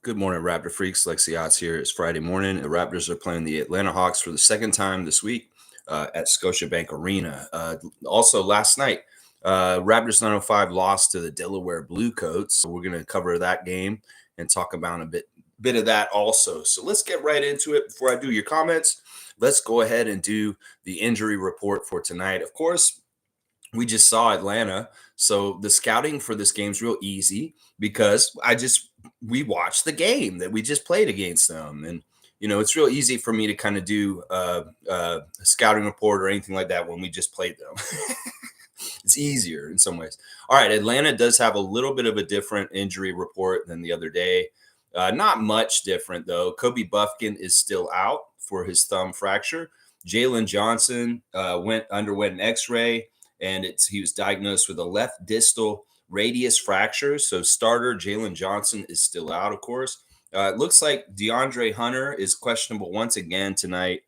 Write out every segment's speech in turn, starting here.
Good morning, Raptor freaks. Lexi Otts here. It's Friday morning. The Raptors are playing the Atlanta Hawks for the second time this week at Scotiabank Arena. Also, last night, Raptors 905 lost to the Delaware Bluecoats. So we're going to cover that game and talk about a bit of that also. So let's get right into it. Before I do your comments, let's go ahead and do the injury report for tonight. Of course, we just saw Atlanta. So the scouting for this game is real easy because we watched the game that we just played against them. And, it's real easy for me to kind of do a scouting report or anything like that when we just played them. It's easier in some ways. All right. Atlanta does have a little bit of a different injury report than the other day. Not much different, though. Kobe Buffkin is still out for his thumb fracture. Jalen Johnson underwent an x-ray. And he was diagnosed with a left distal radius fracture. So starter Jalen Johnson is still out, of course. It looks like DeAndre Hunter is questionable once again tonight.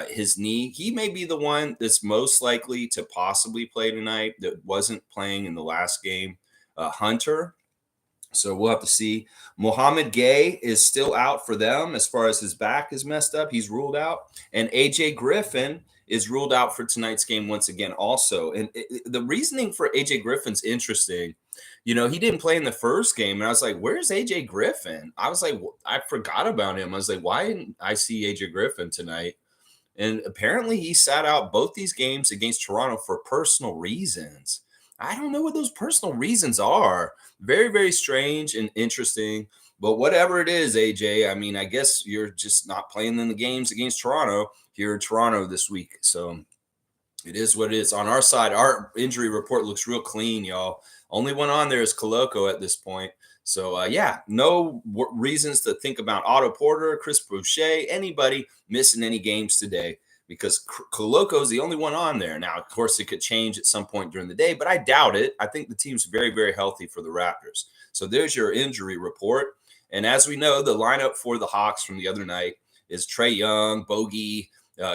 His knee, he may be the one that's most likely to possibly play tonight that wasn't playing in the last game. Hunter. So we'll have to see. Mohamed Gay is still out for them as far as his back is messed up. He's ruled out. And AJ Griffin is ruled out for tonight's game once again also. And the reasoning for AJ Griffin's interesting. He didn't play in the first game. And I was like, where's AJ Griffin? I was like, I forgot about him. I was like, why didn't I see AJ Griffin tonight? And apparently he sat out both these games against Toronto for personal reasons. I don't know what those personal reasons are. Very, very strange and interesting. But whatever it is, AJ, I mean, I guess you're just not playing in the games against Toronto here in Toronto this week. So it is what it is. On our side, our injury report looks real clean, y'all. Only one on there is Koloko at this point. So, no reasons to think about Otto Porter, Chris Boucher, anybody missing any games today because Koloko is the only one on there. Now, of course, it could change at some point during the day, but I doubt it. I think the team's very, very healthy for the Raptors. So there's your injury report. And as we know, the lineup for the Hawks from the other night is Trae Young, Bogey,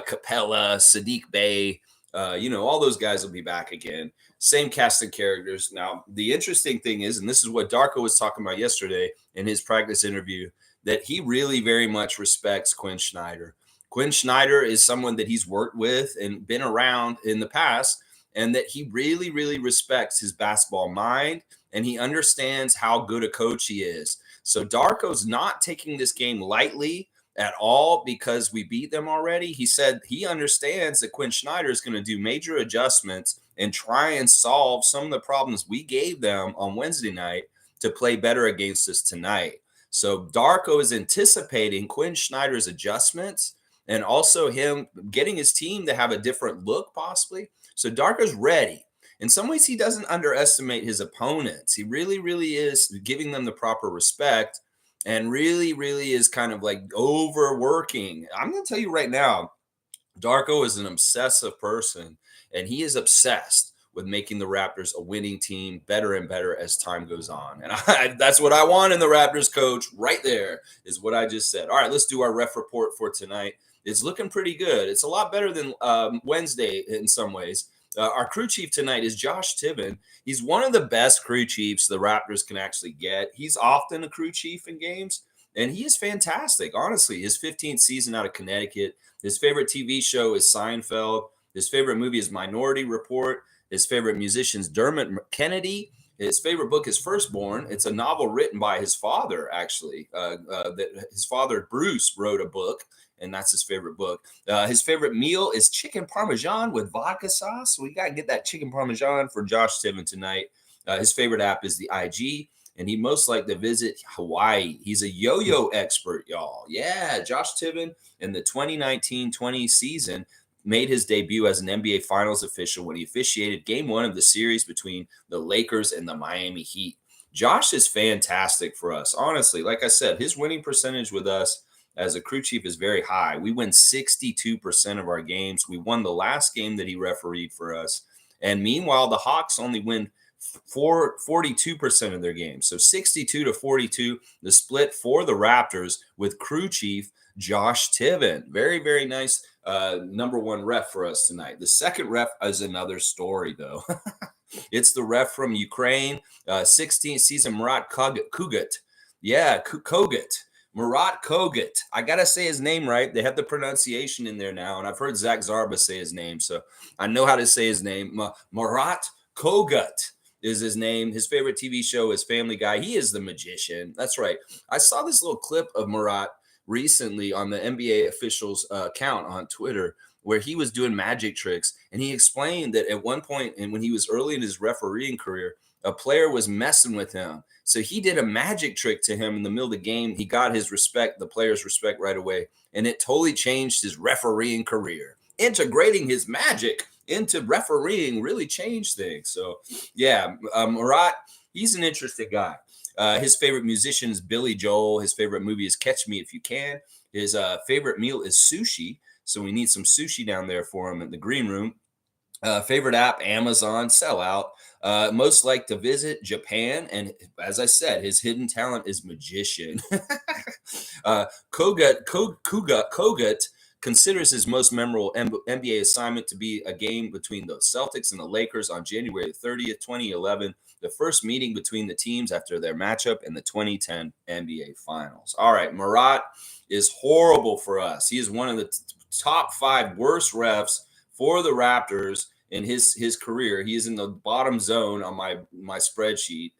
Capella, Sadiq Bey. All those guys will be back again. Same cast and characters. Now, the interesting thing is, and this is what Darko was talking about yesterday in his practice interview, that he really very much respects Quinn Snyder. Quinn Snyder is someone that he's worked with and been around in the past, and that he really, really respects his basketball mind, and he understands how good a coach he is. So Darko's not taking this game lightly at all because we beat them already. He said he understands that Quinn Snyder is going to do major adjustments and try and solve some of the problems we gave them on Wednesday night to play better against us tonight. So Darko is anticipating Quinn Snyder's adjustments and also him getting his team to have a different look possibly. So Darko's ready. In some ways, he doesn't underestimate his opponents. He really, really is giving them the proper respect and really, really is kind of like overworking. I'm going to tell you right now, Darko is an obsessive person, and he is obsessed with making the Raptors a winning team better and better as time goes on. And that's what I want in the Raptors coach right there is what I just said. All right, let's do our ref report for tonight. It's looking pretty good. It's a lot better than Wednesday in some ways. Our crew chief tonight is Josh Tiven. He's one of the best crew chiefs the Raptors can actually get. He's often a crew chief in games, and he is fantastic. Honestly, his 15th season out of Connecticut. His favorite TV show is Seinfeld. His favorite movie is Minority Report. His favorite musician is Dermot Kennedy. His favorite book is Firstborn. It's a novel written by his father, actually. That his father, Bruce, wrote a book, and that's his favorite book. His favorite meal is chicken parmesan with vodka sauce. So we got to get that chicken parmesan for Josh Tiven tonight. His favorite app is the IG, and he most likely to visit Hawaii. He's a yo-yo expert, y'all. Yeah, Josh Tiven in the 2019-20 season made his debut as an NBA Finals official when he officiated Game 1 of the series between the Lakers and the Miami Heat. Josh is fantastic for us. Honestly, like I said, his winning percentage with us as a crew chief is very high. We win 62% of our games. We won the last game that he refereed for us. And meanwhile, the Hawks only win 42% of their games. So 62-42, the split for the Raptors with crew chief Josh Tiven. Very, very nice number one ref for us tonight. The second ref is another story, though. It's the ref from Ukraine, 16th season, Murat Kogut. Yeah, Kogut. Murat Kogut. I gotta say his name right. They have the pronunciation in there now, and I've heard Zach Zarba say his name, so I know how to say his name. Murat Kogut is his name. His favorite TV show is Family Guy. He is the magician. That's right. I saw this little clip of Murat recently on the NBA officials account on Twitter where he was doing magic tricks, and he explained that at one point, and when he was early in his refereeing career, a player was messing with him. So he did a magic trick to him in the middle of the game. He got his respect, the player's respect right away, and it totally changed his refereeing career. Integrating his magic into refereeing really changed things. So, yeah, Murat, he's an interesting guy. His favorite musician is Billy Joel. His favorite movie is Catch Me If You Can. His favorite meal is sushi. So we need some sushi down there for him in the green room. Favorite app, Amazon, sell out. Most like to visit Japan. And as I said, his hidden talent is magician. Kogut considers his most memorable NBA assignment to be a game between the Celtics and the Lakers on January 30th, 2011, the first meeting between the teams after their matchup in the 2010 NBA Finals. All right, Murat is horrible for us. He is one of the top 5 worst refs for the Raptors in his career. He is in the bottom zone on my spreadsheet.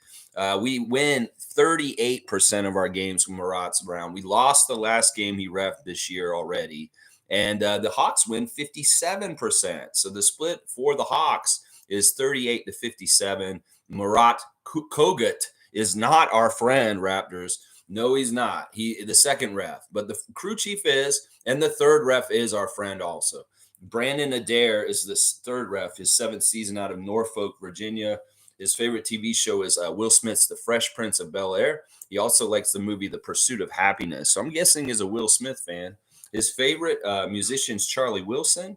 We win 38% of our games when Murat's around. We lost the last game he ref this year already. And the Hawks win 57%. So the split for the Hawks is 38 to 57. Murat Kogut is not our friend, Raptors. No, he's not. He the second ref, but the crew chief is, and the third ref is our friend also. Brandon Adair is the third ref, his 7th season out of Norfolk, Virginia. His favorite TV show is Will Smith's The Fresh Prince of Bel-Air. He also likes the movie The Pursuit of Happiness. So I'm guessing he's a Will Smith fan. His favorite musician is Charlie Wilson.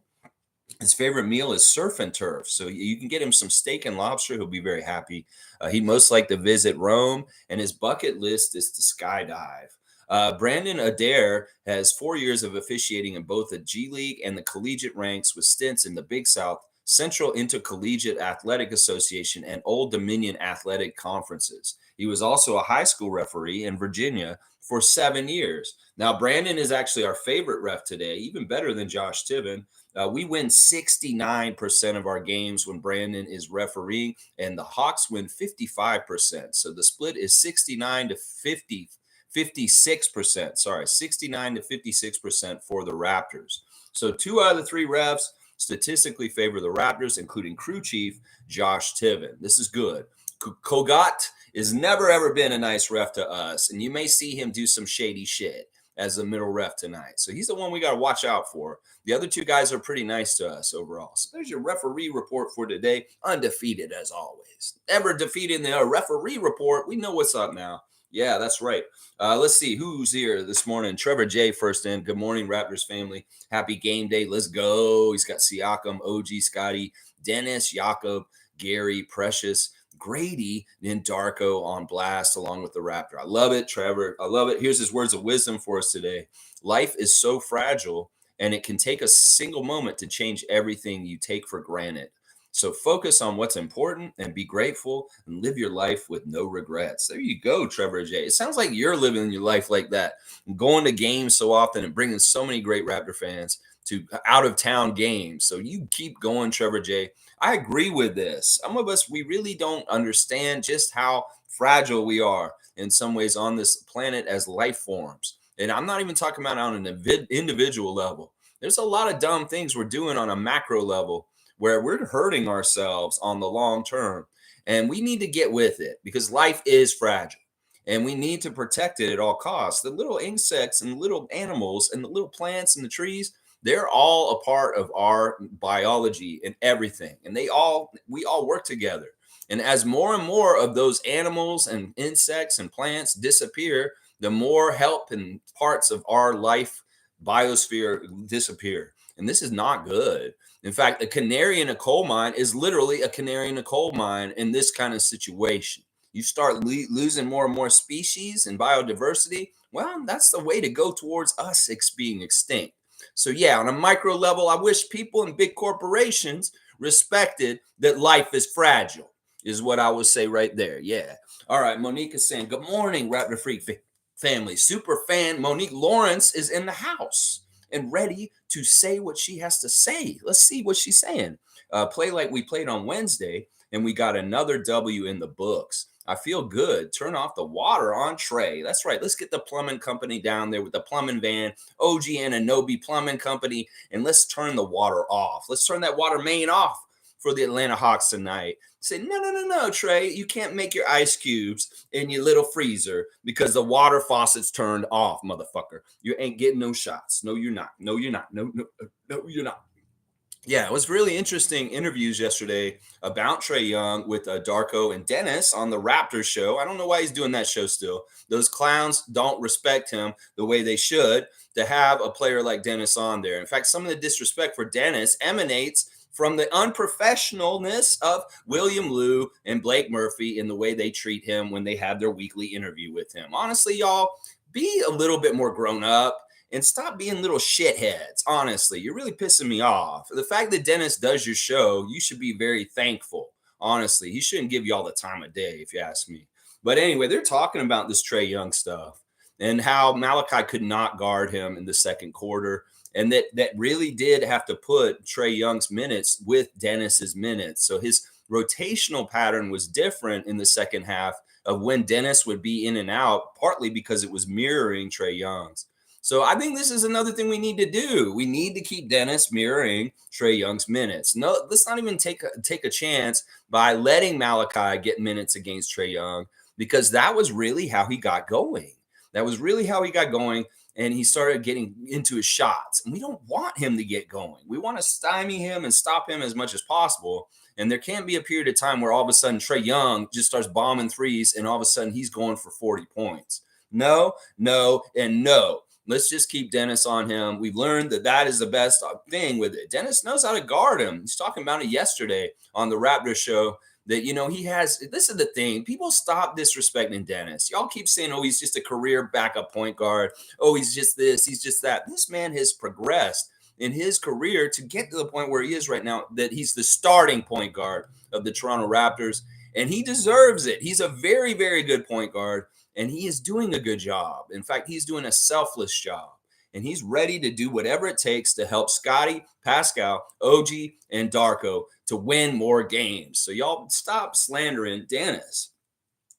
His favorite meal is surf and turf. So you can get him some steak and lobster. He'll be very happy. He'd most like to visit Rome, and his bucket list is to skydive. Brandon Adair has 4 years of officiating in both the G League and the collegiate ranks with stints in the Big South, Central Intercollegiate Athletic Association, and Old Dominion Athletic Conferences. He was also a high school referee in Virginia for 7 years. Now, Brandon is actually our favorite ref today, even better than Josh Tibbin. We win 69% of our games when Brandon is refereeing, and the Hawks win 55%. So the split is 69 to 50. 56%, 69 to 56% for the Raptors. So 2 out of the 3 refs statistically favor the Raptors, including crew chief Josh Tibbin. This is good. Kogut has never ever been a nice ref to us, and you may see him do some shady shit as the middle ref tonight. So he's the one we got to watch out for. The other 2 guys are pretty nice to us overall. So there's your referee report for today. Undefeated as always. Never defeated in the referee report. We know what's up now. Yeah, that's right. Let's see who's here this morning. Trevor J. first in. Good morning, Raptors family. Happy game day. Let's go. He's got Siakam, OG, Scotty, Dennis, Jakob, Gary, Precious, Grady, and Darko on blast along with the Raptor. I love it, Trevor. I love it. Here's his words of wisdom for us today. Life is so fragile, and it can take a single moment to change everything you take for granted. So focus on what's important and be grateful and live your life with no regrets. There you go, Trevor J. It sounds like you're living your life like that, going to games so often and bringing so many great Raptor fans to out-of-town games. So you keep going, Trevor J. I agree with this. Some of us, we really don't understand just how fragile we are in some ways on this planet as life forms. And I'm not even talking about on an individual level. There's a lot of dumb things we're doing on a macro level where we're hurting ourselves on the long term. And we need to get with it because life is fragile and we need to protect it at all costs. The little insects and little animals and the little plants and the trees, they're all a part of our biology and everything. And we all work together. And as more and more of those animals and insects and plants disappear, the more help and parts of our life biosphere disappear. And this is not good. In fact, a canary in a coal mine is literally a canary in a coal mine in this kind of situation. You start losing more and more species and biodiversity. Well, that's the way to go towards us being extinct. So yeah, on a micro level, I wish people in big corporations respected that life is fragile, is what I would say right there. Yeah. All right. Monique is saying, good morning, Raptor Freak family. Super fan Monique Lawrence is in the house and ready to say what she has to say. Let's see what she's saying. Play like we played on Wednesday, and we got another W in the books. I feel good. Turn off the water on Trey. That's right. Let's get the plumbing company down there with the plumbing van, OG Ananobi Plumbing Company, and let's turn the water off. Let's turn that water main off for the Atlanta Hawks tonight. Say, no, Trey, you can't make your ice cubes in your little freezer because the water faucet's turned off, motherfucker. You ain't getting no shots. No, you're not. No, you're not. No, you're not. Yeah, it was really interesting interviews yesterday about Trey Young with Darko and Dennis on the Raptors show. I don't know why he's doing that show still. Those clowns don't respect him the way they should to have a player like Dennis on there. In fact, some of the disrespect for Dennis emanates from the unprofessionalness of William Liu and Blake Murphy in the way they treat him when they have their weekly interview with him. Honestly, y'all, be a little bit more grown up and stop being little shitheads. Honestly, you're really pissing me off. The fact that Dennis does your show, you should be very thankful. Honestly, he shouldn't give you all the time of day, if you ask me. But anyway, they're talking about this Trey Young stuff and how Malachi could not guard him in the second quarter. And that really did have to put Trey Young's minutes with Dennis's minutes. So his rotational pattern was different in the second half of when Dennis would be in and out, partly because it was mirroring Trey Young's. So I think this is another thing we need to do. We need to keep Dennis mirroring Trey Young's minutes. No, let's not even take a chance by letting Malachi get minutes against Trey Young, because that was really how he got going. That was really how he got going, and he started getting into his shots. And we don't want him to get going. We want to stymie him and stop him as much as possible. And there can't be a period of time where all of a sudden Trey Young just starts bombing threes and all of a sudden he's going for 40 points. No, and no. Let's just keep Dennis on him. We've learned that is the best thing with it. Dennis knows how to guard him. He's talking about it yesterday on the Raptors show that, he has. This is the thing. People stop disrespecting Dennis. Y'all keep saying, oh, he's just a career backup point guard. Oh, he's just this. He's just that. This man has progressed in his career to get to the point where he is right now, that he's the starting point guard of the Toronto Raptors, and he deserves it. He's a very, very good point guard. And he is doing a good job. In fact, he's doing a selfless job. And he's ready to do whatever it takes to help Scotty, Pascal, OG, and Darko to win more games. So y'all stop slandering Dennis.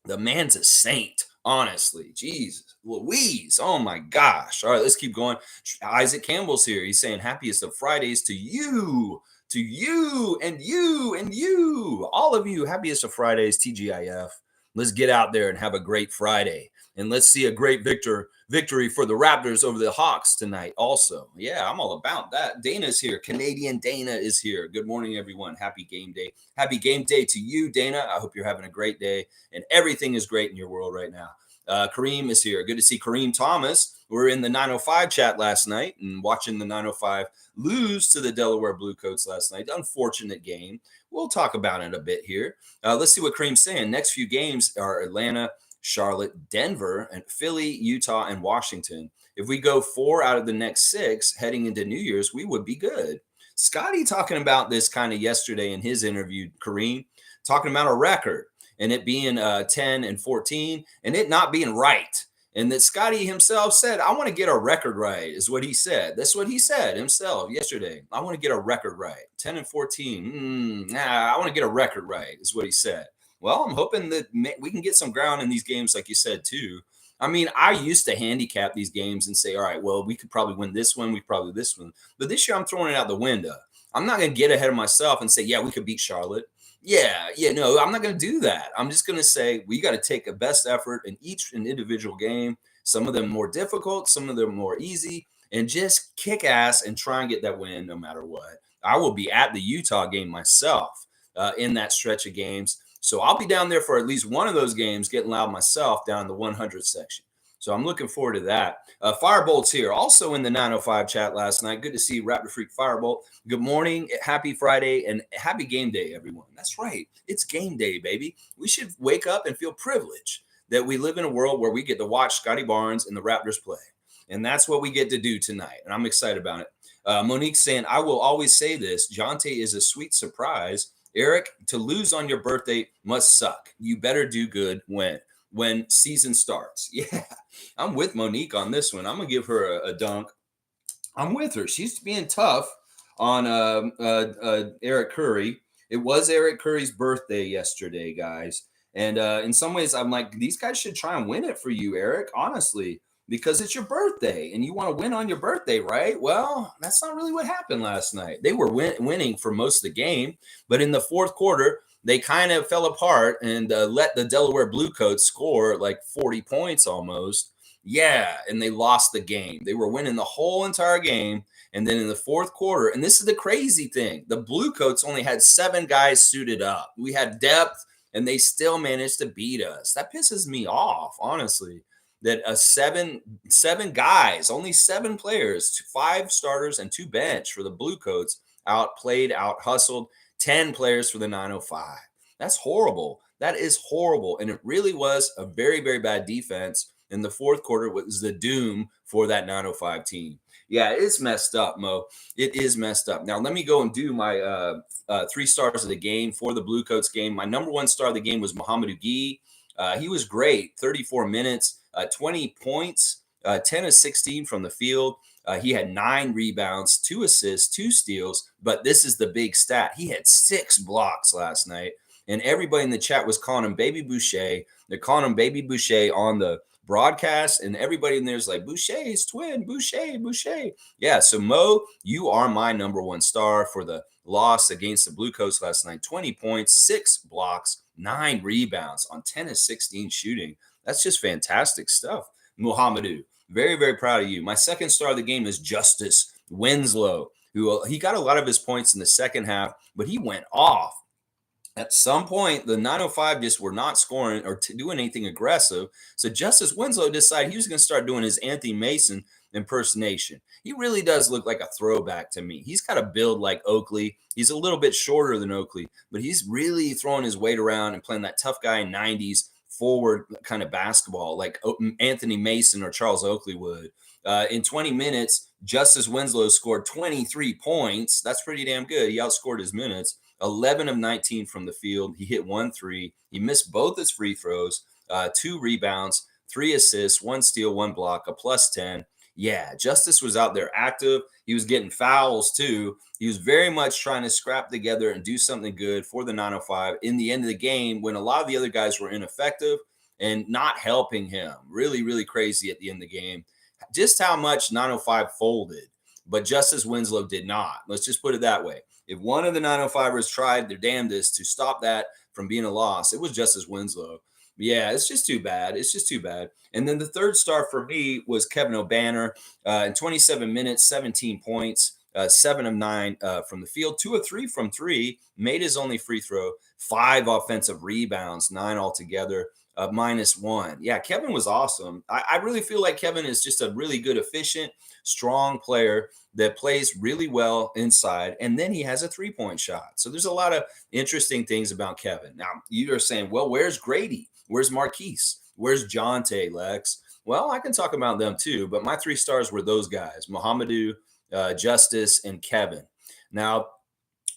The man's a saint, honestly. Jesus, Louise. Oh my gosh. All right, let's keep going. Isaac Campbell's here. He's saying happiest of Fridays to you. To you and you and you. All of you, happiest of Fridays, TGIF. Let's get out there and have a great Friday. And let's see a great victory for the Raptors over the Hawks tonight also. Yeah, I'm all about that. Dana's here. Canadian Dana is here. Good morning, everyone. Happy game day. Happy game day to you, Dana. I hope you're having a great day and everything is great in your world right now. Kareem is here. Good to see Kareem Thomas. We were in the 905 chat last night and watching the 905 lose to the Delaware Bluecoats last night. Unfortunate game. We'll talk about it a bit here. Let's see what Kareem's saying. Next few games are Atlanta, Charlotte, Denver, and Philly, Utah, and Washington. If we go 4 out of the next 6 heading into New Year's, we would be good. Scotty talking about this kind of yesterday in his interview, Kareem, talking about a record and it being 10 and 14 and it not being right. And that Scotty himself said, I want to get a record right, is what he said. That's what he said himself yesterday. I want to get a record right. 10 and 14. I want to get a record right, is what he said. Well, I'm hoping that we can get some ground in these games, like you said, too. I mean, I used to handicap these games and say, all right, well, we could probably win this one. We could probably this one. But this year I'm throwing it out the window. I'm not going to get ahead of myself and say, yeah, we could beat Charlotte. No, I'm not going to do that. I'm just going to say we got to take a best effort in each individual game. Some of them more difficult, some of them more easy, and just kick ass and try and get that win no matter what. I will be at the Utah game myself in that stretch of games. So I'll be down there for at least one of those games, getting loud myself down in the 100 section. So I'm looking forward to that. Firebolt's here, also in the 905 chat last night. Good to see Raptor Freak Firebolt. Good morning, happy Friday, and happy game day, everyone. That's right. It's game day, baby. We should wake up and feel privileged that we live in a world where we get to watch Scotty Barnes and the Raptors play. And that's what we get to do tonight. And I'm excited about it. Monique's saying, I will always say this. Jonte is a sweet surprise. Eric, to lose on your birthday must suck. You better do good when. when season starts. Yeah, I'm with Monique on this one. I'm gonna give her a dunk. I'm with her. She's being tough on Eric Curry. It was Eric Curry's birthday yesterday, guys. And in some ways, I'm like, these guys should try and win it for you, Eric, honestly, because it's your birthday and you want to win on your birthday, right? Well, that's not really what happened last night. They were winning for most of the game, but in the fourth quarter, they kind of fell apart and let the Delaware Bluecoats score like 40 points almost. Yeah, and they lost the game. They were winning the whole entire game. And then in the fourth quarter, and this is the crazy thing, the Bluecoats only had 7 guys suited up. We had depth, and they still managed to beat us. That pisses me off, honestly. That seven guys, only 7 players, 5 starters and 2 bench for the Bluecoats outplayed, out hustled 10 players for the 905. That's horrible. That is horrible. And it really was a very, very bad defense. In the fourth quarter was the doom for that 905 team. Yeah, it's messed up, Mo. It is messed up. Now, let me go and do my 3 stars of the game for the Bluecoats game. My number 1 star of the game was Mohamedou Gueye. He was great, 34 minutes, 20 points, 10 of 16 from the field. He had 9 rebounds, 2 assists, 2 steals. But this is the big stat. He had 6 blocks last night. And everybody in the chat was calling him Baby Boucher. They're calling him Baby Boucher on the broadcast, and everybody in there is like, Boucher's twin, Boucher. Yeah, so Mo, you are my number 1 star for the loss against the Bluecoats last night. 20 points, 6 blocks, 9 rebounds on 10 of 16 shooting. That's just fantastic stuff. Mohamedou, very, very proud of you. My 2nd star of the game is Justice Winslow, who he got a lot of his points in the second half, but he went off. At some point, the 905 just were not scoring or doing anything aggressive. So Justice Winslow decided he was going to start doing his Anthony Mason impersonation. He really does look like a throwback to me. He's got a build like Oakley. He's a little bit shorter than Oakley, but he's really throwing his weight around and playing that tough guy 90s forward kind of basketball like Anthony Mason or Charles Oakley would. In 20 minutes, Justice Winslow scored 23 points. That's pretty damn good. He outscored his minutes. 11 of 19 from the field. He hit 1 3. He missed both his free throws, 2 rebounds, 3 assists, 1 steal, 1 block, a +10. Yeah, Justice was out there active. He was getting fouls too. He was very much trying to scrap together and do something good for the 905 in the end of the game when a lot of the other guys were ineffective and not helping him. Really, really crazy at the end of the game. Just how much 905 folded, but Justice Winslow did not. Let's just put it that way. If one of the 905ers tried their damnedest to stop that from being a loss, it was Justice Winslow. Yeah, it's just too bad. It's just too bad. And then the 3rd star for me was Kevin O'Banner. In 27 minutes, 17 points, 7 of 9 from the field, 2 of 3 from 3, made his only free throw, 5 offensive rebounds, 9 altogether. -1. Yeah, Kevin was awesome. I really feel like Kevin is just a really good, efficient, strong player that plays really well inside. And then he has a 3-point shot. So there's a lot of interesting things about Kevin. Now, you are saying, well, where's Grady? Where's Marquise? Where's Jonte, Lex? Well, I can talk about them too, but my 3 stars were those guys, Mohamedou, Justice, and Kevin. Now,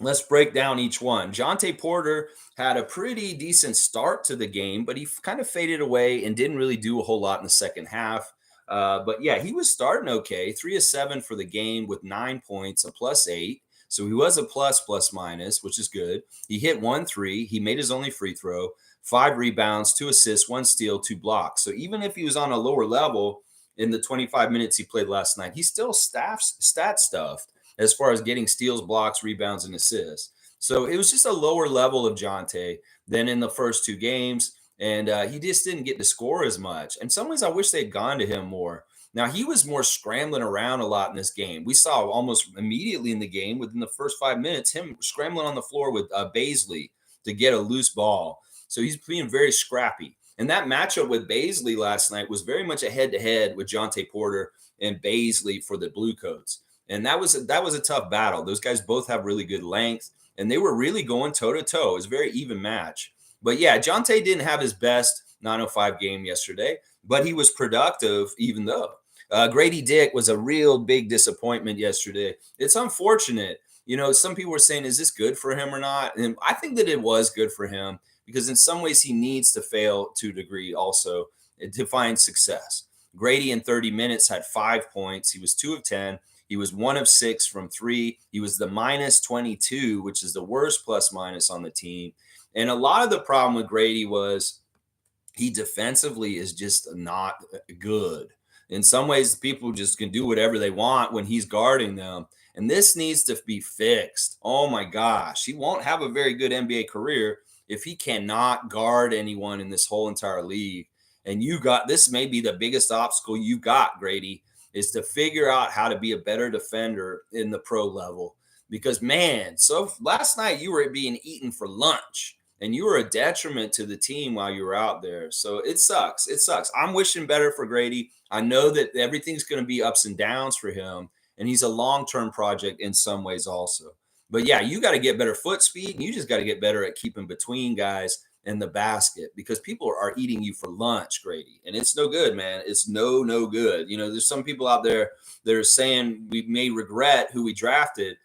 let's break down each one. Jonte Porter had a pretty decent start to the game, but he kind of faded away and didn't really do a whole lot in the second half. But yeah, he was starting okay. 3 of 7 for the game with 9 points, a +8. So he was a plus-minus, which is good. He hit 1 3. He made his only free throw, 5 rebounds, 2 assists, 1 steal, 2 blocks. So even if he was on a lower level in the 25 minutes he played last night, he still stat stuffed as far as getting steals, blocks, rebounds, and assists. So it was just a lower level of Jonte than in the first 2 games. And he just didn't get to score as much. In some ways, I wish they'd gone to him more. Now, he was more scrambling around a lot in this game. We saw almost immediately in the game, within the first 5 minutes, him scrambling on the floor with Baisley to get a loose ball. So he's being very scrappy. And that matchup with Baisley last night was very much a head-to-head with Jonte Porter and Baisley for the Bluecoats. And that was a tough battle. Those guys both have really good length, and they were really going toe-to-toe. It was a very even match. But yeah, Jonte didn't have his best 905 game yesterday, but he was productive even though. Grady Dick was a real big disappointment yesterday. It's unfortunate. You know, some people were saying, is this good for him or not? And I think that it was good for him because in some ways he needs to fail to a degree also to find success. Grady in 30 minutes had 5 points. He was 2 of 10. He was 1 of 6 from 3. He was the minus 22, which is the worst plus minus on the team. And a lot of the problem with Grady was he defensively is just not good. In some ways, people just can do whatever they want when he's guarding them. And this needs to be fixed. Oh my gosh. He won't have a very good NBA career if he cannot guard anyone in this whole entire league. And this may be the biggest obstacle you got, Grady, is to figure out how to be a better defender in the pro level. Because, man, so last night you were being eaten for lunch and you were a detriment to the team while you were out there. So it sucks. It sucks. I'm wishing better for Grady. I know that everything's going to be ups and downs for him, and he's a long-term project in some ways also. But yeah, you got to get better foot speed, and you just got to get better at keeping between guys in the basket because people are eating you for lunch, Grady. And it's no good, man. It's no good. You know, there's some people out there that are saying we may regret who we drafted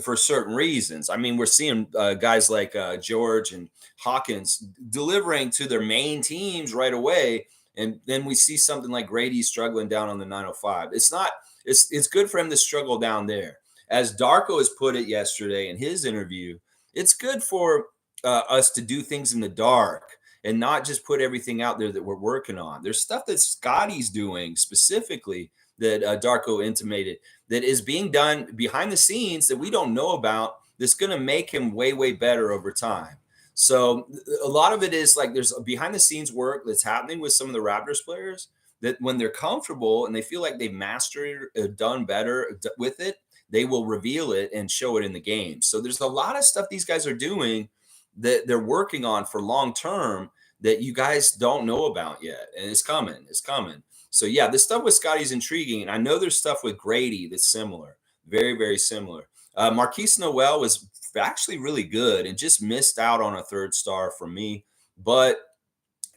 for certain reasons. I mean, we're seeing guys like George and Hawkins delivering to their main teams right away. And then we see something like Grady struggling down on the 905. It's good for him to struggle down there. As Darko has put it yesterday in his interview, it's good for us to do things in the dark and not just put everything out there that we're working on. There's stuff that Scotty's doing specifically that Darko intimated that is being done behind the scenes that we don't know about that's going to make him way better over time. So a lot of it is like there's behind the scenes work that's happening with some of the Raptors players that when they're comfortable and they feel like they've mastered it, done better with it, they will reveal it and show it in the game. So there's a lot of stuff these guys are doing that they're working on for long term that you guys don't know about yet. And it's coming. It's coming. So yeah, this stuff with Scotty's intriguing. And I know there's stuff with Grady that's similar, very similar. Marquise Noel was actually really good and just missed out on a third star from me. But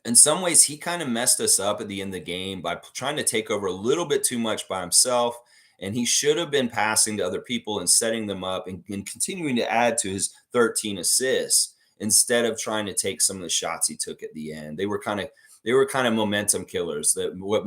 in some ways, he kind of messed us up at the end of the game by trying to take over a little bit too much by himself. And he should have been passing to other people and setting them up and continuing to add to his 13 assists instead of trying to take some of the shots he took at the end. They were kind of momentum killers, that what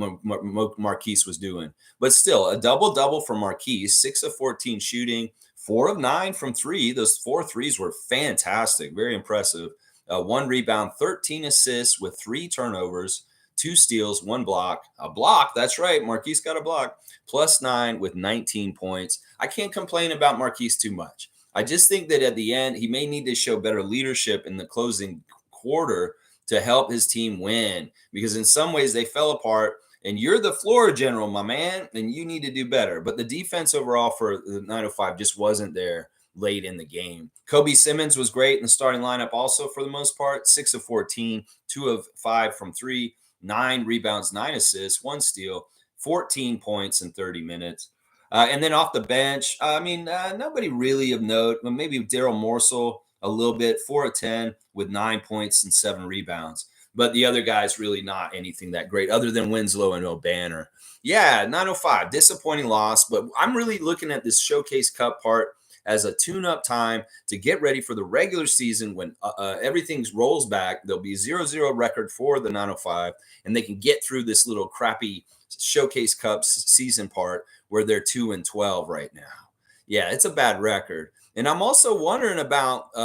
Marquise was doing. But still, a double-double for Marquise, 6 of 14 shooting, 4 of 9 from 3. Those 4 threes were fantastic, very impressive. 1 rebound, 13 assists with 3 turnovers, 2 steals, 1 block. A block, that's right, Marquise got a block. +9 with 19 points. I can't complain about Marquise too much. I just think that at the end, he may need to show better leadership in the closing quarter to help his team win, because in some ways they fell apart and you're the floor general, my man, and you need to do better. But the defense overall for the 905 just wasn't there late in the game. Kobe Simmons was great in the starting lineup also for the most part, 6 of 14, 2 of 5 from 3, 9 rebounds, 9 assists, 1 steal, 14 points in 30 minutes. And then off the bench, nobody really of note, but maybe Daryl Morsell a little bit, 4 of 10 with 9 points and 7 rebounds. But the other guys really not anything that great other than Winslow and O'Banner. Yeah, 905, disappointing loss. But I'm really looking at this Showcase Cup part as a tune-up time to get ready for the regular season when everything rolls back. There'll be a 0-0 record for the 905, and they can get through this little crappy Showcase Cup season part where they're 2-12 right now. Yeah, it's a bad record. And I'm also wondering about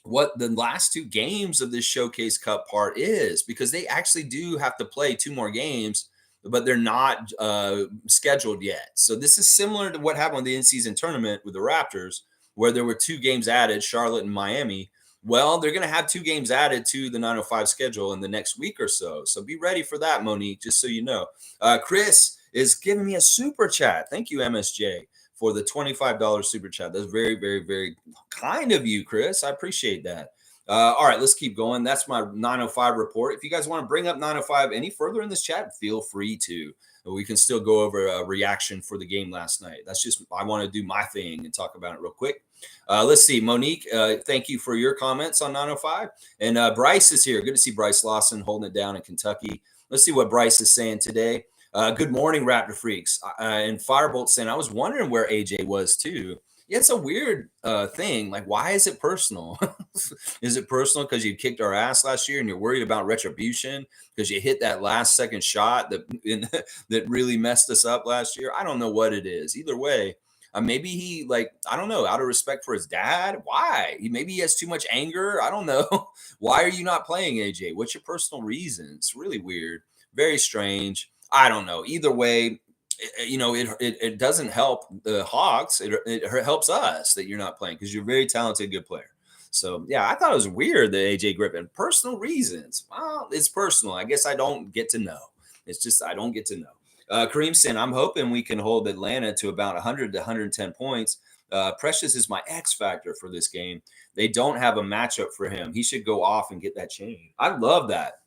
what the last 2 games of this Showcase Cup part is, because they actually do have to play 2 more games, but they're not scheduled yet. So this is similar to what happened with the in-season tournament with the Raptors, where there were 2 games added, Charlotte and Miami. Well, they're going to have 2 games added to the 905 schedule in the next week or so. So be ready for that, Monique, just so you know. Chris is giving me a super chat. Thank you, MSJ, for the $25 super chat. That's very kind of you, Chris. I appreciate that. All right, let's keep going. That's my 905 report. If you guys want to bring up 905 any further in this chat, feel free to. We can still go over a reaction for the game last night. That's just, I want to do my thing and talk about it real quick. Let's see. Monique, thank you for your comments on 905. And Bryce is here. Good to see Bryce Lawson holding it down in Kentucky. Let's see what Bryce is saying today. Good morning, Raptor Freaks. And Firebolt saying, I was wondering where AJ was too. Yeah, it's a weird thing. Like, why is it personal? Is it personal because you kicked our ass last year and you're worried about retribution because you hit that last second shot that really messed us up last year? I don't know what it is. Either way, maybe he like I don't know, out of respect for his dad. Why? Maybe he has too much anger. I don't know. Why are you not playing AJ? What's your personal reason? It's really weird, very strange. I don't know. Either way, it doesn't help the Hawks. It helps us that you're not playing because you're a very talented, good player. So yeah, I thought it was weird that AJ Griffin personal reasons. Well, it's personal. I guess I don't get to know. It's just I don't get to know. Kareem Sin, I'm hoping we can hold Atlanta to about 100 to 110 points. Precious is my X factor for this game. They don't have a matchup for him. He should go off and get that chain. I love that.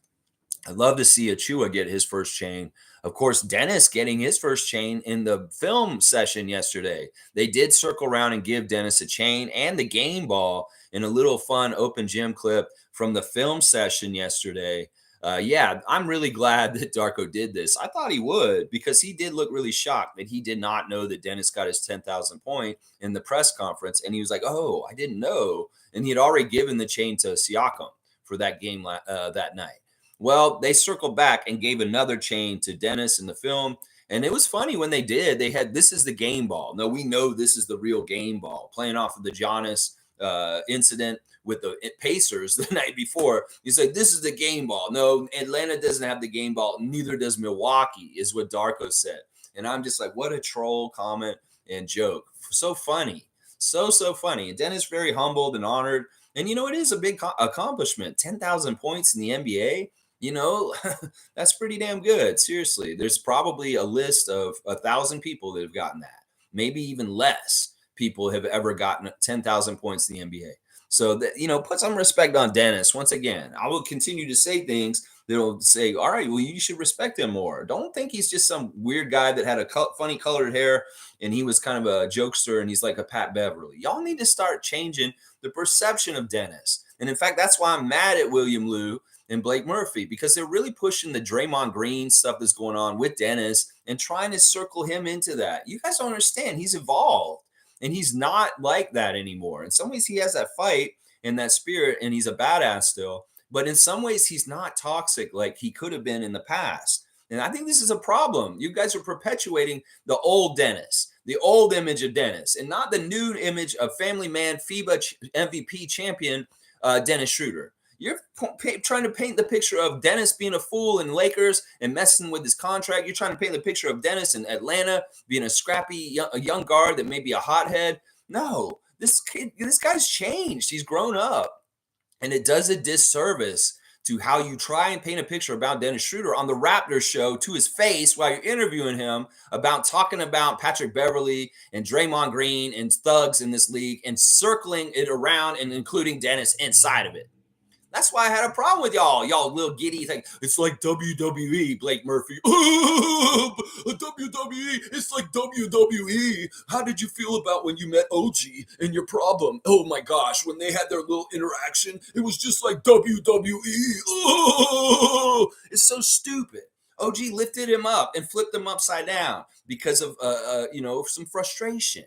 I'd love to see Achua get his first chain. Of course, Dennis getting his first chain in the film session yesterday. They did circle around and give Dennis a chain and the game ball in a little fun open gym clip from the film session yesterday. Yeah, I'm really glad that Darko did this. I thought he would because he did look really shocked that he did not know that Dennis got his 10,000 point in the press conference. And he was like, oh, I didn't know. And he had already given the chain to Siakam for that game that night. Well, they circled back and gave another chain to Dennis in the film. And it was funny when they did. They had this is the game ball. No, we know this is the real game ball. Playing off of the Giannis incident with the Pacers the night before. He's like, this is the game ball. No, Atlanta doesn't have the game ball. Neither does Milwaukee, is what Darko said. And I'm just like, what a troll comment and joke. So funny. So funny. And Dennis very humbled and honored. And, it is a big accomplishment. 10,000 points in the NBA. That's pretty damn good. Seriously, there's probably a list of 1,000 people that have gotten that. Maybe even less people have ever gotten 10,000 points in the NBA. So that, put some respect on Dennis. Once again, I will continue to say things that'll say, all right, well, you should respect him more. Don't think he's just some weird guy that had a funny colored hair and he was kind of a jokester and he's like a Pat Beverly. Y'all need to start changing the perception of Dennis. And in fact, that's why I'm mad at William Liu and Blake Murphy because they're really pushing the Draymond Green stuff that's going on with Dennis and trying to circle him into that. You guys don't understand. He's evolved and he's not like that anymore. In some ways, he has that fight and that spirit and he's a badass still. But in some ways, he's not toxic like he could have been in the past. And I think this is a problem. You guys are perpetuating the old Dennis, the old image of Dennis, and not the new image of family man, FIBA MVP champion Dennis Schroeder. You're trying to paint the picture of Dennis being a fool in Lakers and messing with his contract. You're trying to paint the picture of Dennis in Atlanta being a scrappy young guard that may be a hothead. No, this guy's changed. He's grown up. And it does a disservice to how you try and paint a picture about Dennis Schroeder on the Raptors show to his face while you're interviewing him about talking about Patrick Beverly and Draymond Green and thugs in this league and circling it around and including Dennis inside of it. That's why I had a problem with y'all little giddy thing. It's like WWE, Blake Murphy. WWE, it's like WWE. How did you feel about when you met OG and your problem? Oh my gosh, when they had their little interaction, it was just like WWE. Oh, it's so stupid. OG lifted him up and flipped him upside down because of some frustration.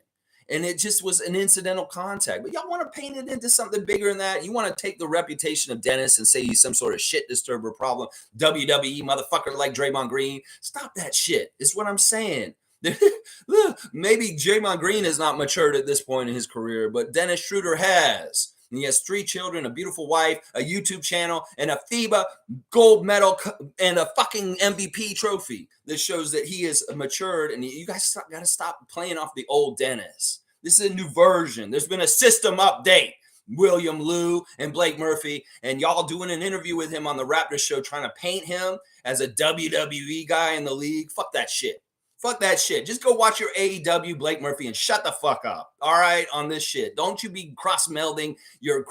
And it just was an incidental contact. But y'all want to paint it into something bigger than that. You want to take the reputation of Dennis and say he's some sort of shit disturber problem. WWE motherfucker like Draymond Green. Stop that shit, is what I'm saying. Maybe Draymond Green has not matured at this point in his career, but Dennis Schroeder has. And he has 3 children, a beautiful wife, a YouTube channel, and a FIBA gold medal and a fucking MVP trophy that shows that he is matured. And you guys got to stop playing off the old Dennis. This is a new version. There's been a system update. William Liu and Blake Murphy, and y'all doing an interview with him on the Raptors show trying to paint him as a WWE guy in the league. Fuck that shit. Fuck that shit. Just go watch your AEW Blake Murphy and shut the fuck up. All right, on this shit. Don't you be cross-melding your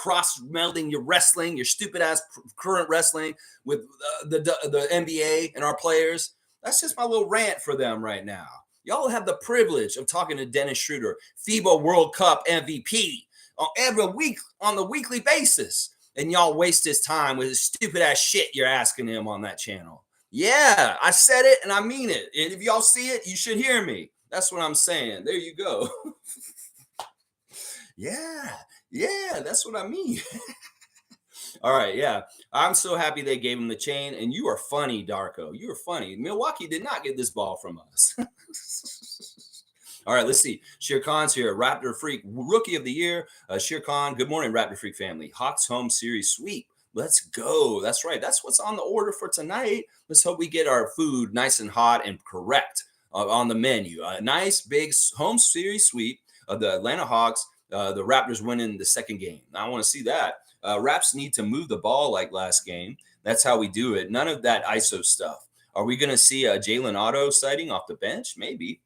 wrestling, your stupid ass current wrestling with the NBA and our players. That's just my little rant for them right now. Y'all have the privilege of talking to Dennis Schroeder, FIBA World Cup MVP, every week on the weekly basis, and y'all waste his time with his stupid ass shit you're asking him on that channel. Yeah, I said it and I mean it. And if y'all see it, you should hear me. That's what I'm saying. There you go. Yeah, yeah, that's what I mean. All right, yeah. I'm so happy they gave him the chain. And you are funny, Darko. You are funny. Milwaukee did not get this ball from us. All right, let's see. Shere Khan's here. Raptor Freak, Rookie of the Year. Shere Khan, good morning, Raptor Freak family. Hawks home series sweep. Let's go. That's right. That's what's on the order for tonight. Let's hope we get our food nice and hot and correct on the menu. A nice big home series sweep of the Atlanta Hawks. The Raptors winning the second game. I want to see that. Raps need to move the ball like last game. That's how we do it. None of that ISO stuff. Are we going to see a Jalen Otto sighting off the bench? Maybe.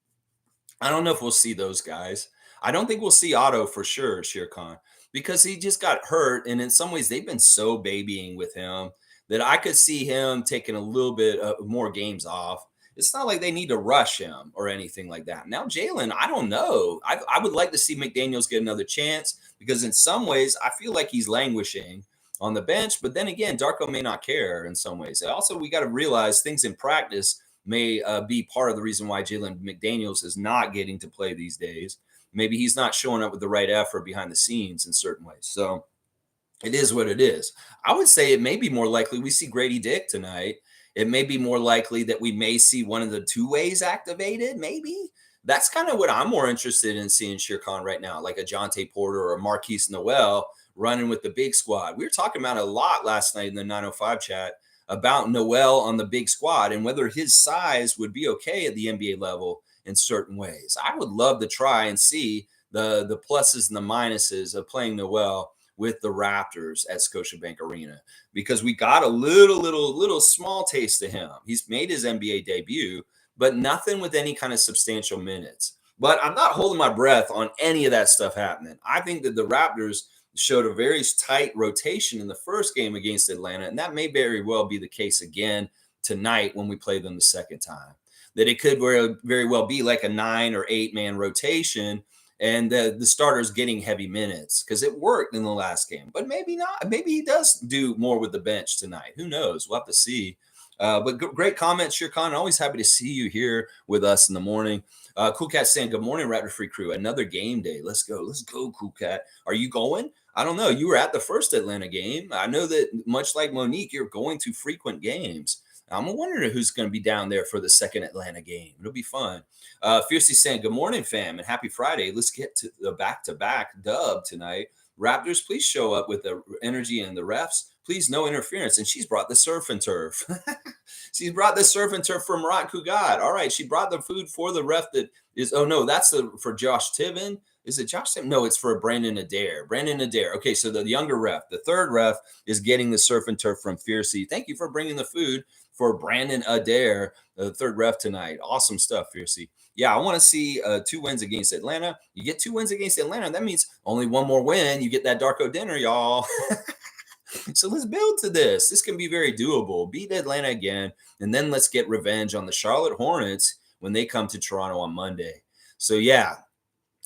I don't know if we'll see those guys. I don't think we'll see Otto for sure, Shere Khan, because he just got hurt. And in some ways, they've been so babying with him that I could see him taking a little bit more games off. It's not like they need to rush him or anything like that. Now, Jalen, I don't know. I would like to see McDaniels get another chance because in some ways, I feel like he's languishing on the bench. But then again, Darko may not care in some ways. Also, we got to realize things in practice may be part of the reason why Jalen McDaniels is not getting to play these days. Maybe he's not showing up with the right effort behind the scenes in certain ways. So it is what it is. I would say it may be more likely we see Grady Dick tonight. It may be more likely that we may see one of the two ways activated. Maybe that's kind of what I'm more interested in seeing Shere Khan right now, like a Jonte Porter or a Marquise Noel running with the big squad. We were talking about it a lot last night in the 905 chat about Noel on the big squad and whether his size would be okay at the NBA level in certain ways. I would love to try and see the pluses and the minuses of playing Noel with the Raptors at Scotiabank Arena because we got a little small taste of him. He's made his NBA debut, but nothing with any kind of substantial minutes. But I'm not holding my breath on any of that stuff happening. I think that the Raptors showed a very tight rotation in the first game against Atlanta, and that may very well be the case again tonight when we play them the second time. That it could very well be like a 9 or 8 man rotation and the starters getting heavy minutes because it worked in the last game. But maybe not. Maybe he does do more with the bench tonight. Who knows? We'll have to see. But great comments, Shere Khan. Always happy to see you here with us in the morning. Cool Cat saying, good morning, Raptor Free Crew. Another game day. Let's go. Let's go, Cool Cat. Are you going? I don't know. You were at the first Atlanta game. I know that much like Monique, you're going to frequent games. I'm wondering who's going to be down there for the second Atlanta game. It'll be fun. Fiercely saying, good morning, fam, and happy Friday. Let's get to the back-to-back dub tonight. Raptors, please show up with the energy and the refs. Please, no interference. And she's brought the surf and turf. She's brought the surf and turf from Murat Kugat. All right, she brought the food for the ref that is, oh, no, that's for Josh Tiven. Is it Josh Tiven? No, it's for Brandon Adair. Brandon Adair. Okay, so the younger ref, the third ref, is getting the surf and turf from Fiercey. Thank you for bringing the food for Brandon Adair, the third ref tonight. Awesome stuff, Fiercey. Yeah, I want to see 2 wins against Atlanta. You get 2 wins against Atlanta. That means only one more win. You get that Darko dinner, y'all. So let's build to this. This can be very doable. Beat Atlanta again, and then let's get revenge on the Charlotte Hornets when they come to Toronto on Monday. So yeah,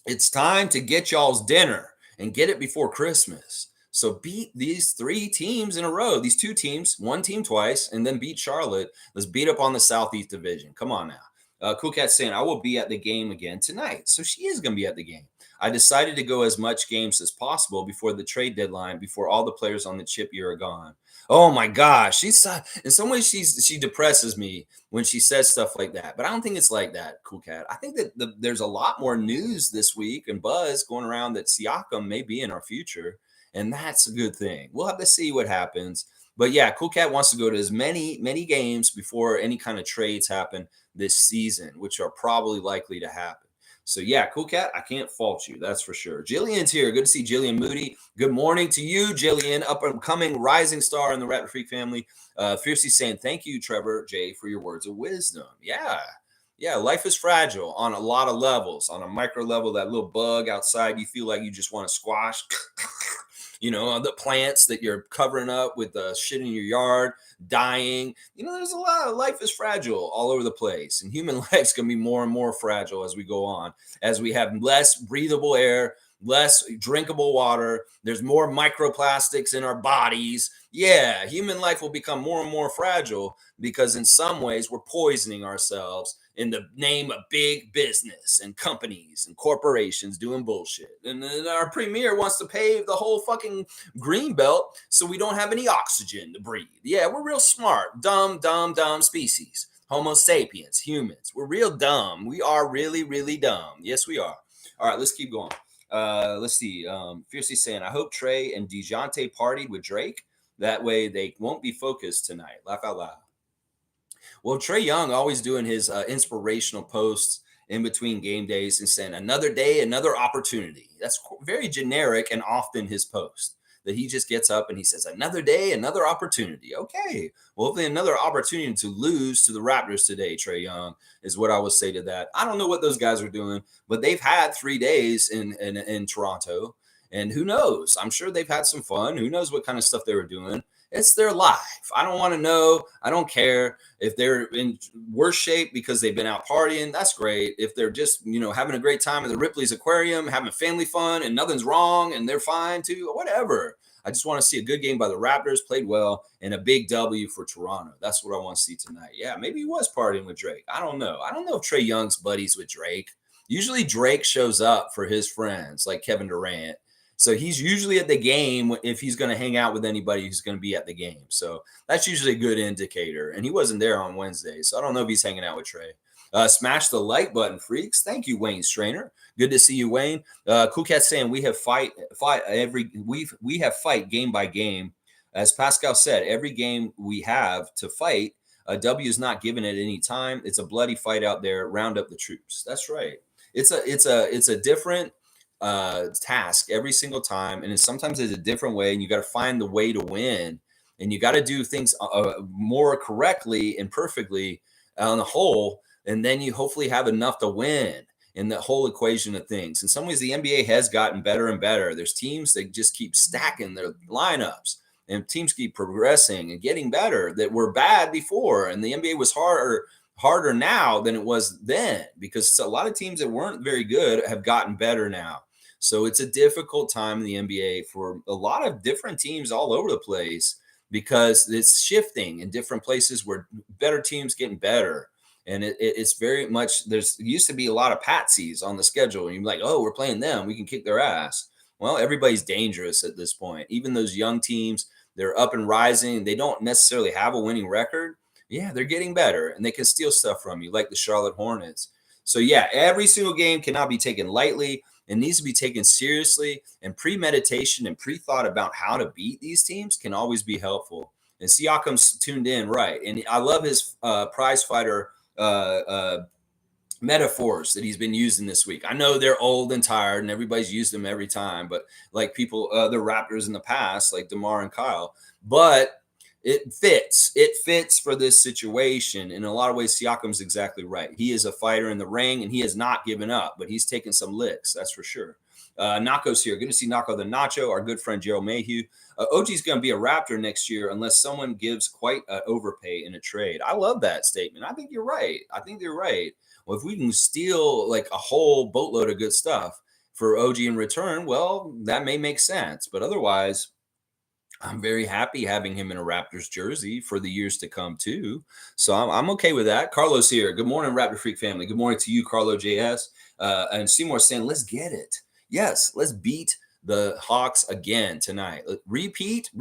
it's time to get y'all's dinner and get it before Christmas. So beat these 3 teams in a row, these 2 teams, one team twice, and then beat Charlotte. Let's beat up on the Southeast Division. Come on now. Cool Cat saying, I will be at the game again tonight. So she is going to be at the game. I decided to go as much games as possible before the trade deadline, before all the players on the chip year are gone. Oh my gosh. She's in some ways she depresses me when she says stuff like that. But I don't think it's like that, Cool Cat. I think that there's a lot more news this week and buzz going around that Siakam may be in our future. And that's a good thing. We'll have to see what happens. But yeah, Cool Cat wants to go to as many games before any kind of trades happen this season, which are probably likely to happen. So yeah, Cool Cat, I can't fault you. That's for sure. Jillian's here. Good to see Jillian Moody. Good morning to you, Jillian, up and coming rising star in the Raptor Freak family. Fiercely saying, thank you, Trevor J, for your words of wisdom. Yeah, life is fragile on a lot of levels. On a micro level, that little bug outside, you feel like you just want to squash. The plants that you're covering up with the shit in your yard, dying. There's a lot of life is fragile all over the place. And human life's going to be more and more fragile as we go on, as we have less breathable air, less drinkable water. There's more microplastics in our bodies. Yeah, human life will become more and more fragile because in some ways we're poisoning ourselves in the name of big business and companies and corporations doing bullshit. And then our premier wants to pave the whole fucking green belt so we don't have any oxygen to breathe. Yeah, we're real smart, dumb species. Homo sapiens, humans. We're real dumb. We are really, really dumb. Yes, we are. All right, let's keep going. Let's see. Fiercely saying, I hope Trey and DeJounte partied with Drake. That way they won't be focused tonight. Laugh out loud. Well, Trey Young always doing his inspirational posts in between game days and saying another day, another opportunity. That's very generic and often his post that he just gets up and he says another day, another opportunity. Okay, well, hopefully another opportunity to lose to the Raptors today. Trey Young is what I would say to that. I don't know what those guys are doing, but they've had 3 days in Toronto, and who knows? I'm sure they've had some fun. Who knows what kind of stuff they were doing? It's their life. I don't want to know. I don't care if they're in worse shape because they've been out partying. That's great. If they're just, having a great time at the Ripley's Aquarium, having family fun and nothing's wrong and they're fine too, whatever. I just want to see a good game by the Raptors, played well, and a big W for Toronto. That's what I want to see tonight. Yeah, maybe he was partying with Drake. I don't know. I don't know if Trey Young's buddies with Drake. Usually Drake shows up for his friends like Kevin Durant. So he's usually at the game if he's going to hang out with anybody who's going to be at the game. So that's usually a good indicator. And he wasn't there on Wednesday. So I don't know if he's hanging out with Trey. Smash the like button, freaks. Thank you, Wayne Strainer. Good to see you, Wayne. Cool Cat saying we have fight game by game. As Pascal said, every game we have to fight, a W is not given at any time. It's a bloody fight out there. Round up the troops. That's right. It's a different task every single time, and sometimes it's a different way, and you got to find the way to win, and you got to do things more correctly and perfectly on the whole, and then you hopefully have enough to win in the whole equation of things. In some ways, the NBA has gotten better and better. There's teams that just keep stacking their lineups, and teams keep progressing and getting better that were bad before, and the NBA was harder now than it was then, because a lot of teams that weren't very good have gotten better now. So it's a difficult time in the NBA for a lot of different teams all over the place, because it's shifting in different places where better teams getting better. And it's very much, there's used to be a lot of patsies on the schedule. And you're like, oh, we're playing them, we can kick their ass. Well, everybody's dangerous at this point. Even those young teams, they're up and rising. They don't necessarily have a winning record. Yeah, they're getting better, and they can steal stuff from you, like the Charlotte Hornets. So yeah, every single game cannot be taken lightly. It needs to be taken seriously, and premeditation and pre-thought about how to beat these teams can always be helpful. And Siakam's tuned in, right? And I love his prize fighter metaphors that he's been using this week. I know they're old and tired, and everybody's used them every time, but like people, the Raptors in the past, like DeMar and Kyle, but it fits. It fits for this situation. In a lot of ways, Siakam's exactly right. He is a fighter in the ring, and he has not given up, but he's taken some licks, that's for sure. Nako's here. Good to see Nako the Nacho, our good friend Gerald Mayhew. OG's going to be a Raptor next year unless someone gives quite an overpay in a trade. I love that statement. I think you're right. Well, if we can steal like a whole boatload of good stuff for OG in return, well, that may make sense. But otherwise, I'm very happy having him in a Raptors jersey for the years to come too. So I'm okay with that. Carlos here. Good morning, Raptor Freak family. Good morning to you, Carlo JS. And Seymour saying, let's get it. Yes, let's beat the Hawks again tonight. Repeat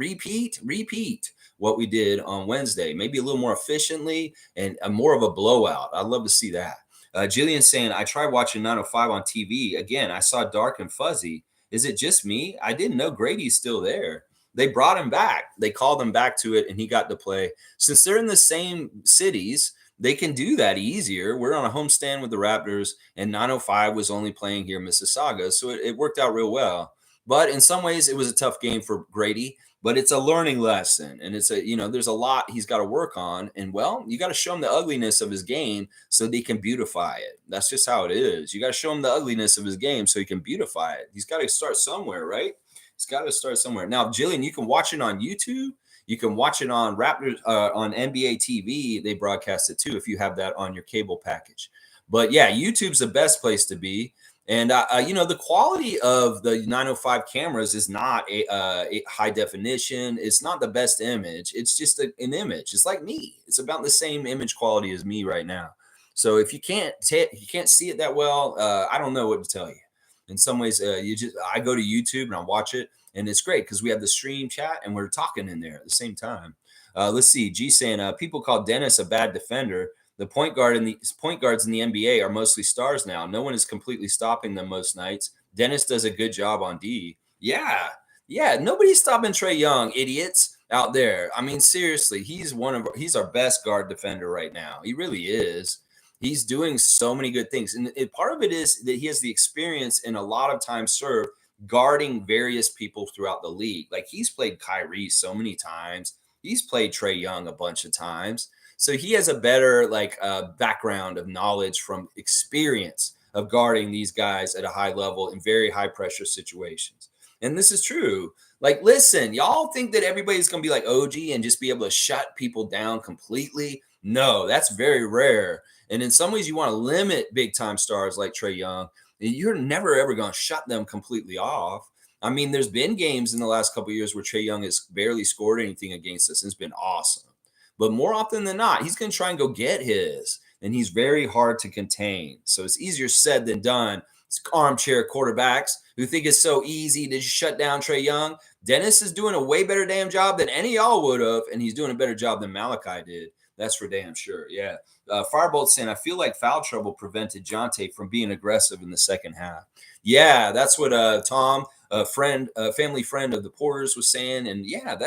what we did on Wednesday. Maybe a little more efficiently and more of a blowout. I'd love to see that. Jillian saying, I tried watching 905 on TV. Again, I saw dark and fuzzy. Is it just me? I didn't know Grady's still there. They brought him back. They called him back to it, and he got to play. Since they're in the same cities, they can do that easier. We're on a homestand with the Raptors, and 905 was only playing here in Mississauga, so it worked out real well. But in some ways, it was a tough game for Grady, but it's a learning lesson, and it's there's a lot he's got to work on. And, well, you got to show him the ugliness of his game so that he can beautify it. That's just how it is. You got to show him the ugliness of his game so he can beautify it. He's got to start somewhere, right? It's got to start somewhere. Now, Jillian, you can watch it on YouTube. You can watch it on Raptors on NBA TV. They broadcast it too if you have that on your cable package. But yeah, YouTube's the best place to be. And the quality of the 905 cameras is not a high definition. It's not the best image. It's just an image. It's like me. It's about the same image quality as me right now. So if you can't see it that well, I don't know what to tell you. In some ways, I go to YouTube and I watch it, and it's great because we have the stream chat and we're talking in there at the same time. Let's see. G saying people call Dennis a bad defender. The point guards in the NBA are mostly stars now. No one is completely stopping them most nights. Dennis does a good job on D. Yeah, yeah. Nobody's stopping Trey Young, idiots out there. I mean, seriously, he's our best guard defender right now. He really is. He's doing so many good things, and part of it is that he has the experience and a lot of time served guarding various people throughout the league. Like he's played Kyrie so many times. He's played Trey Young a bunch of times. So he has a better background of knowledge from experience of guarding these guys at a high level in very high pressure situations. And this is true. Like, listen, y'all think that everybody's going to be like OG and just be able to shut people down completely? No, that's very rare. And in some ways, you want to limit big time stars like Trey Young. You're never ever going to shut them completely off. I mean, there's been games in the last couple of years where Trey Young has barely scored anything against us, and it's been awesome. But more often than not, he's going to try and go get his, and he's very hard to contain. So it's easier said than done. It's armchair quarterbacks who think it's so easy to just shut down Trey Young. Dennis is doing a way better damn job than any of y'all would have, and he's doing a better job than Malachi did. That's for damn sure. Yeah. Firebolt saying, I feel like foul trouble prevented Jonte from being aggressive in the second half. Yeah, that's what Tom, a family friend of the Porters, was saying. And yeah,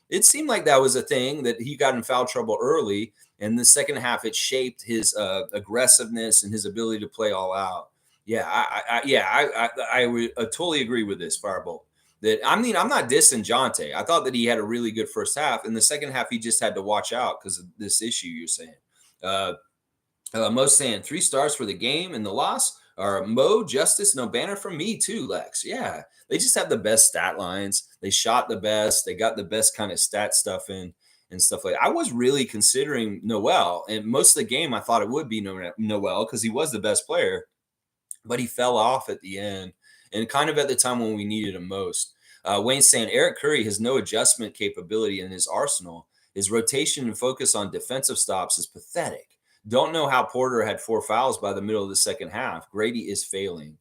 it seemed like that was a thing, that he got in foul trouble early. And the second half, it shaped his aggressiveness and his ability to play all out. Yeah, I would totally agree with this, Firebolt. I'm not dissing Jonte. I thought that he had a really good first half. In the second half, he just had to watch out because of this issue you're saying. Mo's saying 3 stars for the game and the loss are Mo, Justice, no banner from me too, Lex. Yeah, they just have the best stat lines. They shot the best. They got the best kind of stat stuff in and stuff like that. I was really considering Noel, and most of the game I thought it would be Noel because he was the best player, but he fell off at the end and kind of at the time when we needed him most. Wayne's saying Eric Curry has no adjustment capability in his arsenal. His rotation and focus on defensive stops is pathetic. Don't know how Porter had 4 fouls by the middle of the second half. Grady is failing.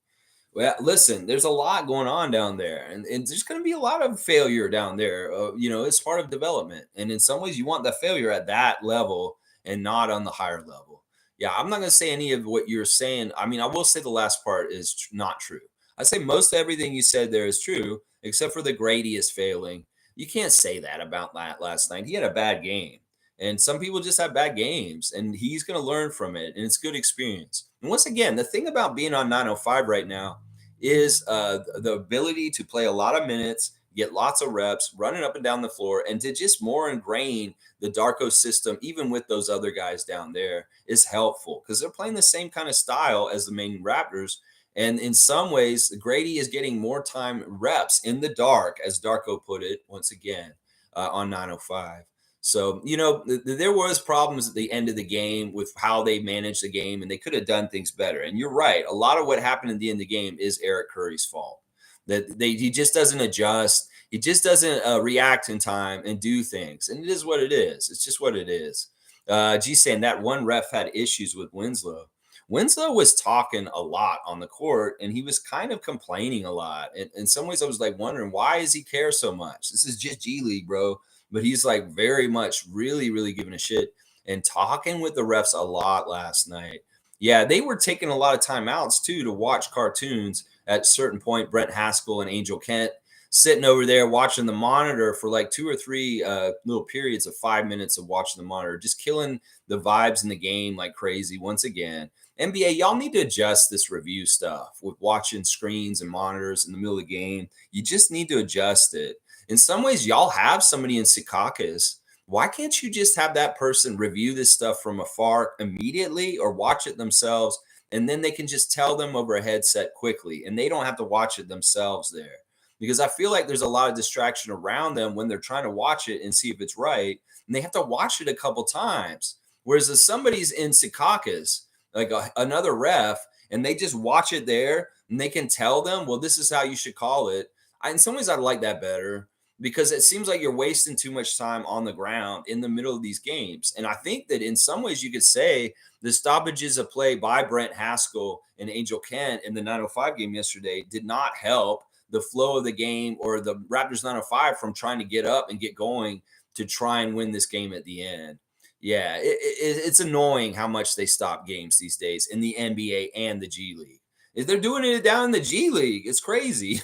Well, listen, there's a lot going on down there, and there's going to be a lot of failure down there. It's part of development. And in some ways, you want the failure at that level and not on the higher level. Yeah, I'm not going to say any of what you're saying. I mean, I will say the last part is not true. I say most everything you said there is true, except for the Grady is failing. You can't say that about that last night. He had a bad game. And some people just have bad games, and he's going to learn from it, and it's good experience. And once again, the thing about being on 905 right now is the ability to play a lot of minutes, get lots of reps, running up and down the floor, and to just more ingrain the Darko system, even with those other guys down there, is helpful because they're playing the same kind of style as the main Raptors. And in some ways, Grady is getting more time reps in the dark, as Darko put it, once again, on 905. So, there was problems at the end of the game with how they managed the game, and they could have done things better. And you're right. A lot of what happened at the end of the game is Eric Curry's fault. He just doesn't adjust. He just doesn't react in time and do things. And it is what it is. It's just what it is. G saying that one ref had issues with Winslow. Winslow was talking a lot on the court, and he was kind of complaining a lot. And in some ways, I was like wondering, why does he care so much? This is just G League, bro. But he's like very much really, really giving a shit and talking with the refs a lot last night. Yeah, they were taking a lot of timeouts too to watch cartoons at a certain point. Brent Haskell and Angel Kent sitting over there watching the monitor for like 2 or 3 little periods of 5 minutes of watching the monitor, just killing the vibes in the game like crazy once again. NBA, y'all need to adjust this review stuff with watching screens and monitors in the middle of the game. You just need to adjust it. In some ways, y'all have somebody in Secaucus. Why can't you just have that person review this stuff from afar immediately or watch it themselves, and then they can just tell them over a headset quickly, and they don't have to watch it themselves there? Because I feel like there's a lot of distraction around them when they're trying to watch it and see if it's right, and they have to watch it a couple times. Whereas if somebody's in Secaucus, like another ref, and they just watch it there, and they can tell them, well, this is how you should call it. In some ways, I like that better. because it seems like you're wasting too much time on the ground in the middle of these games. And I think that in some ways you could say the stoppages of play by Brent Haskell and Angel Kent in the 905 game yesterday did not help the flow of the game or the Raptors 905 from trying to get up and get going to try and win this game at the end. Yeah, it's annoying how much they stop games these days in the NBA and the G League. If they're doing it down in the G League, it's crazy.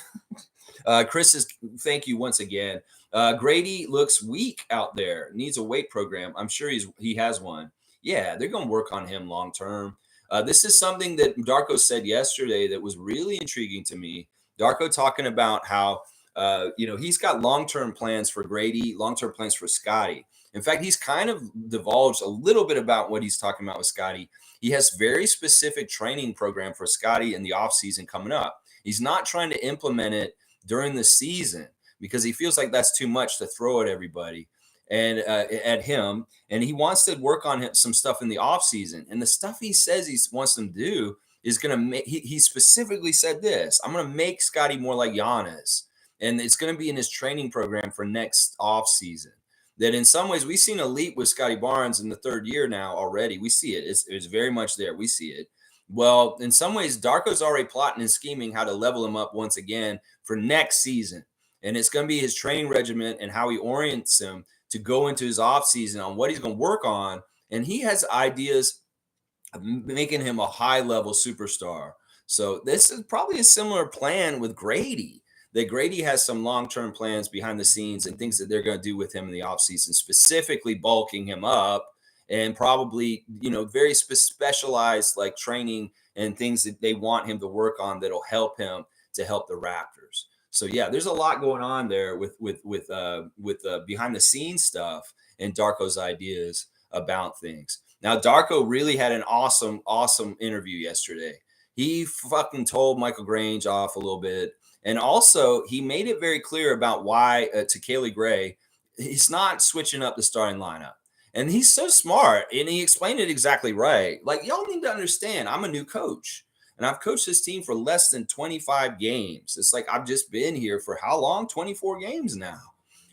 Chris is thank you once again. Grady looks weak out there. Needs a weight program. I'm sure he has one. Yeah, they're going to work on him long term. This is something that Darko said yesterday that was really intriguing to me. Darko talking about how he's got long term plans for Grady, long term plans for Scotty. In fact, he's kind of divulged a little bit about what he's talking about with Scotty. He has very specific training program for Scotty in the offseason coming up. He's not trying to implement it during the season because he feels like that's too much to throw at everybody and at him. And he wants to work on some stuff in the offseason. And the stuff he says he wants them to do is going to make, he specifically said this, I'm going to make Scotty more like Giannis. And it's going to be in his training program for next offseason. That in some ways we've seen a leap with Scotty Barnes in the third year now already. We see it. It's very much there. We see it. Well, in some ways, Darko's already plotting and scheming how to level him up once again for next season. And it's going to be his training regimen and how he orients him to go into his offseason on what he's going to work on. And he has ideas of making him a high-level superstar. So this is probably a similar plan with Grady. That Grady has some long-term plans behind the scenes and things that they're going to do with him in the offseason, specifically bulking him up and probably, very specialized like training and things that they want him to work on that'll help him to help the Raptors. So yeah, there's a lot going on there with behind the scenes stuff and Darko's ideas about things. Now, Darko really had an awesome interview yesterday. He fucking told Michael Grange off a little bit. And also, he made it very clear about why to Kaylee Gray, he's not switching up the starting lineup. And he's so smart, and he explained it exactly right. Like, y'all need to understand, I'm a new coach, and I've coached this team for less than 25 games. It's like I've just been here for how long? 24 games now.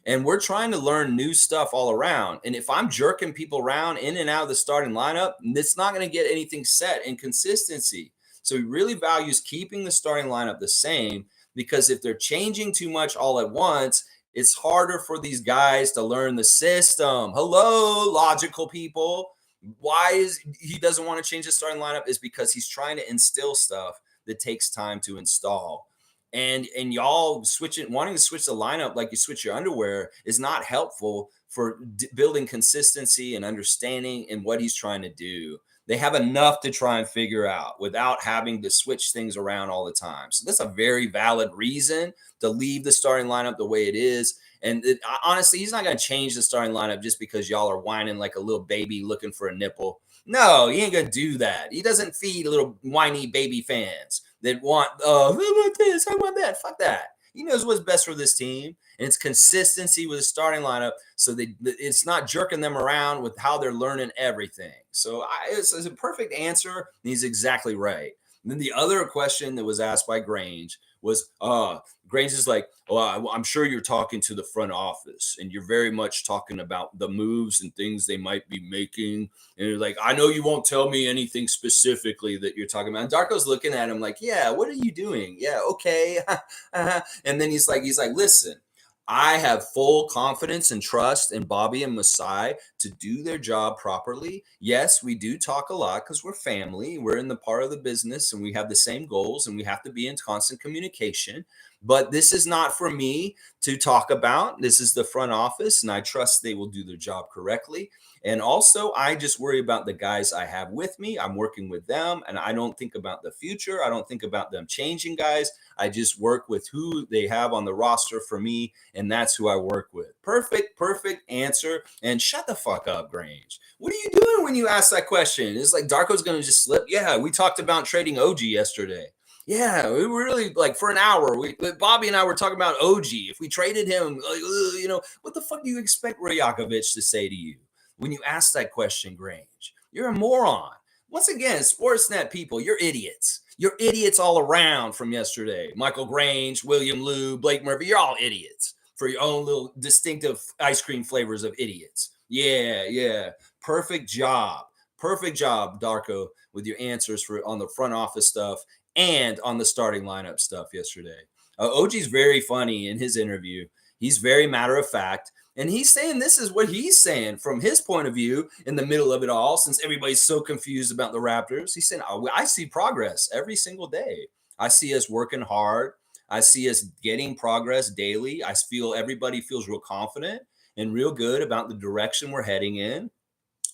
And we're trying to learn new stuff all around. And if I'm jerking people around in and out of the starting lineup, it's not going to get anything set in consistency. So he really values keeping the starting lineup the same, because if they're changing too much all at once, it's harder for these guys to learn the system. Hello, logical people. Why is he doesn't want to change the starting lineup is because he's trying to instill stuff that takes time to install. And y'all wanting to switch the lineup like you switch your underwear is not helpful for building consistency and understanding in what he's trying to do. They have enough to try and figure out without having to switch things around all the time. So that's a very valid reason to leave the starting lineup the way it is. And honestly, he's not going to change the starting lineup just because y'all are whining like a little baby looking for a nipple. No, he ain't going to do that. He doesn't feed little whiny baby fans that want, I want this, I want that. Fuck that. He knows what's best for this team, and it's consistency with the starting lineup. So it's not jerking them around with how they're learning everything. So it's a perfect answer. And he's exactly right. And then the other question that was asked by Grange was, Grange is like, oh, I'm sure you're talking to the front office and you're very much talking about the moves and things they might be making. And you're like, I know you won't tell me anything specifically that you're talking about. And Darko's looking at him like, yeah, what are you doing? Yeah, okay. And then he's like, listen, I have full confidence and trust in Bobby and Masai to do their job properly. Yes, we do talk a lot because we're family. We're in the part of the business and we have the same goals and we have to be in constant communication. But this is not for me to talk about. This is the front office, and I trust they will do their job correctly. And also, I just worry about the guys I have with me. I'm working with them, and I don't think about the future. I don't think about them changing guys. I just work with who they have on the roster for me, and that's who I work with. Perfect answer. And shut the fuck up, Grange. What are you doing when you ask that question? It's like Darko's going to just slip. Yeah, we talked about trading OG yesterday. Yeah, we were really like for an hour. Bobby and I were talking about OG. If we traded him, what the fuck do you expect Rajakovic to say to you when you ask that question, Grange? You're a moron. Once again, Sportsnet people, you're idiots. You're idiots all around from yesterday. Michael Grange, William Liu, Blake Murphy, you're all idiots. for your own little distinctive ice cream flavors of idiots. Yeah, yeah. Perfect job. Perfect job, Darko, with your answers for on the front office stuff and on the starting lineup stuff yesterday. OG's very funny in his interview. He's very matter of fact. And he's saying this is what he's saying from his point of view in the middle of it all, since everybody's so confused about the Raptors. He's saying, "Oh, I see progress every single day. I see us working hard. I see us getting progress daily. I feel everybody feels real confident and real good about the direction we're heading in.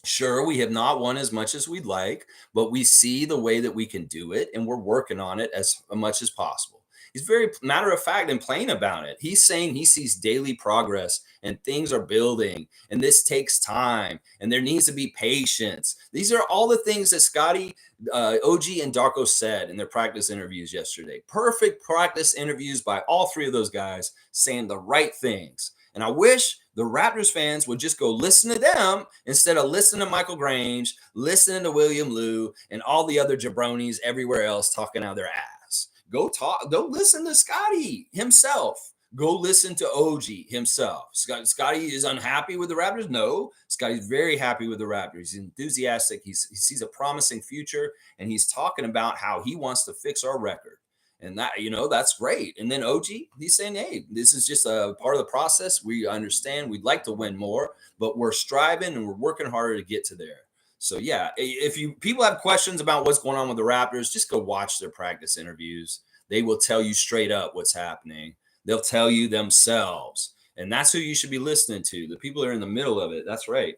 Sure, we have not won as much as we'd like, but we see the way that we can do it, and we're working on it as much as possible." He's very matter of fact and plain about it. He's saying he sees daily progress and things are building, and this takes time, and there needs to be patience. These are all the things that Scotty, OG, and Darko said in their practice interviews yesterday. Perfect practice interviews by all three of those guys saying the right things. And I wish the Raptors fans would just go listen to them instead of listening to Michael Grange, listening to William Liu, and all the other jabronis everywhere else talking out of their ass. Go talk, go listen to Scotty himself. Go listen to OG himself. Scotty is unhappy with the Raptors? No. Scotty's very happy with the Raptors. He's enthusiastic. He sees a promising future, and he's talking about how he wants to fix our record. And that, that's great. And then OG, he's saying, hey, this is just a part of the process. We understand we'd like to win more, but we're striving and we're working harder to get to there. So yeah, if people have questions about what's going on with the Raptors, just go watch their practice interviews. They will tell you straight up what's happening. They'll tell you themselves. And that's who you should be listening to. The people that are in the middle of it. That's right.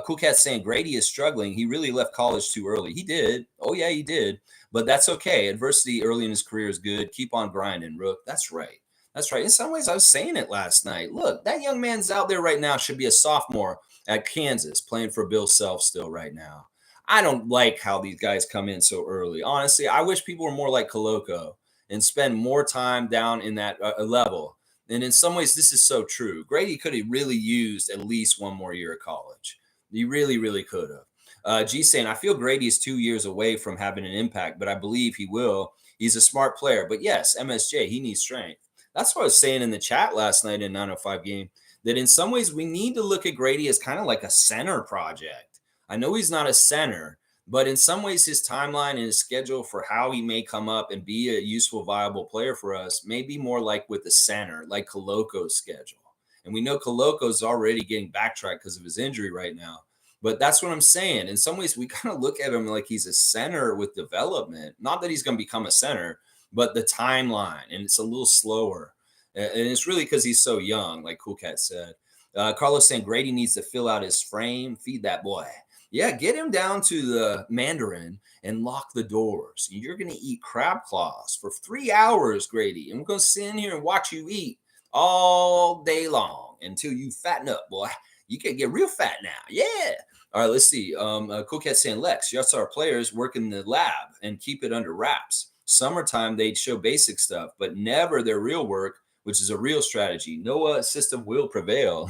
Cool Cat's saying Grady is struggling. He really left college too early. He did. Oh, yeah, he did. But that's okay. Adversity early in his career is good. Keep on grinding, Rook. That's right. That's right. In some ways, I was saying it last night. Look, that young man's out there right now, should be a sophomore at Kansas playing for Bill Self still right now. I don't like how these guys come in so early. Honestly, I wish people were more like Koloko and spend more time down in that level. And in some ways, this is so true. Grady could have really used at least one more year of college. He really, really could have. G saying, I feel Grady is 2 years away from having an impact, but I believe he will. He's a smart player. But yes, MSJ, he needs strength. That's what I was saying in the chat last night in 905 game, that in some ways we need to look at Grady as kind of like a center project. I know he's not a center, but in some ways his timeline and his schedule for how he may come up and be a useful, viable player for us may be more like with the center, like Koloko's schedule. And we know Koloko's already getting backtracked because of his injury right now. But that's what I'm saying. In some ways, we kind of look at him like he's a center with development. Not that he's going to become a center, but the timeline. And it's a little slower. And it's really because he's so young, like Cool Cat said. Carlos saying Grady needs to fill out his frame. Feed that boy. Yeah, get him down to the Mandarin and lock the doors. You're going to eat crab claws for 3 hours, Grady. And we're going to sit in here and watch you eat all day long until you fatten up, boy. You can get real fat now. Yeah. All right, let's see. Cool Cat saying, Lex, yes, our players work in the lab and keep it under wraps. Summertime, they'd show basic stuff, but never their real work, which is a real strategy. Noah system will prevail.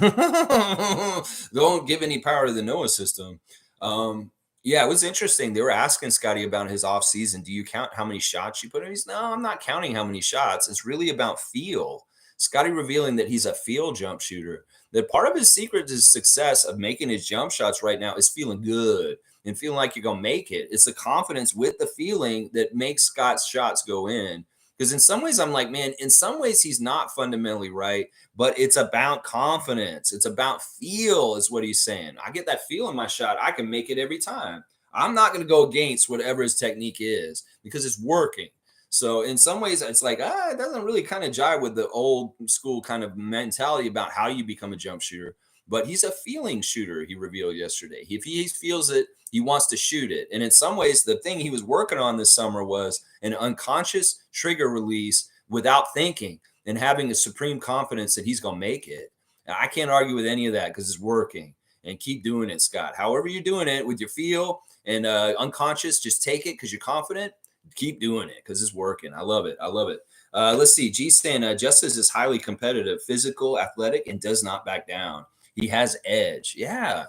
Don't give any power to the Noah system. Yeah, it was interesting. They were asking Scotty about his offseason. Do you count how many shots you put in? He's, no, I'm not counting how many shots. It's really about feel. Scotty revealing that he's a field jump shooter. That part of his secret to his success of making his jump shots right now is feeling good and feeling like you're going to make it. It's the confidence with the feeling that makes Scott's shots go in. Because in some ways, I'm like, man, in some ways, he's not fundamentally right, but it's about confidence. It's about feel is what he's saying. I get that feel in my shot. I can make it every time. I'm not going to go against whatever his technique is because it's working. So in some ways, it's like, it doesn't really kind of jive with the old school kind of mentality about how you become a jump shooter. But he's a feeling shooter, he revealed yesterday. If he feels it, he wants to shoot it. And in some ways, the thing he was working on this summer was an unconscious trigger release without thinking and having a supreme confidence that he's going to make it. Now, I can't argue with any of that because it's working. And keep doing it, Scott. However you're doing it with your feel and unconscious, just take it because you're confident. Keep doing it because it's working. I love it. I love it. Let's see. G Stan, Justice is highly competitive, physical, athletic, and does not back down. He has edge. Yeah.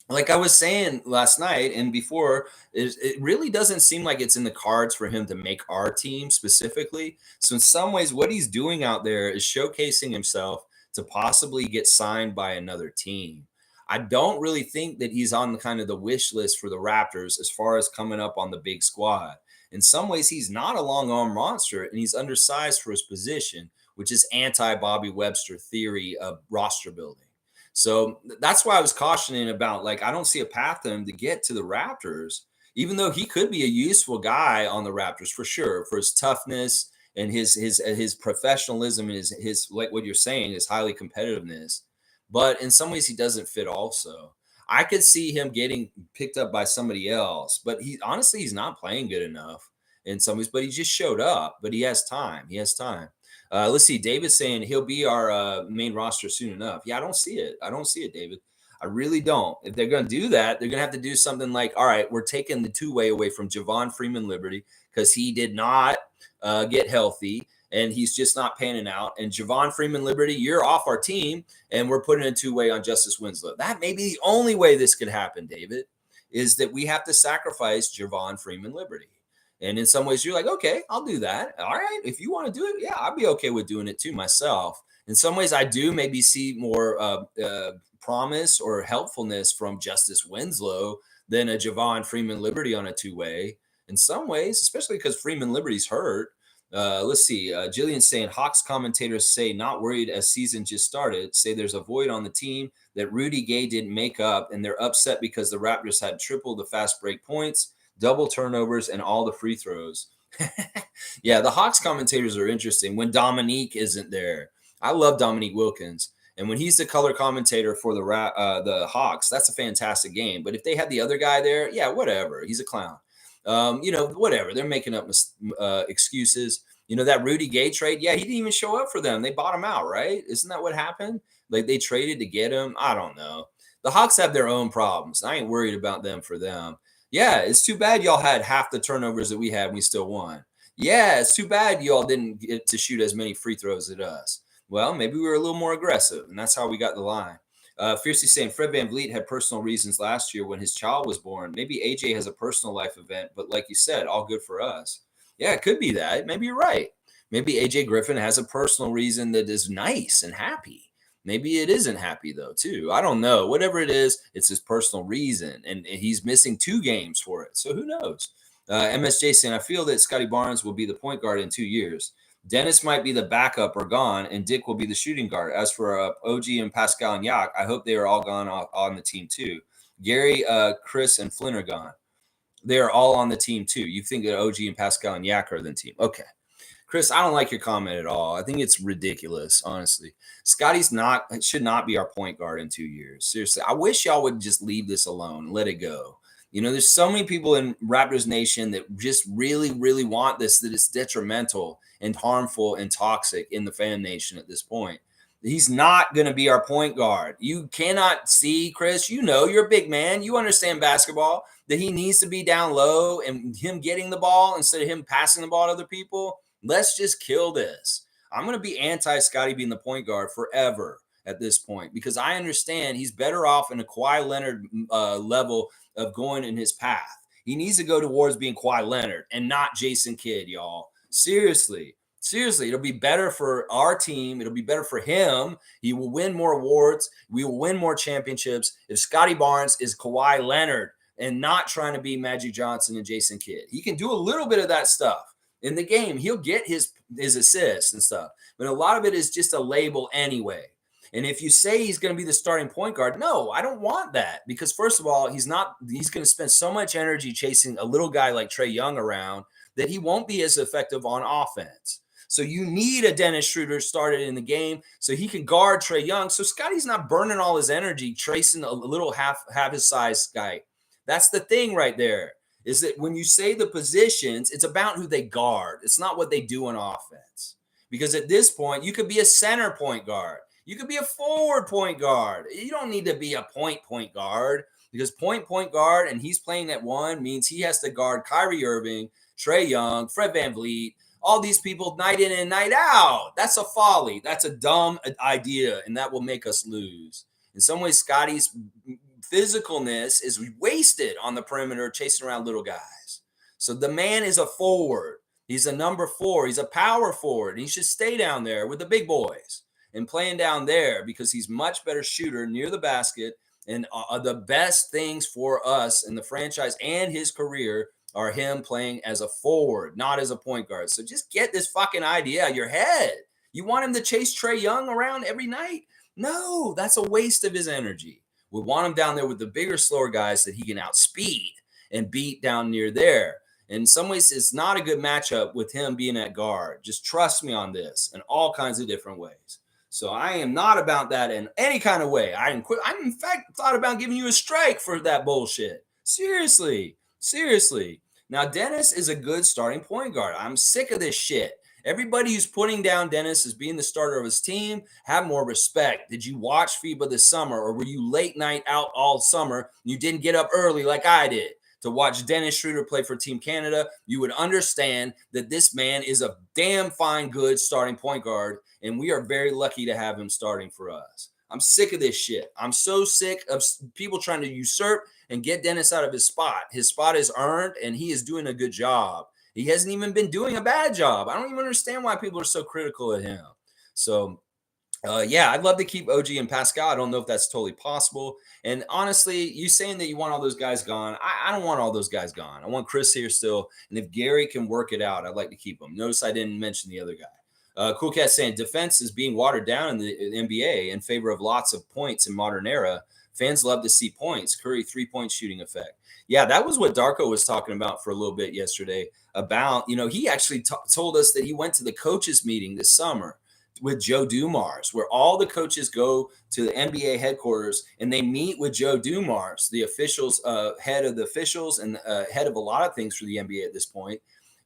Like I was saying last night and before, it really doesn't seem like it's in the cards for him to make our team specifically. So in some ways, what he's doing out there is showcasing himself to possibly get signed by another team. I don't really think that he's on the kind of the wish list for the Raptors as far as coming up on the big squad. In some ways, he's not a long arm monster and he's undersized for his position, which is anti Bobby Webster theory of roster building. So that's why I was cautioning about, like, I don't see a path to him to get to the Raptors, even though he could be a useful guy on the Raptors for sure, for his toughness and his professionalism and his like what you're saying, his highly competitiveness. But in some ways, he doesn't fit. Also, I could see him getting picked up by somebody else, but he honestly he's not playing good enough in some ways. But he just showed up. But he has time. He has time. Let's see. David's saying he'll be our main roster soon enough. Yeah, I don't see it. I don't see it, David. I really don't. If they're going to do that, they're going to have to do something like, all right, we're taking the two-way away from Javon Freeman Liberty because he did not get healthy and he's just not panning out. And Javon Freeman Liberty, you're off our team, and we're putting a two-way on Justice Winslow. That may be the only way this could happen, David, is that we have to sacrifice Javon Freeman Liberty. And in some ways, you're like, okay, I'll do that. All right, if you want to do it, yeah, I'd be okay with doing it too myself. In some ways, I do maybe see more promise or helpfulness from Justice Winslow than a Javon Freeman Liberty on a two-way. In some ways, especially because Freeman Liberty's hurt. Let's see. Jillian's saying Hawks commentators say not worried as season just started. Say there's a void on the team that Rudy Gay didn't make up, and they're upset because the Raptors had triple the fast break points, double turnovers, and all the free throws. Yeah, the Hawks commentators are interesting when Dominique isn't there. I love Dominique Wilkins. And when he's the color commentator for the Hawks, that's a fantastic game. But if they had the other guy there, yeah, whatever. He's a clown. Whatever. They're making up excuses. That Rudy Gay trade, yeah, he didn't even show up for them. They bought him out, right? Isn't that what happened? Like they traded to get him? I don't know. The Hawks have their own problems. I ain't worried about them for them. Yeah, it's too bad y'all had half the turnovers that we had and we still won. Yeah, it's too bad y'all didn't get to shoot as many free throws as us. Well, maybe we were a little more aggressive, and that's how we got the line. Fiercely saying Fred VanVleet had personal reasons last year when his child was born. Maybe AJ has a personal life event, but like you said, all good for us. Yeah, it could be that. Maybe you're right. Maybe AJ Griffin has a personal reason that is nice and happy. Maybe it isn't happy, though, too. I don't know. Whatever it is, it's his personal reason, and he's missing 2 games for it. So who knows? MSJ saying, I feel that Scotty Barnes will be the point guard in 2 years. Dennis might be the backup or gone, and Dick will be the shooting guard. As for OG and Pascal and Yak, I hope they are all gone on the team too. Gary, Chris, and Flynn are gone. They are all on the team too. You think that OG and Pascal and Yak are the team? Okay. Chris, I don't like your comment at all. I think it's ridiculous, honestly. Scotty's should not be our point guard in 2 years. Seriously, I wish y'all would just leave this alone and let it go. There's so many people in Raptors Nation that just really, really want this, that it's detrimental and harmful and toxic in the fan nation at this point. He's not going to be our point guard. You cannot see, Chris, you're a big man. You understand basketball, that he needs to be down low and him getting the ball instead of him passing the ball to other people. Let's just kill this. I'm going to be anti-Scotty being the point guard forever at this point because I understand he's better off in a Kawhi Leonard level of going in his path. He needs to go towards being Kawhi Leonard and not Jason Kidd, y'all. Seriously, it'll be better for our team. It'll be better for him. He will win more awards. We will win more championships if Scotty Barnes is Kawhi Leonard and not trying to be Magic Johnson and Jason Kidd. He can do a little bit of that stuff in the game. He'll get his assists and stuff, but a lot of it is just a label anyway. And if you say he's going to be the starting point guard, no, I don't want that because first of all, he's going to spend so much energy chasing a little guy like Trae Young around that he won't be as effective on offense. So you need a Dennis Schroeder started in the game so he can guard Trae Young. So Scotty's not burning all his energy tracing a little half his size guy. That's the thing right there, is that when you say the positions, it's about who they guard. It's not what they do on offense. Because at this point, you could be a center point guard. You could be a forward point guard. You don't need to be a point guard because point guard, and he's playing at 1, means he has to guard Kyrie Irving, Trae Young, Fred VanVleet, all these people night in and night out. That's a folly. That's a dumb idea, and that will make us lose. In some ways, Scotty's physicalness is wasted on the perimeter chasing around little guys. So the man is a forward. He's a number 4. He's a power forward. He should stay down there with the big boys. and playing down there because he's much better shooter near the basket. And the best things for us in the franchise and his career are him playing as a forward, not as a point guard. So just get this fucking idea out of your head. You want him to chase Trae Young around every night? No, that's a waste of his energy. We want him down there with the bigger, slower guys that he can outspeed and beat down near there. In some ways, it's not a good matchup with him being at guard. Just trust me on this in all kinds of different ways. So I am not about that in any kind of way. I in fact thought about giving you a strike for that bullshit. Seriously, seriously. Now Dennis is a good starting point guard. I'm sick of this shit. Everybody who's putting down Dennis as being the starter of his team, have more respect. Did you watch FIBA this summer, or were you late night out all summer? You didn't get up early like I did to watch Dennis Schroeder play for Team Canada. You would understand that this man is a damn fine, good starting point guard, and we are very lucky to have him starting for us. I'm sick of this shit. I'm so sick of people trying to usurp and get Dennis out of his spot. His spot is earned, and he is doing a good job. He hasn't even been doing a bad job. I don't even understand why people are so critical of him. So, yeah, I'd love to keep OG and Pascal. I don't know if that's totally possible. And honestly, you saying that you want all those guys gone, I don't want all those guys gone. I want Chris here still. And if Gary can work it out, I'd like to keep him. Notice I didn't mention the other guy. Cool Cat saying defense is being watered down in the NBA in favor of lots of points in modern era. Fans love to see points. Curry 3-point shooting effect. Yeah, that was what Darko was talking about for a little bit yesterday. About, he actually told us that he went to the coaches meeting this summer with Joe Dumars, where all the coaches go to the NBA headquarters and they meet with Joe Dumars, the officials, head of the officials and head of a lot of things for the NBA at this point.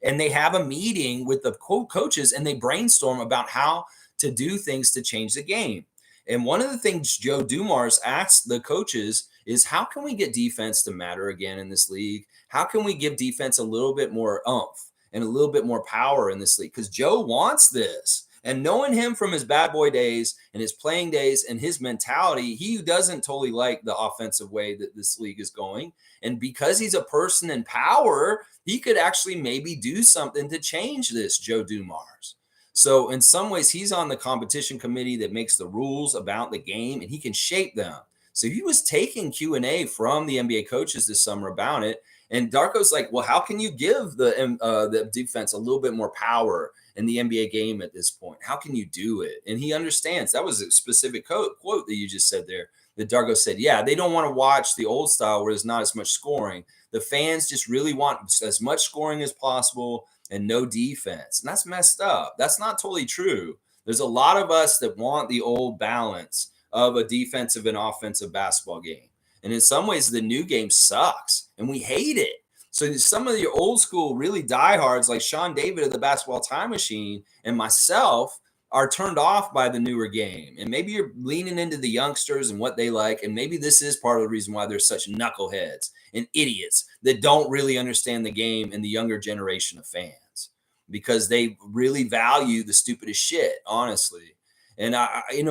And they have a meeting with the coaches and they brainstorm about how to do things to change the game. And one of the things Joe Dumars asked the coaches is, how can we get defense to matter again in this league? How can we give defense a little bit more oomph and a little bit more power in this league? Because Joe wants this. And knowing him from his bad boy days and his playing days and his mentality, he doesn't totally like the offensive way that this league is going. And because he's a person in power, he could actually maybe do something to change this, Joe Dumars. So in some ways, he's on the competition committee that makes the rules about the game, and he can shape them. So he was taking Q&A from the NBA coaches this summer about it. And Darko's like, well, how can you give the defense a little bit more power in the NBA game at this point? How can you do it? And he understands. That was a specific quote that you just said there, that Darko said, yeah, they don't want to watch the old style where there's not as much scoring. The fans just really want as much scoring as possible and no defense. And that's messed up. That's not totally true. There's a lot of us that want the old balance of a defensive and offensive basketball game. And in some ways, the new game sucks and we hate it. So some of your old school, really diehards like Sean David of the Basketball Time Machine and myself are turned off by the newer game. And maybe you're leaning into the youngsters and what they like. And maybe this is part of the reason why there's such knuckleheads and idiots that don't really understand the game in the younger generation of fans, because they really value the stupidest shit, honestly. And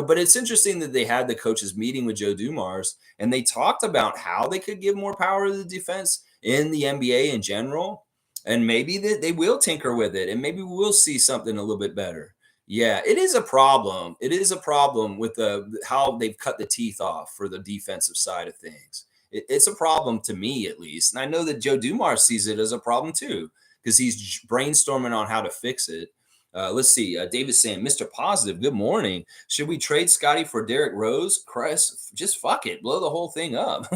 but it's interesting that they had the coaches meeting with Joe Dumars and they talked about how they could give more power to the defense in the NBA in general. And maybe they will tinker with it and maybe we'll see something a little bit better. Yeah, it is a problem. It is a problem with how they've cut the teeth off for the defensive side of things. It's a problem to me, at least. And I know that Joe Dumars sees it as a problem too, because he's brainstorming on how to fix it. Let's see. David's saying, Mr. Positive, good morning. Should we trade Scotty for Derrick Rose? Chris, just fuck it. Blow the whole thing up.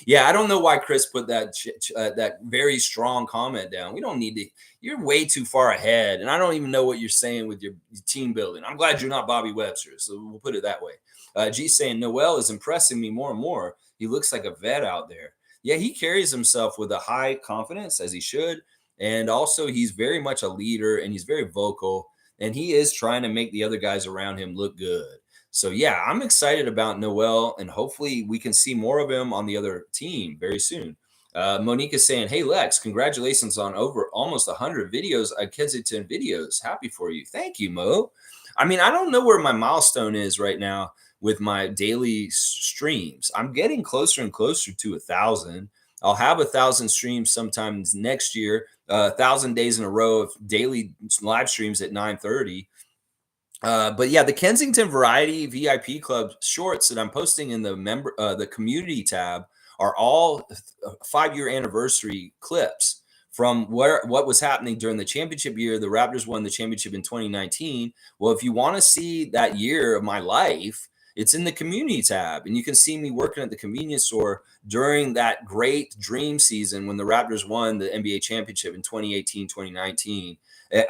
Yeah, I don't know why Chris put that very strong comment down. We don't need to. You're way too far ahead. And I don't even know what you're saying with your team building. I'm glad you're not Bobby Webster. So we'll put it that way. G's saying, Noel is impressing me more and more. He looks like a vet out there. Yeah, he carries himself with a high confidence, as he should. And also, he's very much a leader and he's very vocal and he is trying to make the other guys around him look good. So, yeah, I'm excited about Noel and hopefully we can see more of him on the other team very soon. Monique is saying, hey, Lex, congratulations on over almost 100 videos at Kensington Videos. Happy for you. Thank you, Mo. I mean, I don't know where my milestone is right now with my daily streams. I'm getting closer and closer to 1,000. I'll have 1,000 streams sometimes next year, 1,000 days in a row of daily live streams at 9:30. But yeah, the Kensington Variety VIP Club shorts that I'm posting in the community tab are all 5-year anniversary clips from what was happening during the championship year. The Raptors won the championship in 2019. Well, if you want to see that year of my life, it's in the community tab, and you can see me working at the convenience store during that great dream season when the Raptors won the NBA championship in 2018, 2019.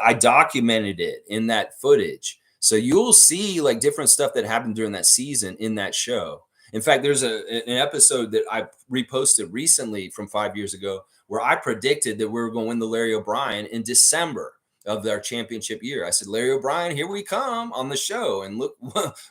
I documented it in that footage, so you'll see like different stuff that happened during that season in that show. In fact, there's an episode that I reposted recently from 5 years ago where I predicted that we were going to win the Larry O'Brien in December of their championship year. I said, Larry O'Brien, here we come on the show. And look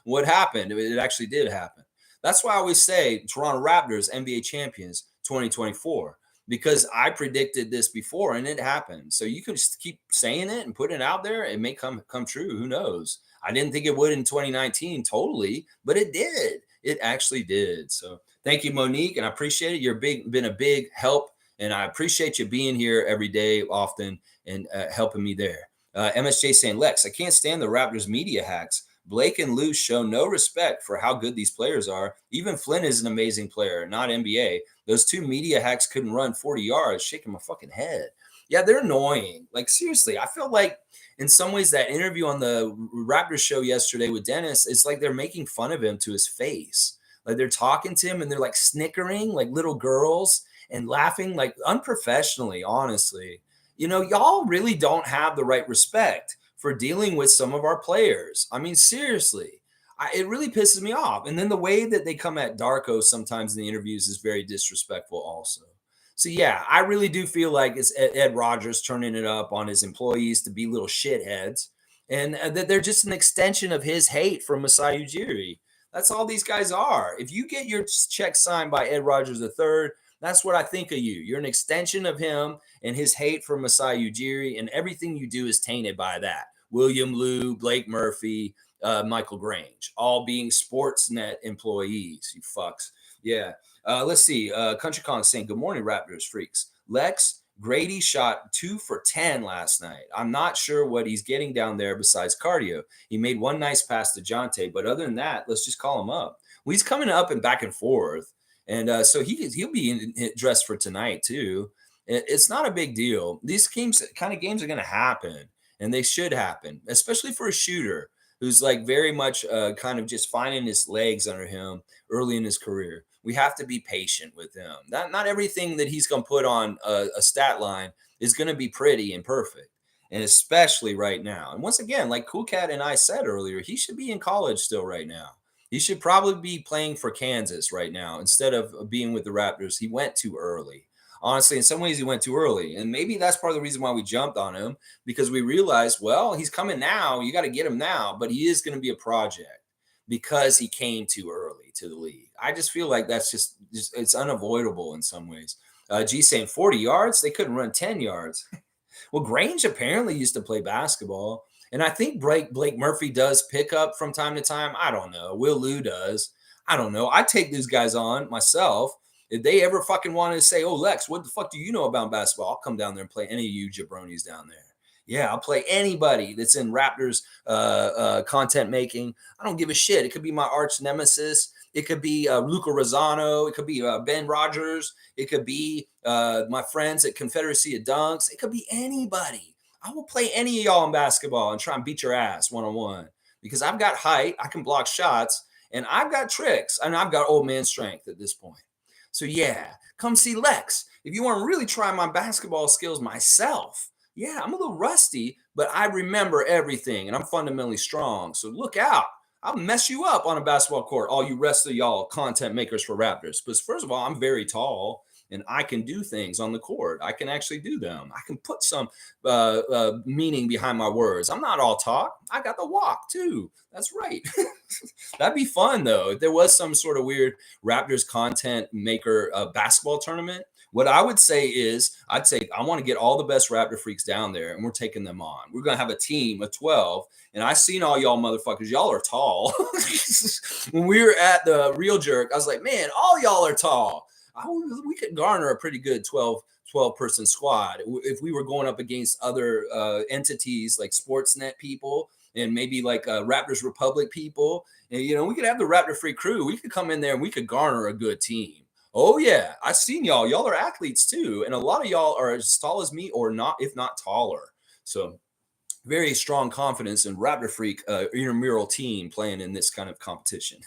what happened. It actually did happen. That's why I always say Toronto Raptors, NBA champions 2024, because I predicted this before and it happened. So you can just keep saying it and putting it out there. It may come true. Who knows? I didn't think it would in 2019 totally, but it did. It actually did. So thank you, Monique, and I appreciate it. You're been a big help, and I appreciate you being here every day, often, and helping me there. MSJ saying, Lex, I can't stand the Raptors media hacks. Blake and Lou show no respect for how good these players are. Even Flynn is an amazing player, not NBA. Those two media hacks couldn't run 40 yards, shaking my fucking head. Yeah, they're annoying. Like, seriously, I feel like in some ways that interview on the Raptors show yesterday with Dennis, it's like they're making fun of him to his face. Like they're talking to him and they're like snickering like little girls and laughing like unprofessionally, honestly. Y'all really don't have the right respect for dealing with some of our players. I mean, seriously, it really pisses me off. And then the way that they come at Darko sometimes in the interviews is very disrespectful, also. So yeah, I really do feel like it's Ed Rogers turning it up on his employees to be little shitheads, and that they're just an extension of his hate for Masai Ujiri. That's all these guys are. If you get your check signed by Ed Rogers III, that's what I think of you. You're an extension of him and his hate for Masai Ujiri, and everything you do is tainted by that. William Liu, Blake Murphy, Michael Grange, all being Sportsnet employees. You fucks. Yeah. Let's see. Country Kong saying, good morning, Raptors freaks. Lex, Grady shot 2 for 10 last night. I'm not sure what he's getting down there besides cardio. He made one nice pass to Jonte, but other than that, let's just call him up. Well, he's coming up and back and forth. And so he'll be dressed for tonight, too. It's not a big deal. These games are going to happen, and they should happen, especially for a shooter who's like very much kind of just finding his legs under him early in his career. We have to be patient with him. Not everything that he's going to put on a stat line is going to be pretty and perfect, and especially right now. And once again, like Cool Cat and I said earlier, he should be in college still right now. He should probably be playing for Kansas right now instead of being with the Raptors. He went too early. Honestly, in some ways, he went too early. And maybe that's part of the reason why we jumped on him, because we realized, well, he's coming now. You got to get him now. But he is going to be a project because he came too early to the league. I just feel like that's just it's unavoidable in some ways. G saying 40 yards, they couldn't run 10 yards. Well, Grange apparently used to play basketball. And I think Blake Murphy does pick up from time to time. I don't know. Will Lou does. I don't know. I take these guys on myself. If they ever fucking wanted to say, oh, Lex, what the fuck do you know about basketball? I'll come down there and play any of you jabronis down there. Yeah, I'll play anybody that's in Raptors content making. I don't give a shit. It could be my arch nemesis. It could be Luca Rosano. It could be Ben Rogers. It could be my friends at Confederacy of Dunks. It could be anybody. I will play any of y'all in basketball and try and beat your ass one-on-one because I've got height. I can block shots, and I've got tricks, and I've got old man strength at this point. So, yeah, come see Lex. If you want to really try my basketball skills myself, yeah, I'm a little rusty, but I remember everything, and I'm fundamentally strong. So look out. I'll mess you up on a basketball court, all you rest of y'all content makers for Raptors. Because first of all, I'm very tall, and I can do things on the court. I can actually do them. I can put some meaning behind my words. I'm not all talk. I got the walk, too. That's right. That'd be fun, though. If there was some sort of weird Raptors content maker basketball tournament, what I would say is, I'd say I want to get all the best Raptor freaks down there, and we're taking them on. We're going to have a team of 12, and I seen all y'all motherfuckers. Y'all are tall. When we were at the Real Jerk, I was like, man, all y'all are tall. We could garner a pretty good 12-person squad if we were going up against other entities like Sportsnet people and maybe like Raptors Republic people. And, we could have the Raptor Free crew. We could come in there and we could garner a good team. Oh, yeah. I've seen y'all. Y'all are athletes too. And a lot of y'all are as tall as me or not, if not taller. So very strong confidence in Raptor Freak intramural team playing in this kind of competition.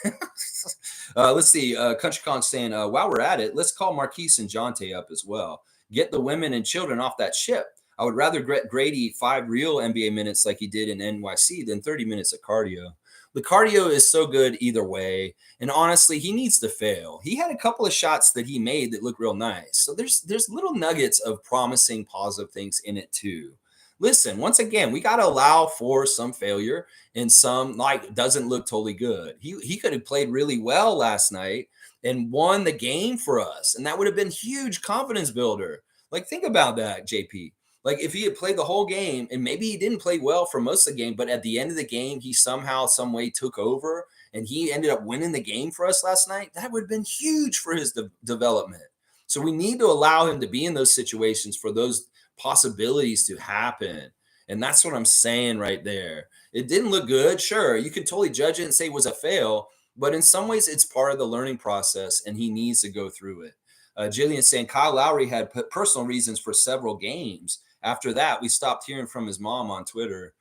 Let's see. Country Con saying, while we're at it, let's call Marquise and Jonte up as well. Get the women and children off that ship. I would rather get Grady 5 real NBA minutes like he did in NYC than 30 minutes of cardio. The cardio is so good either way. And honestly, he needs to fail. He had a couple of shots that he made that look real nice. So there's little nuggets of promising positive things in it too. Listen, once again, we got to allow for some failure and some like doesn't look totally good. He could have played really well last night and won the game for us. And that would have been huge confidence builder. Like, think about that, JP. Like, if he had played the whole game and maybe he didn't play well for most of the game, but at the end of the game, he somehow, some way took over and he ended up winning the game for us last night, that would have been huge for his development. So we need to allow him to be in those situations for those possibilities to happen. And that's what I'm saying right there. It didn't look good. Sure, you can totally judge it and say it was a fail, but in some ways it's part of the learning process and he needs to go through it. Jillian saying Kyle Lowry had personal reasons for several games. After that, we stopped hearing from his mom on Twitter.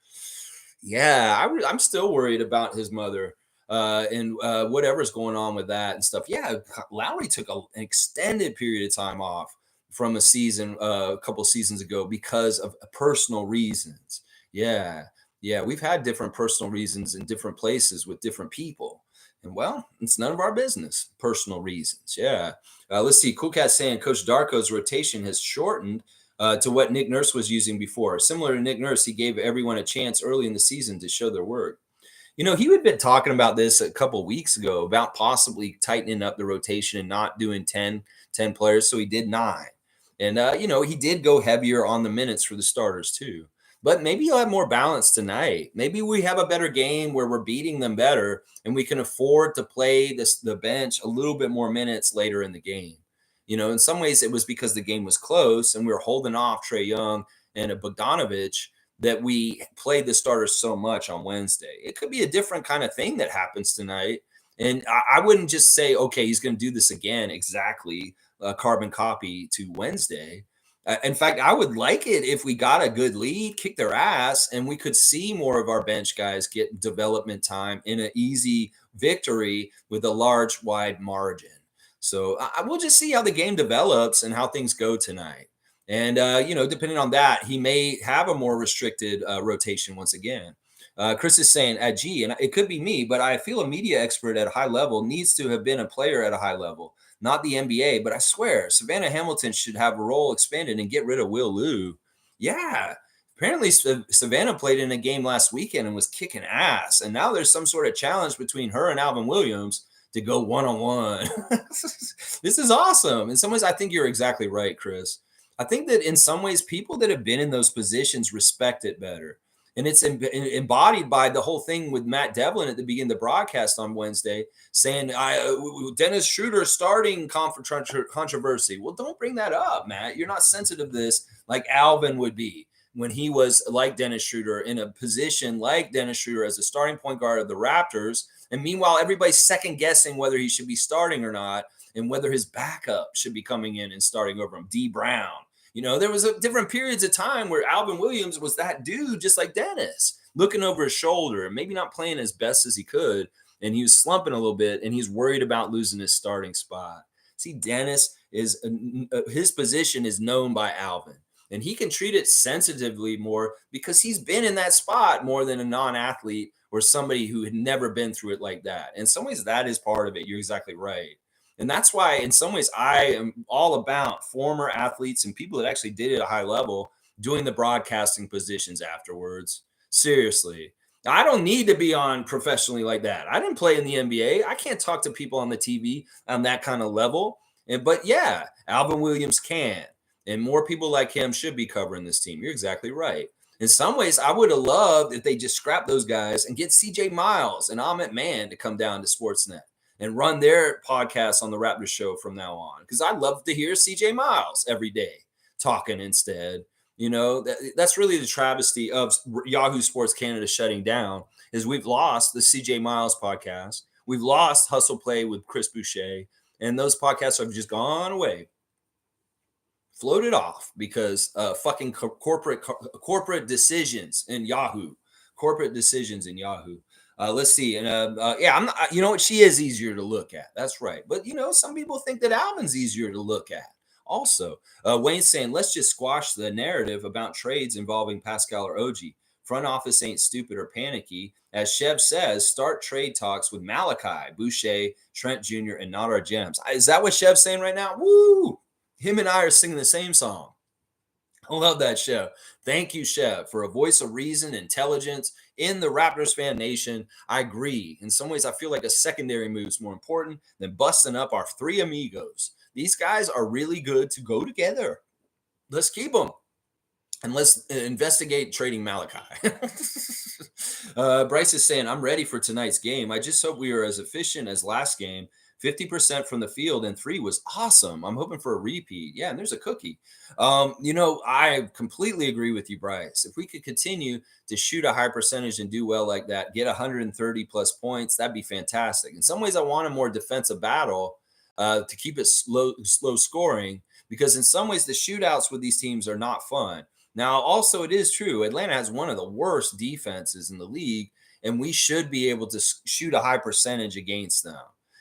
Yeah, I'm still worried about his mother and whatever's going on with that and stuff. Yeah, Lowry took an extended period of time off from a season, a couple seasons ago because of personal reasons. Yeah. We've had different personal reasons in different places with different people. And well, it's none of our business. Personal reasons. Yeah. Let's see. Cool Cat saying Coach Darko's rotation has shortened to what Nick Nurse was using before. Similar to Nick Nurse, he gave everyone a chance early in the season to show their work. He had been talking about this a couple of weeks ago about possibly tightening up the rotation and not doing 10 players. So he did 9. And, he did go heavier on the minutes for the starters, too. But maybe he'll have more balance tonight. Maybe we have a better game where we're beating them better and we can afford to play the bench a little bit more minutes later in the game. In some ways, it was because the game was close and we were holding off Trae Young and a Bogdanovich that we played the starters so much on Wednesday. It could be a different kind of thing that happens tonight. And I wouldn't just say, okay, he's going to do this again exactly. Carbon copy to Wednesday. In fact, I would like it if we got a good lead, kick their ass, and we could see more of our bench guys get development time in an easy victory with a large, wide margin. So I will just see how the game develops and how things go tonight. And, depending on that, he may have a more restricted rotation once again. Chris is saying, and it could be me, but I feel a media expert at a high level needs to have been a player at a high level. Not the NBA, but I swear, Savannah Hamilton should have a role expanded and get rid of Will Lou. Yeah, apparently Savannah played in a game last weekend and was kicking ass. And now there's some sort of challenge between her and Alvin Williams to go one-on-one. This is awesome. In some ways, I think you're exactly right, Chris. I think that in some ways, people that have been in those positions respect it better. And it's embodied by the whole thing with Matt Devlin at the beginning of the broadcast on Wednesday saying, Dennis Schroeder starting controversy. Well, don't bring that up, Matt. You're not sensitive to this like Alvin would be when he was like Dennis Schroeder in a position like Dennis Schroeder as a starting point guard of the Raptors. And meanwhile, everybody's second guessing whether he should be starting or not and whether his backup should be coming in and starting over him, D. Brown. There was different periods of time where Alvin Williams was that dude, just like Dennis, looking over his shoulder and maybe not playing as best as he could. And he was slumping a little bit and he's worried about losing his starting spot. See, Dennis his position is known by Alvin and he can treat it sensitively more because he's been in that spot more than a non-athlete or somebody who had never been through it like that. In some ways, that is part of it. You're exactly right. And that's why, in some ways, I am all about former athletes and people that actually did it at a high level doing the broadcasting positions afterwards. Seriously. I don't need to be on professionally like that. I didn't play in the NBA. I can't talk to people on the TV on that kind of level. But yeah, Alvin Williams can. And more people like him should be covering this team. You're exactly right. In some ways, I would have loved if they just scrapped those guys and get CJ Miles and Ahmet Mann to come down to Sportsnet and run their podcast on the Raptors show from now on. Because I'd love to hear CJ Miles every day talking instead. That's really the travesty of Yahoo Sports Canada shutting down is we've lost the CJ Miles podcast. We've lost Hustle Play with Chris Boucher. And those podcasts have just gone away, floated off because fucking corporate decisions in Yahoo. Corporate decisions in Yahoo. Let's see. And yeah, I'm not, you know what? She is easier to look at. That's right. But, some people think that Alvin's easier to look at. Also, Wayne's saying, let's just squash the narrative about trades involving Pascal or OG. Front office ain't stupid or panicky. As Chev says, start trade talks with Malachi, Boucher, Trent Jr., and not our gems. Is that what Chev's saying right now? Woo! Him and I are singing the same song. I love that, Chev. Thank you, Chev, for a voice of reason, intelligence in the Raptors fan nation. I agree. In some ways, I feel like a secondary move is more important than busting up our three amigos. These guys are really good to go together. Let's keep them. And let's investigate trading Malachi. Bryce is saying, I'm ready for tonight's game. I just hope we are as efficient as last game. 50% from the field and 3 was awesome. I'm hoping for a repeat. Yeah, and there's a cookie. I completely agree with you, Bryce. If we could continue to shoot a high percentage and do well like that, get 130 plus points, that'd be fantastic. In some ways, I want a more defensive battle to keep it slow scoring, because in some ways the shootouts with these teams are not fun. Now, also, it is true, Atlanta has one of the worst defenses in the league, and we should be able to shoot a high percentage against them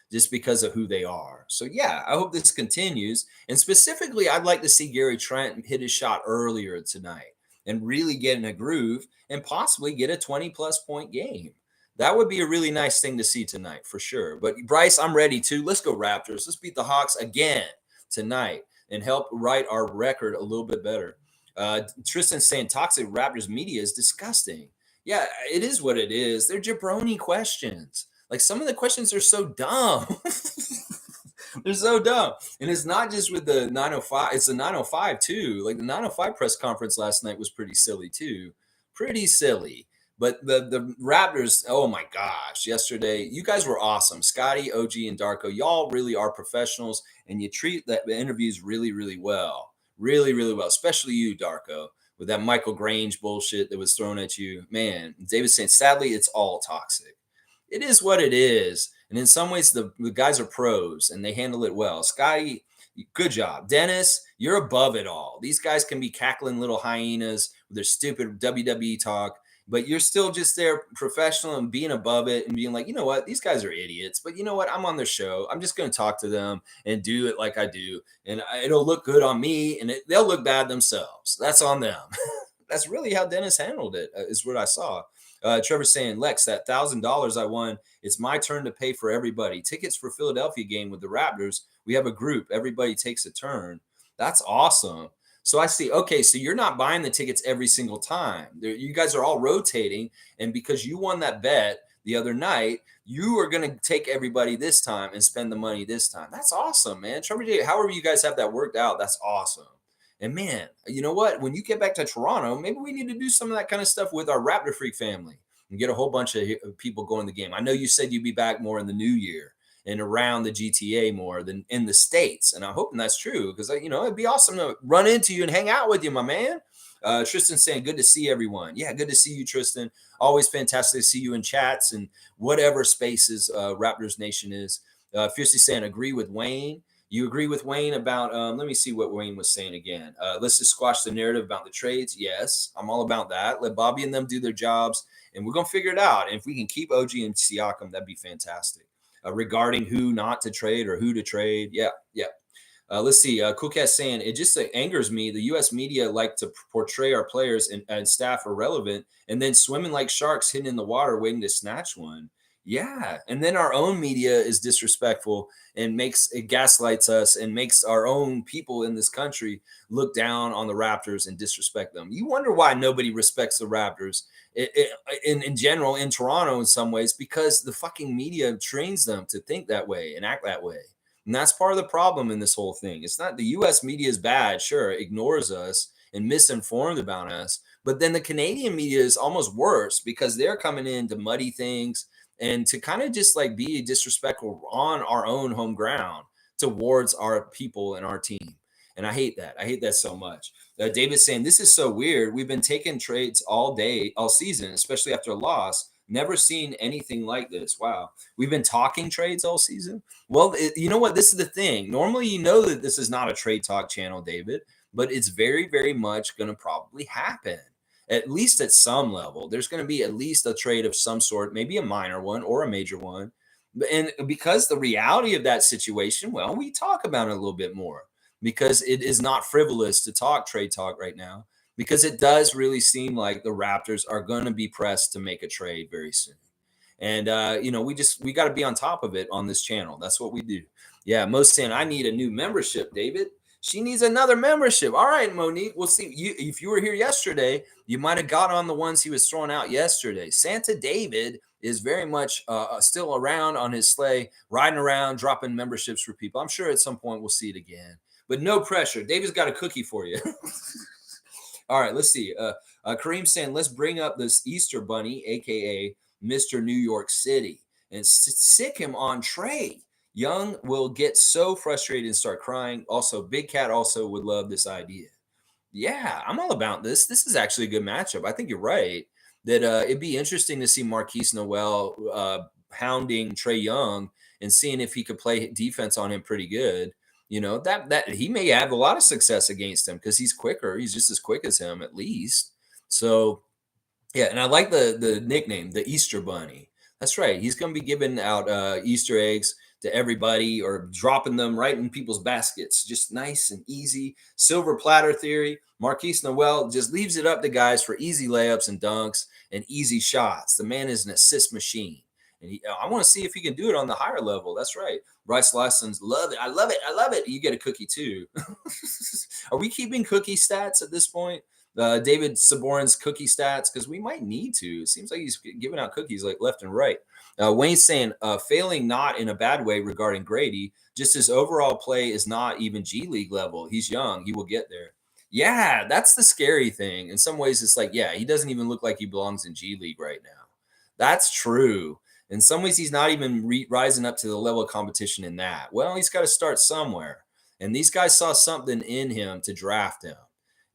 just because of who they are. So, yeah, I hope this continues. And specifically, I'd like to see Gary Trent hit his shot earlier tonight and really get in a groove and possibly get a 20-plus point game. That would be a really nice thing to see tonight for sure. But, Bryce, I'm ready too. Let's go Raptors. Let's beat the Hawks again tonight and help write our record a little bit better. Tristan saying toxic Raptors media is disgusting. Yeah, it is what it is. They're jabroni questions. Like, some of the questions are so dumb. They're so dumb. And it's not just with the 905. It's the 905 too. Like, the 905 press conference last night was pretty silly too. Pretty silly. But the Raptors, oh my gosh, yesterday, you guys were awesome. Scotty, OG, and Darko, y'all really are professionals, and you treat the interviews really, really well. Really, really well, especially you, Darko, with that Michael Grange bullshit that was thrown at you. Man, David's saying, sadly, it's all toxic. It is what it is. And in some ways, the guys are pros, and they handle it well. Scotty, good job. Dennis, you're above it all. These guys can be cackling little hyenas with their stupid WWE talk, but you're still just there professional and being above it and being like, you know what, these guys are idiots, but you know what, I'm on their show. I'm just going to talk to them and do it like I do. And it'll look good on me, and they'll look bad themselves. That's on them. That's really how Dennis handled it, is what I saw. Trevor saying, Lex, that $1,000 I won, it's my turn to pay for everybody. Tickets for Philadelphia game with the Raptors. We have a group. Everybody takes a turn. That's awesome. So I see, okay, so you're not buying the tickets every single time. You guys are all rotating, and because you won that bet the other night, you are going to take everybody this time and spend the money this time. That's awesome, man. Trevor J, however you guys have that worked out, that's awesome. And man, you know what? When you get back to Toronto, maybe we need to do some of that kind of stuff with our Raptor Freak family and get a whole bunch of people going the game. I know you said you'd be back more in the new year and around the GTA more than in the States. And I'm hoping that's true, because, it'd be awesome to run into you and hang out with you, my man. Tristan saying, good to see everyone. Yeah, good to see you, Tristan. Always fantastic to see you in chats and whatever spaces Raptors Nation is. Fiercely saying, agree with Wayne. You agree with Wayne about, let me see what Wayne was saying again. Let's just squash the narrative about the trades. Yes, I'm all about that. Let Bobby and them do their jobs, and we're going to figure it out. And if we can keep OG and Siakam, that'd be fantastic. Regarding who not to trade or who to trade. Yeah. Let's see. Coolcat saying, it just angers me. The U.S. media like to portray our players and staff irrelevant, and then swimming like sharks hidden in the water waiting to snatch one. Yeah. And then our own media is disrespectful and gaslights us and makes our own people in this country look down on the Raptors and disrespect them. You wonder why nobody respects the Raptors in general in Toronto in some ways, because the fucking media trains them to think that way and act that way. And that's part of the problem in this whole thing. It's not the U.S. media is bad. Sure, it ignores us and misinformed about us. But then the Canadian media is almost worse, because they're coming in to muddy things and to kind of just like be disrespectful on our own home ground towards our people and our team. And I hate that. I hate that so much. David's saying, this is so weird. We've been taking trades all day, all season, especially after a loss. Never seen anything like this. Wow. We've been talking trades all season. Well, you know what? This is the thing. Normally, you know that this is not a trade talk channel, David, but it's very, very much going to probably happen. At least at some level, there's going to be at least a trade of some sort, maybe a minor one or a major one. And because the reality of that situation, well, we talk about it a little bit more because it is not frivolous to talk trade talk right now, because it does really seem like the Raptors are going to be pressed to make a trade very soon. And we got to be on top of it on this channel. That's what we do. Yeah, Mo's saying I need a new membership, David. She needs another membership. All right, Monique. We'll see. If you were here yesterday, you might have got on the ones he was throwing out yesterday. Santa David is very much still around on his sleigh, riding around, dropping memberships for people. I'm sure at some point we'll see it again. But no pressure. David's got a cookie for you. All right, let's see. Kareem saying, let's bring up this Easter Bunny, aka Mr. New York City, and sick him on trade. Young will get so frustrated and start crying. Also, Big Cat also would love this idea. Yeah, I'm all about this. This is actually a good matchup. I think you're right that it'd be interesting to see Marquise Noel hounding Trae Young and seeing if he could play defense on him pretty good. You know, that he may have a lot of success against him because he's quicker. He's just as quick as him, at least. So yeah, and I like the nickname, the Easter Bunny. That's right. He's going to be giving out Easter eggs to everybody or dropping them right in people's baskets. Just nice and easy. Silver platter theory. Marquise Noel just leaves it up to guys for easy layups and dunks and easy shots. The man is an assist machine. And I want to see if he can do it on the higher level. That's right. Bryce Larson's love it. I love it. I love it. You get a cookie too. Are we keeping cookie stats at this point? David Saborin's cookie stats, because we might need to. It seems like he's giving out cookies like left and right. Wayne's saying failing not in a bad way regarding Grady, just his overall play is not even G League level. He's young. He will get there. Yeah, that's the scary thing. In some ways, it's like, yeah, he doesn't even look like he belongs in G League right now. That's true. In some ways, he's not even rising up to the level of competition in that. Well, he's got to start somewhere. And these guys saw something in him to draft him.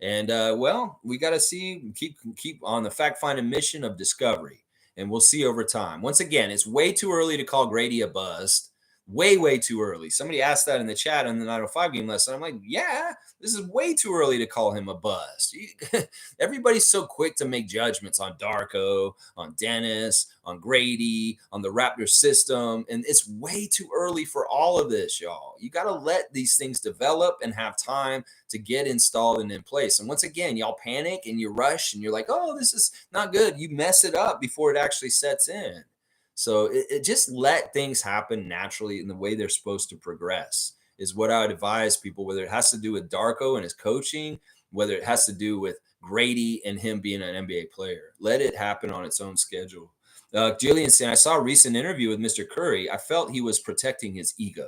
And well, we got to see, keep on the fact-finding mission of discovery. And we'll see over time. Once again, it's way too early to call Grady a bust. Way, way too early. Somebody asked that in the chat on the 905 game last night. I'm like, yeah, this is way too early to call him a bust. Everybody's so quick to make judgments on Darko, on Dennis, on Grady, on the Raptor system. And it's way too early for all of this, y'all. You got to let these things develop and have time to get installed and in place. And once again, y'all panic and you rush and you're like, oh, this is not good. You mess it up before it actually sets in. So it just let things happen naturally in the way they're supposed to progress is what I would advise people, whether it has to do with Darko and his coaching, whether it has to do with Grady and him being an NBA player. Let it happen on its own schedule. Jillian saying, I saw a recent interview with Mr. Curry. I felt he was protecting his ego.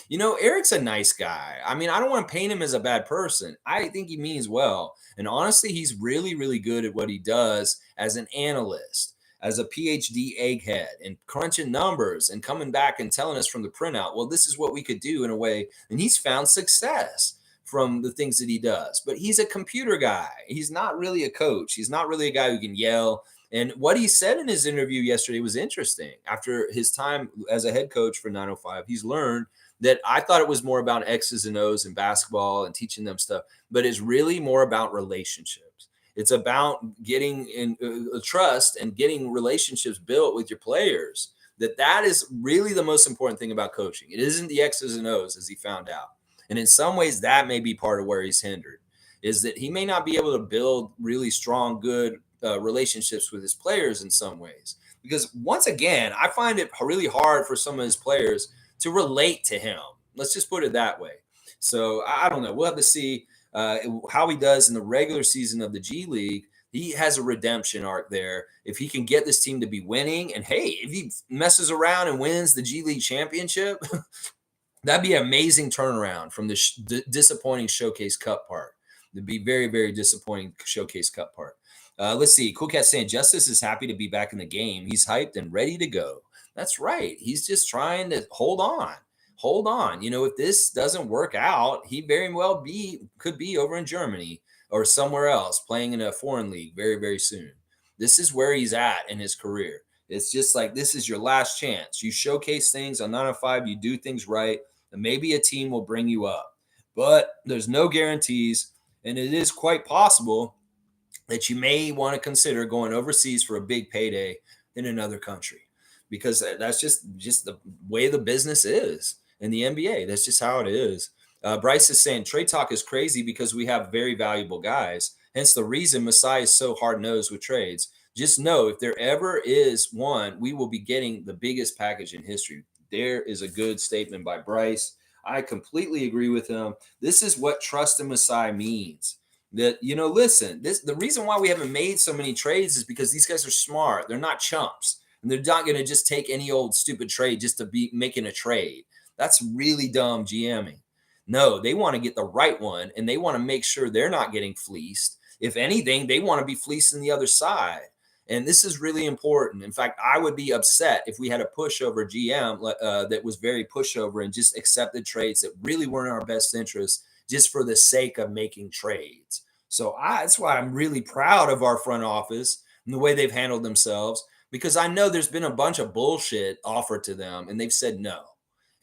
You know, Eric's a nice guy. I mean, I don't want to paint him as a bad person. I think he means well. And honestly, he's really, really good at what he does as an analyst, as a PhD egghead, and crunching numbers and coming back and telling us from the printout, well, this is what we could do in a way. And he's found success from the things that he does. But he's a computer guy. He's not really a coach. He's not really a guy who can yell. And what he said in his interview yesterday was interesting. After his time as a head coach for 905, he's learned that I thought it was more about X's and O's and basketball and teaching them stuff, but it's really more about relationships. It's about getting in trust and getting relationships built with your players. That is really the most important thing about coaching. It isn't the X's and O's, as he found out. And in some ways, that may be part of where he's hindered, is that he may not be able to build really strong, good relationships with his players in some ways. Because once again, I find it really hard for some of his players to relate to him. Let's just put it that way. So I don't know. We'll have to see how he does in the regular season of the G League. He has a redemption arc there. If he can get this team to be winning, and hey, if he messes around and wins the G League championship, that'd be an amazing turnaround from the disappointing Showcase Cup part. It'd be very, very disappointing Showcase Cup part. Let's see. Cool Cat saying Justice is happy to be back in the game. He's hyped and ready to go. That's right. He's just trying to hold on. hold on. If this doesn't work out, he very well could be over in Germany or somewhere else playing in a foreign league very, very soon. This is where he's at in his career. It's just like this is your last chance. You showcase things on 905, you do things right, and maybe a team will bring you up. But there's no guarantees, and it is quite possible that you may want to consider going overseas for a big payday in another country, because that's just the way the business is in the NBA. That's just how it is. Bryce is saying trade talk is crazy because we have very valuable guys. Hence the reason Masai is so hard nosed with trades. Just know if there ever is one, we will be getting the biggest package in history. There is a good statement by Bryce. I completely agree with him. This is what trust in Masai means. That, listen, the reason why we haven't made so many trades is because these guys are smart. They're not chumps. And they're not going to just take any old stupid trade just to be making a trade. That's really dumb GMing. No, they want to get the right one, and they want to make sure they're not getting fleeced. If anything, they want to be fleecing the other side. And this is really important. In fact, I would be upset if we had a pushover GM that was very pushover and just accepted trades that really weren't in our best interest just for the sake of making trades. So that's why I'm really proud of our front office and the way they've handled themselves, because I know there's been a bunch of bullshit offered to them and they've said no.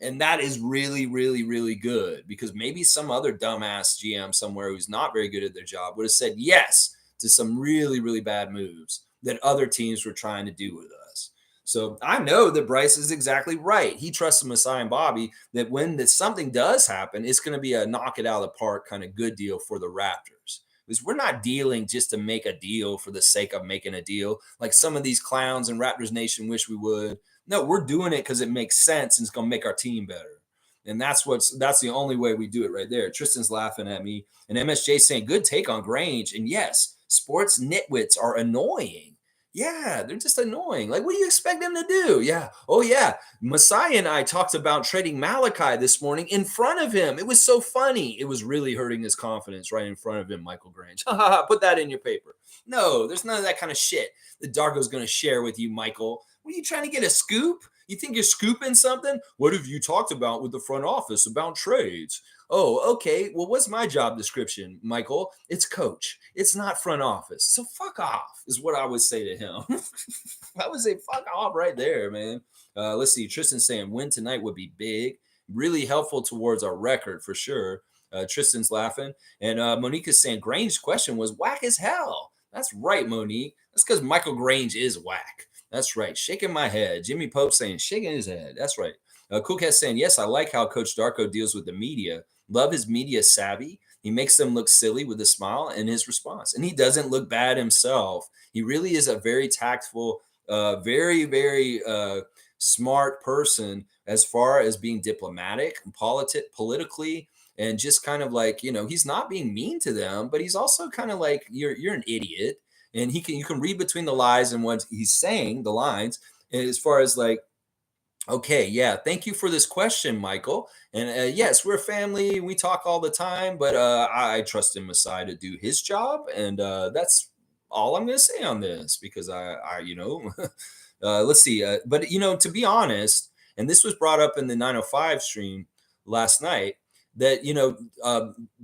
And that is really, really, really good, because maybe some other dumbass GM somewhere who's not very good at their job would have said yes to some really, really bad moves that other teams were trying to do with us. So I know that Bryce is exactly right. He trusts Masai and Bobby that when something does happen, it's going to be a knock it out of the park kind of good deal for the Raptors. Because we're not dealing just to make a deal for the sake of making a deal like some of these clowns in Raptors Nation wish we would. No, we're doing it because it makes sense and it's going to make our team better. And that's the only way we do it right there. Tristan's laughing at me. And MSJ saying, good take on Grange. And yes, sports nitwits are annoying. Yeah, they're just annoying. Like, what do you expect them to do? Yeah. Oh, yeah. Masai and I talked about trading Malachi this morning in front of him. It was so funny. It was really hurting his confidence right in front of him, Michael Grange. Put that in your paper. No, there's none of that kind of shit that Darko's going to share with you, Michael. What are you trying to get, a scoop? You think you're scooping something? What have you talked about with the front office about trades? Oh, okay. Well, what's my job description, Michael? It's coach. It's not front office. So fuck off is what I would say to him. I would say fuck off right there, man. Let's see. Tristan's saying win tonight would be big. Really helpful towards our record for sure. Tristan's laughing. And Monique is saying Grange's question was whack as hell. That's right, Monique. That's because Michael Grange is whack. That's right. Shaking my head. Jimmy Pope saying shaking his head. That's right. Cool Cat saying, yes, I like how Coach Darko deals with the media. Love his media savvy. He makes them look silly with a smile in his response. And he doesn't look bad himself. He really is a very tactful, very, very smart person as far as being diplomatic and politically, and just kind of like, he's not being mean to them, but he's also kind of like, you're an idiot. And you can read between the lies and what he's saying, the lines, as far as like, okay, yeah, thank you for this question, Michael. And yes, we're a family. We talk all the time, but I trust in Masai to do his job. And that's all I'm going to say on this, because let's see. But, to be honest, and this was brought up in the 905 stream last night, that,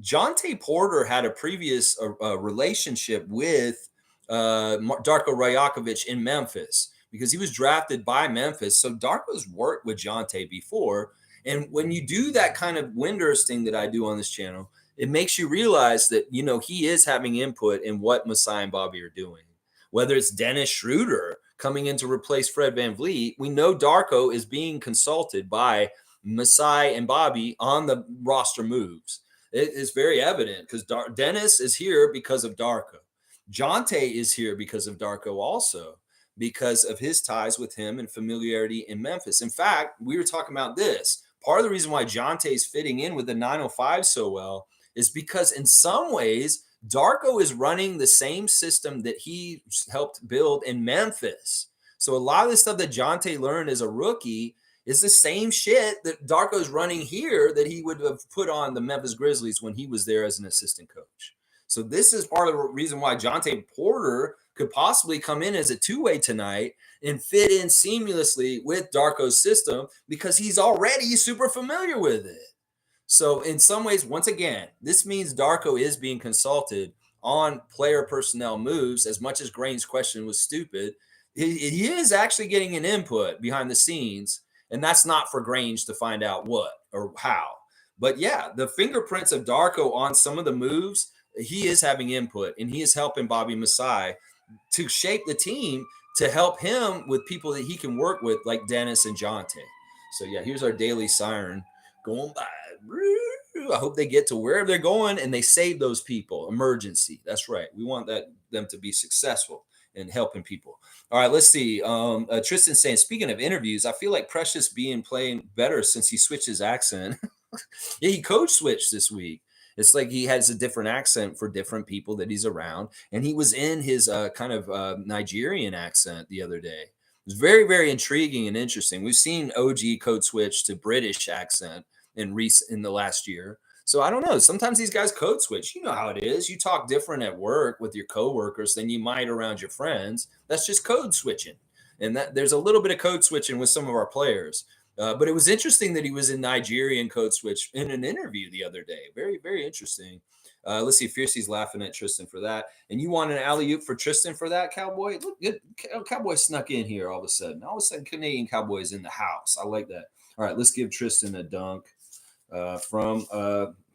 Jonte Porter had a previous relationship with Darko Rajakovic in Memphis, because he was drafted by Memphis. So Darko's worked with Jonte before. And when you do that kind of Winders thing that I do on this channel, it makes you realize that, he is having input in what Masai and Bobby are doing. Whether it's Dennis Schroeder coming in to replace Fred VanVleet, we know Darko is being consulted by Masai and Bobby on the roster moves. It is very evident because Dennis is here because of Darko. Jonte is here because of Darko also, because of his ties with him and familiarity in Memphis. In fact, we were talking about this. Part of the reason why Jonte is fitting in with the 905 so well is because in some ways, Darko is running the same system that he helped build in Memphis. So a lot of the stuff that Jonte learned as a rookie is the same shit that Darko's running here that he would have put on the Memphis Grizzlies when he was there as an assistant coach. So this is part of the reason why Jonte Porter could possibly come in as a two-way tonight and fit in seamlessly with Darko's system because he's already super familiar with it. So in some ways, once again, this means Darko is being consulted on player personnel moves. As much as Grain's question was stupid, he is actually getting an input behind the scenes, and that's not for Grange to find out what or how. But yeah, the fingerprints of Darko on some of the moves, he is having input, and he is helping Bobby Masai to shape the team to help him with people that he can work with, like Dennis and Jonte. So yeah, here's our daily siren going by. I hope they get to wherever they're going and they save those people. Emergency. That's right. We want them to be successful in helping people. All right, let's see. Tristan saying, speaking of interviews, I feel like Precious being playing better since he switched his accent. Yeah, he code switched this week. It's like he has a different accent for different people that he's around. And he was in his kind of Nigerian accent the other day. It was very, very intriguing and interesting. We've seen OG code switch to British accent in the last year. So I don't know. Sometimes these guys code switch. You know how it is. You talk different at work with your coworkers than you might around your friends. That's just code switching. And that there's a little bit of code switching with some of our players. But it was interesting that he was in Nigerian code switch in an interview the other day. Very, very interesting. Let's see. Fiercey's laughing at Tristan for that. And you want an alley-oop for Tristan for that, Cowboy? Look, good. Cowboy snuck in here all of a sudden. All of a sudden, Canadian Cowboy's in the house. I like that. All right, let's give Tristan a dunk from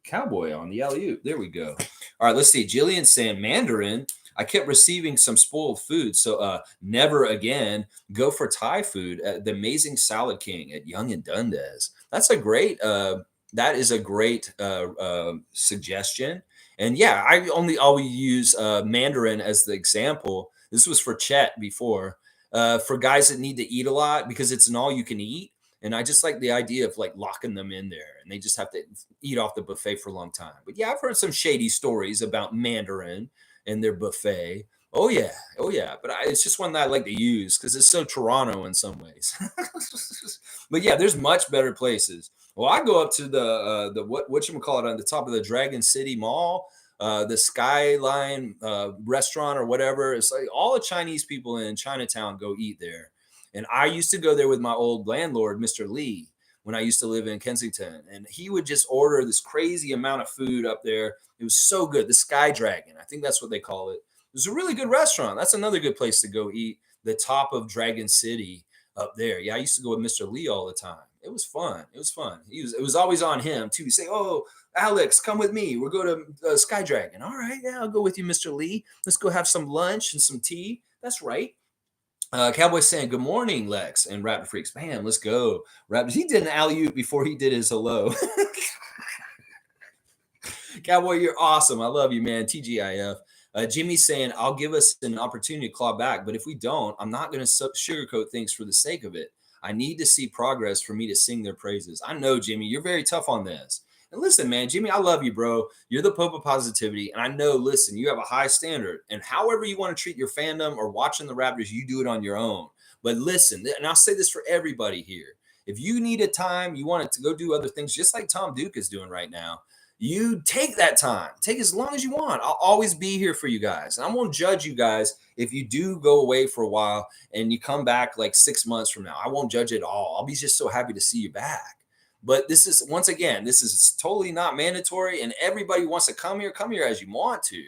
Cowboy on the alley-oop. There we go. All right, let's see. Jillian saying Mandarin. I kept receiving some spoiled food, so never again. Go for Thai food at the Amazing Salad King at Young and Dundas. That's a great. That is a great suggestion. And yeah, I only always use Mandarin as the example. This was for Chet before, for guys that need to eat a lot because it's an all-you-can-eat. And I just like the idea of like locking them in there and they just have to eat off the buffet for a long time. But yeah, I've heard some shady stories about Mandarin and their buffet. Oh yeah, oh yeah. But it's just one that I like to use because it's so Toronto in some ways. But yeah, there's much better places. Well, I go up to the what you call it on the top of the Dragon City Mall, the Skyline restaurant or whatever. It's like all the Chinese people in Chinatown go eat there. And I used to go there with my old landlord, Mr. Lee, when I used to live in Kensington. And he would just order this crazy amount of food up there. It was so good. The Sky Dragon, I think that's what they call it. It was a really good restaurant. That's another good place to go eat. The top of Dragon City up there. Yeah, I used to go with Mr. Lee all the time. It was fun. It was fun. It was always on him, too. He'd say, oh, Alex, come with me. We'll go to Sky Dragon. All right, yeah, I'll go with you, Mr. Lee. Let's go have some lunch and some tea. That's right. Cowboy saying, good morning, Lex and Raptor Freaks. Man, let's go. Raptors. He did an alley-oop before he did his hello. Cowboy, you're awesome. I love you, man. TGIF. Jimmy's saying, I'll give us an opportunity to claw back, but if we don't, I'm not going to sugarcoat things for the sake of it. I need to see progress for me to sing their praises. I know, Jimmy, you're very tough on this. And listen, man, Jimmy, I love you, bro. You're the Pope of positivity. And I know, listen, you have a high standard. And however you want to treat your fandom or watching the Raptors, you do it on your own. But listen, and I'll say this for everybody here. If you need a time, you want to go do other things, just like Tom Duke is doing right now, you take that time. Take as long as you want. I'll always be here for you guys. And I won't judge you guys if you do go away for a while and you come back like 6 months from now. I won't judge at all. I'll be just so happy to see you back. But this is, once again, this is totally not mandatory. And everybody wants to come here as you want to.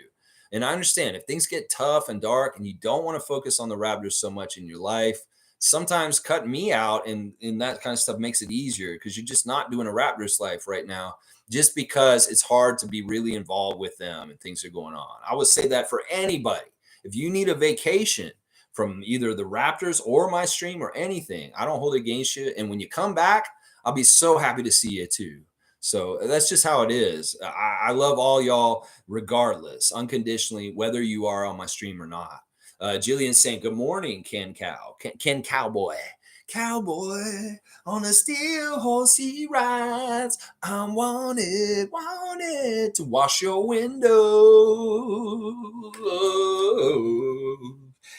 And I understand if things get tough and dark and you don't want to focus on the Raptors so much in your life, sometimes cutting me out and that kind of stuff makes it easier because you're just not doing a Raptors life right now just because it's hard to be really involved with them and things are going on. I would say that for anybody. If you need a vacation from either the Raptors or my stream or anything, I don't hold it against you. And when you come back, I'll be so happy to see you too. So that's just how it is. I love all y'all regardless, unconditionally, whether you are on my stream or not. Jillian saying, good morning, Ken Cowboy. Cowboy on a steel horse he rides. I'm wanted to wash your window.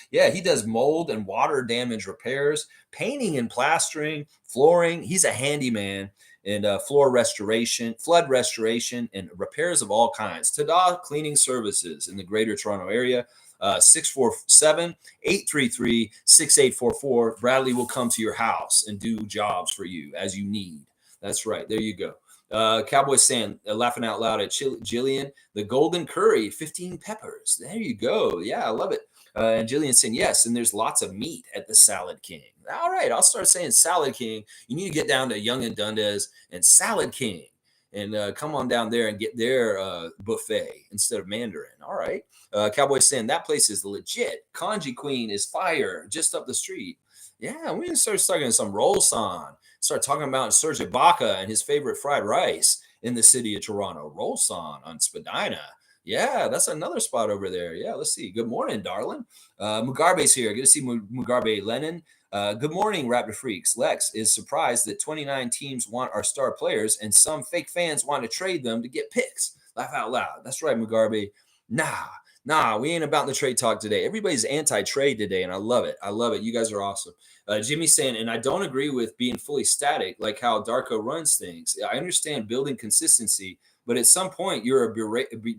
Yeah, he does mold and water damage repairs, painting and plastering, flooring. He's a handyman. and floor restoration, flood restoration, and repairs of all kinds. Tada Cleaning Services in the Greater Toronto Area. 647 833 6844. Bradley will come to your house and do jobs for you as you need. That's right. There you go. Cowboy saying, laughing out loud at Jillian, the golden curry, 15 peppers. There you go. Yeah, I love it. And Jillian saying, yes, and there's lots of meat at the Salad King. All right, I'll start saying Salad King. You need to get down to Young and Dundas and Salad King and come on down there and get their buffet instead of Mandarin. All right. Cowboy saying, that place is legit. Kanji Queen is fire just up the street. Yeah, we can start talking some roll son. Start talking about Serge Ibaka and his favorite fried rice in the city of Toronto. Roll son on Spadina. Yeah, that's another spot over there. Yeah, let's see. Good morning, darling. Mugarbe's here. Good to see Mugarbe Lennon. Good morning, Raptor Freaks. Lex is surprised that 29 teams want our star players and some fake fans want to trade them to get picks. Laugh out loud. That's right, Mugarbe. Nah, we ain't about the trade talk today. Everybody's anti-trade today, and I love it. I love it. You guys are awesome. Jimmy's saying, and I don't agree with being fully static, like how Darko runs things. I understand building consistency, but at some point you're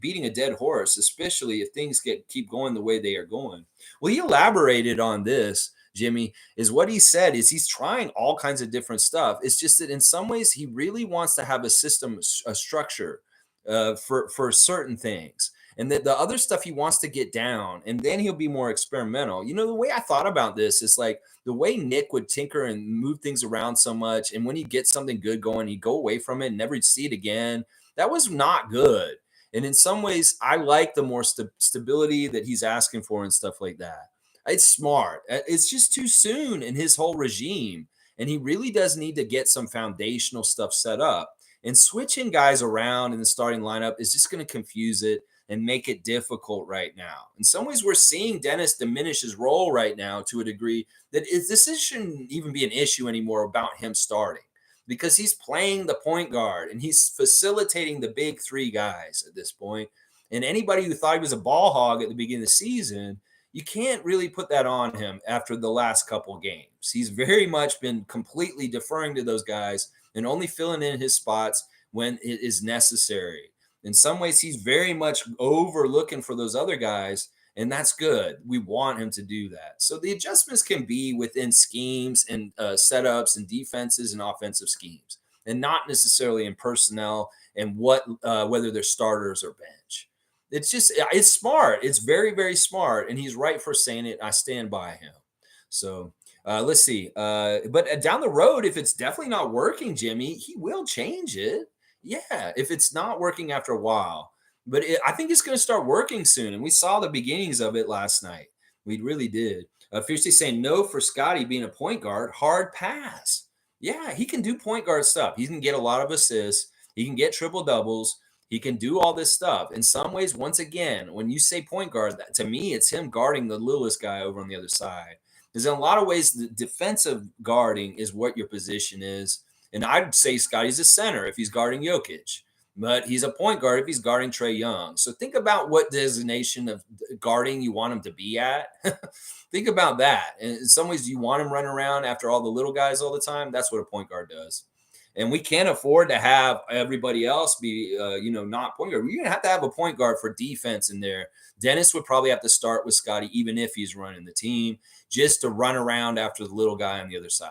beating a dead horse, especially if things keep going the way they are going. Well, he elaborated on this, Jimmy, is what he said is he's trying all kinds of different stuff. It's just that in some ways he really wants to have a system, a structure for certain things. And the other stuff he wants to get down, and then he'll be more experimental. You know, the way I thought about this is like the way Nick would tinker and move things around so much. And when he gets something good going, he'd go away from it and never see it again. That was not good. And in some ways, I like the more stability that he's asking for and stuff like that. It's smart. It's just too soon in his whole regime. And he really does need to get some foundational stuff set up. And switching guys around in the starting lineup is just going to confuse it and make it difficult right now. In some ways, we're seeing Dennis diminish his role right now to a degree that this shouldn't even be an issue anymore about him starting because he's playing the point guard and he's facilitating the big three guys at this point. And anybody who thought he was a ball hog at the beginning of the season, you can't really put that on him after the last couple of games. He's very much been completely deferring to those guys and only filling in his spots when it is necessary. In some ways, he's very much overlooking for those other guys, and that's good. We want him to do that. So the adjustments can be within schemes and setups and defenses and offensive schemes, and not necessarily in personnel and whether they're starters or bench. It's smart. It's very, very smart, and he's right for saying it. I stand by him. So let's see. But down the road, if it's definitely not working, Jimmy, he will change it. Yeah, if it's not working after a while. But I think it's going to start working soon. And we saw the beginnings of it last night. We really did. Fiercely saying no for Scotty being a point guard. Hard pass. Yeah, he can do point guard stuff. He can get a lot of assists. He can get triple doubles. He can do all this stuff. In some ways, once again, when you say point guard, to me, it's him guarding the littlest guy over on the other side. Because in a lot of ways, the defensive guarding is what your position is. And I'd say Scotty's a center if he's guarding Jokic, but he's a point guard if he's guarding Trae Young. So think about what designation of guarding you want him to be at. Think about that. And in some ways, you want him running around after all the little guys all the time. That's what a point guard does. And we can't afford to have everybody else be, not point guard. We're going to have a point guard for defense in there. Dennis would probably have to start with Scotty, even if he's running the team, just to run around after the little guy on the other side.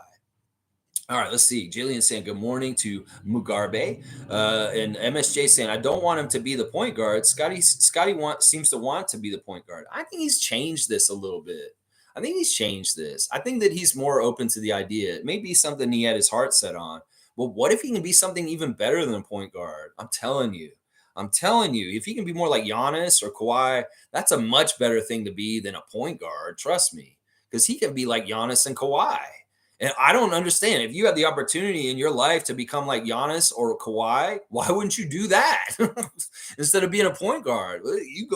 All right, let's see. Jillian saying good morning to Mugarbe. And MSJ saying, I don't want him to be the point guard. Scotty seems to want to be the point guard. I think he's changed this a little bit. I think that he's more open to the idea. It may be something he had his heart set on. Well, what if he can be something even better than a point guard? I'm telling you, if he can be more like Giannis or Kawhi, that's a much better thing to be than a point guard. Trust me, because he can be like Giannis and Kawhi. And I don't understand. If you have the opportunity in your life to become like Giannis or Kawhi, why wouldn't you do that instead of being a point guard? You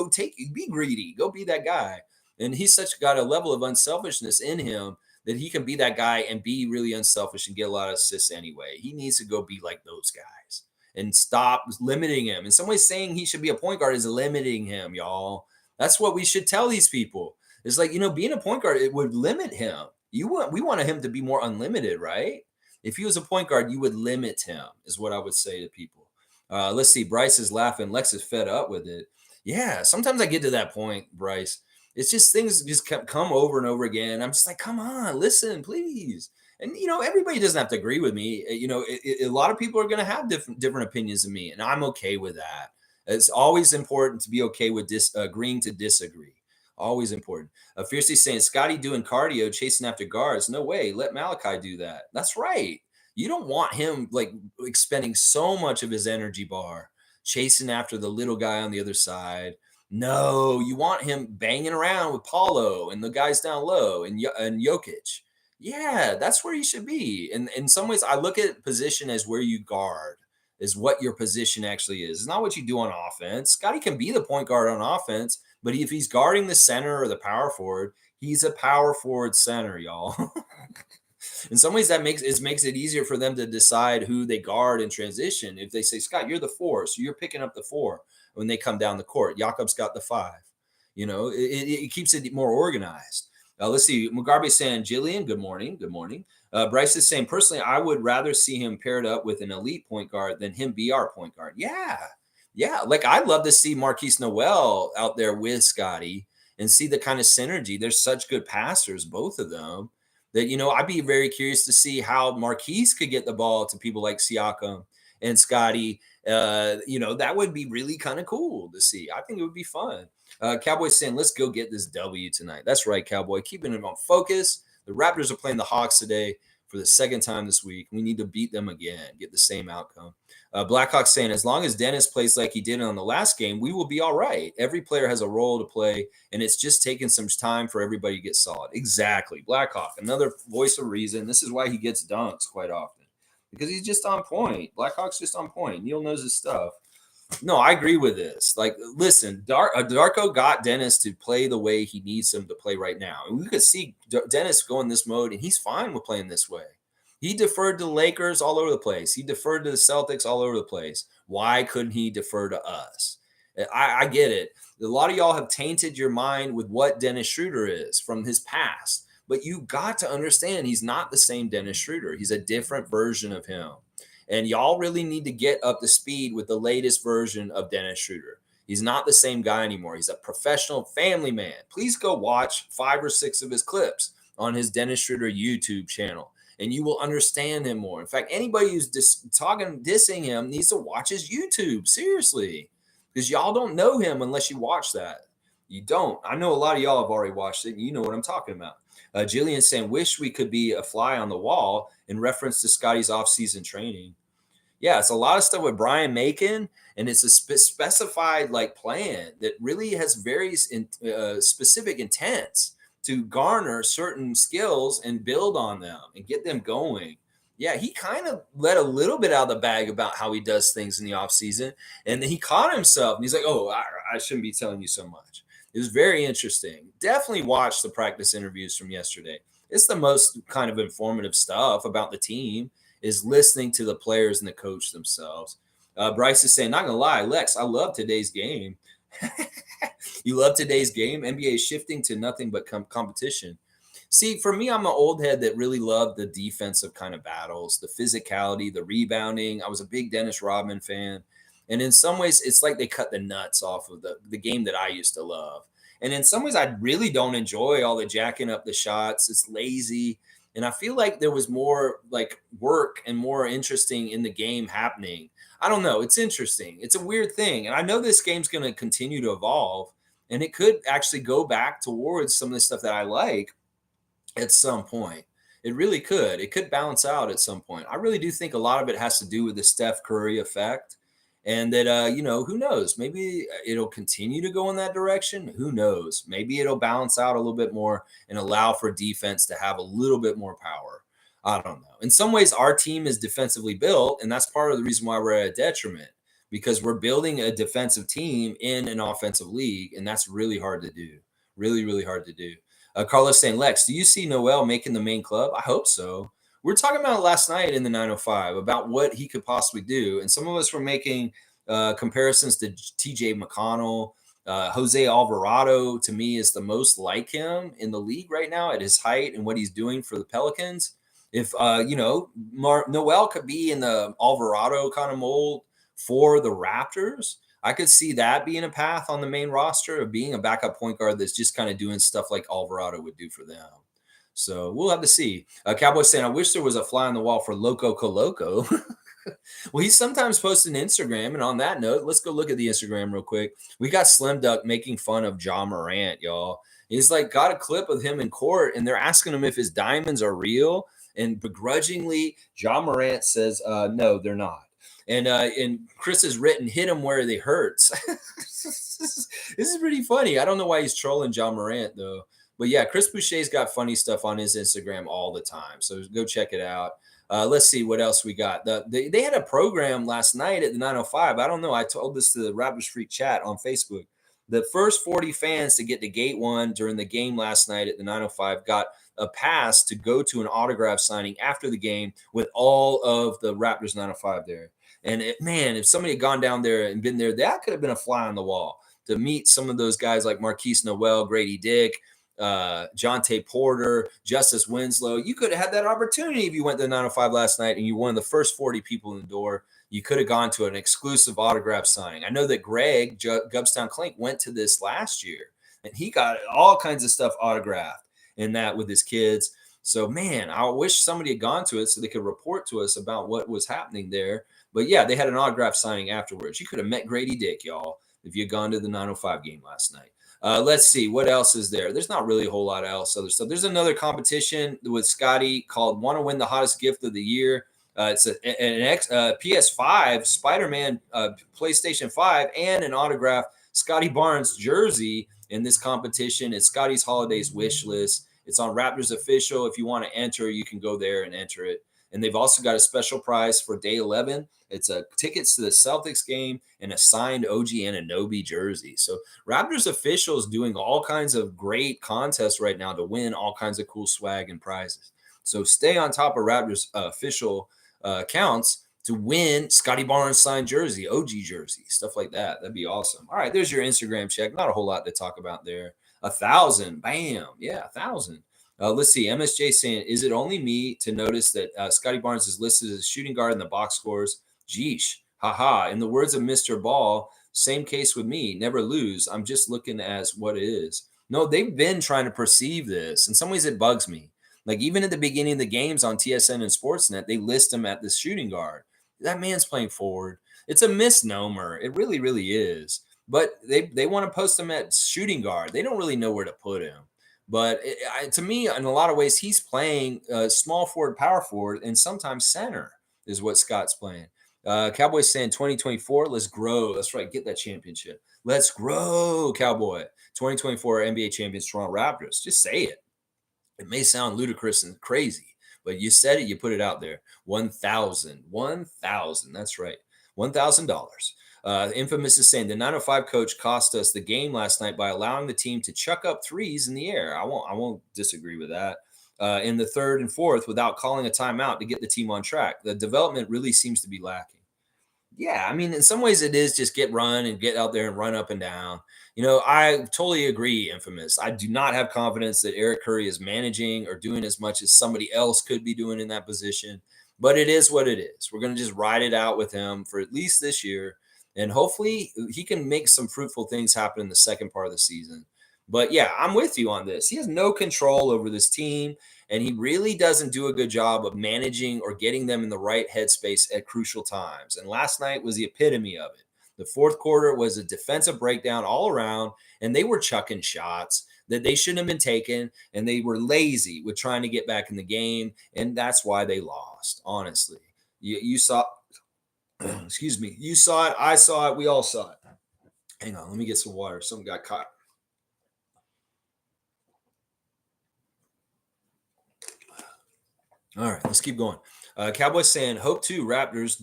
be greedy, go be that guy. And he's got a level of unselfishness in him that he can be that guy and be really unselfish and get a lot of assists anyway. He needs to go be like those guys and stop limiting him. In some ways, saying he should be a point guard is limiting him, y'all. That's what we should tell these people. It's like, being a point guard, it would limit him. We wanted him to be more unlimited, right? If he was a point guard, you would limit him, is what I would say to people. Let's see. Bryce is laughing. Lex is fed up with it. Yeah, sometimes I get to that point, Bryce. It's just things just come over and over again. I'm just like, come on, listen, please. And everybody doesn't have to agree with me. A lot of people are going to have different opinions than me, and I'm okay with that. It's always important to be okay with agreeing to disagree. Always important. Fiercely saying Scotty doing cardio, chasing after guards. No way. Let Malachi do that. That's right. You don't want him like expending so much of his energy bar chasing after the little guy on the other side. No, you want him banging around with Paulo and the guys down low and Jokic. Yeah, that's where you should be. And in some ways, I look at position as where you guard, is what your position actually is. It's not what you do on offense. Scotty can be the point guard on offense, but if he's guarding the center or the power forward, he's a power forward center, y'all. In some ways, that makes it easier for them to decide who they guard in transition. If they say, Scott, you're the 4, so you're picking up the 4 when they come down the court. Jakob's got the 5. It keeps it more organized. Let's see. Mugabe saying, Jillian, good morning. Good morning. Bryce is saying, personally, I would rather see him paired up with an elite point guard than him be our point guard. Yeah. Yeah. Like, I'd love to see Marquise Noel out there with Scotty and see the kind of synergy. They're such good passers, both of them, that, I'd be very curious to see how Marquise could get the ball to people like Siakam and Scotty. That would be really kind of cool to see. I think it would be fun. Cowboys saying, let's go get this W tonight. That's right, Cowboy. Keeping them on focus. The Raptors are playing the Hawks today for the second time this week. We need to beat them again, get the same outcome. Blackhawks saying, as long as Dennis plays like he did on the last game, we will be all right. Every player has a role to play, and it's just taking some time for everybody to get solid. Exactly. Blackhawk, another voice of reason. This is why he gets dunks quite often, because he's just on point. Blackhawk's just on point. Neil knows his stuff. No, I agree with this. Like, listen, Darko got Dennis to play the way he needs him to play right now. And we could see Dennis go in this mode, and he's fine with playing this way. He deferred to the Lakers all over the place. He deferred to the Celtics all over the place. Why couldn't he defer to us? I get it. A lot of y'all have tainted your mind with what Dennis Schroeder is from his past. But you got to understand he's not the same Dennis Schroeder. He's a different version of him. And y'all really need to get up to speed with the latest version of Dennis Schroeder. He's not the same guy anymore. He's a professional family man. Please go watch 5 or 6 of his clips on his Dennis Schroeder YouTube channel, and you will understand him more. In fact, anybody who's dissing him needs to watch his YouTube, seriously, because y'all don't know him unless you watch that. You don't. I know a lot of y'all have already watched it, and you know what I'm talking about. Jillian saying, wish we could be a fly on the wall in reference to Scotty's off-season training. Yeah, it's a lot of stuff with Brian Macon, and it's a specified like plan that really has very specific intents to garner certain skills and build on them and get them going. Yeah, he kind of let a little bit out of the bag about how he does things in the offseason, and then he caught himself, and he's like, oh, I shouldn't be telling you so much. It was very interesting. Definitely watch the practice interviews from yesterday. It's the most kind of informative stuff about the team, is listening to the players and the coach themselves. Bryce is saying, not going to lie, Lex, I love today's game. You love today's game? NBA is shifting to nothing but competition. See, for me, I'm an old head that really loved the defensive kind of battles, the physicality, the rebounding. I was a big Dennis Rodman fan. And in some ways, it's like they cut the nuts off of the game that I used to love. And in some ways, I really don't enjoy all the jacking up the shots. It's lazy. And I feel like there was more like work and more interesting in the game happening. I don't know. It's interesting. It's a weird thing. And I know this game's going to continue to evolve, and it could actually go back towards some of the stuff that I like at some point. It really could. It could balance out at some point. I really do think a lot of it has to do with the Steph Curry effect. And that, who knows? Maybe it'll continue to go in that direction. Who knows? Maybe it'll balance out a little bit more and allow for defense to have a little bit more power. I don't know. In some ways, our team is defensively built, and that's part of the reason why we're at a detriment, because we're building a defensive team in an offensive league, and that's really hard to do. Really, really hard to do. Carlos saying, Lex, do you see Noel making the main club? I hope so. We were talking about it last night in the 905 about what he could possibly do. And some of us were making comparisons to TJ McConnell. Jose Alvarado, to me, is the most like him in the league right now at his height and what he's doing for the Pelicans. If Noel could be in the Alvarado kind of mold for the Raptors, I could see that being a path on the main roster of being a backup point guard that's just kind of doing stuff like Alvarado would do for them. So we'll have to see. Cowboys saying, I wish there was a fly on the wall for Loco Coloco. Well, he's sometimes posting Instagram. And on that note, let's go look at the Instagram real quick. We got Slim Duck making fun of John Morant, y'all. He's like got a clip of him in court, and they're asking him if his diamonds are real. And begrudgingly, John Morant says, no, they're not. And Chris has written, hit him where they hurts. This is pretty funny. I don't know why he's trolling John Morant, though. But yeah, Chris Boucher's got funny stuff on his Instagram all the time. So go check it out. Let's see what else we got. They had a program last night at the 905. I don't know. I told this to the Raptors Freak chat on Facebook. The first 40 fans to get to gate one during the game last night at the 905 got a pass to go to an autograph signing after the game with all of the Raptors 905 there. And man, if somebody had gone down there and been there, that could have been a fly on the wall to meet some of those guys like Marquise Noel, Grady Dick, Jonte Porter, Justice Winslow. You could have had that opportunity if you went to the 905 last night and you were one of the first 40 people in the door. You could have gone to an exclusive autograph signing. I know that Greg Gubstown Clink went to this last year, and he got all kinds of stuff autographed in that with his kids. So, man, I wish somebody had gone to it so they could report to us about what was happening there. But yeah, they had an autograph signing afterwards. You could have met Grady Dick, y'all, if you had gone to the 905 game last night. Let's see what else is there. There's not really a whole lot of else other stuff. There's another competition with Scotty called "Want to Win the Hottest Gift of the Year." It's an PS5, Spider-Man, PlayStation 5, and an autographed Scotty Barnes jersey in this competition. It's Scotty's Holidays wish list. It's on Raptors Official. If you want to enter, you can go there and enter it. And they've also got a special prize for day 11. It's tickets to the Celtics game and a signed OG Anunoby jersey. So Raptors Official is doing all kinds of great contests right now to win all kinds of cool swag and prizes. So stay on top of Raptors Official accounts to win Scotty Barnes signed jersey, OG jersey, stuff like that. That'd be awesome. All right, there's your Instagram check. Not a whole lot to talk about there. 1,000, bam, yeah, 1,000. Let's see. MSJ saying, is it only me to notice that Scotty Barnes is listed as a shooting guard in the box scores? Geesh, haha. In the words of Mr. Ball, same case with me. Never lose. I'm just looking as what it is. No, they've been trying to perceive this. In some ways, it bugs me. Like even at the beginning of the games on TSN and Sportsnet, they list him at the shooting guard. That man's playing forward. It's a misnomer. It really, really is. But they want to post him at shooting guard. They don't really know where to put him. But to me, in a lot of ways, he's playing small forward, power forward, and sometimes center is what Scott's playing. Cowboys saying 2024, let's grow. That's right. Get that championship. Let's grow, Cowboy. 2024 NBA champions, Toronto Raptors. Just say it. It may sound ludicrous and crazy, but you said it, you put it out there. 1,000. That's right. $1,000. Infamous is saying the 905 coach cost us the game last night by allowing the team to chuck up threes in the air. I won't disagree with that. In the third and fourth without calling a timeout to get the team on track. The development really seems to be lacking. Yeah, I mean, in some ways it is just get out there and run up and down. I totally agree, Infamous. I do not have confidence that Eric Curry is managing or doing as much as somebody else could be doing in that position. But it is what it is. We're going to just ride it out with him for at least this year. And hopefully he can make some fruitful things happen in the second part of the season. But yeah, I'm with you on this. He has no control over this team, and he really doesn't do a good job of managing or getting them in the right headspace at crucial times. And last night was the epitome of it. The fourth quarter was a defensive breakdown all around, and they were chucking shots that they shouldn't have been taken, and they were lazy with trying to get back in the game, and that's why they lost, honestly. You saw excuse me. You saw it. I saw it. We all saw it. Hang on. Let me get some water. Something got caught. All right. Let's keep going. Cowboys saying, hope the Raptors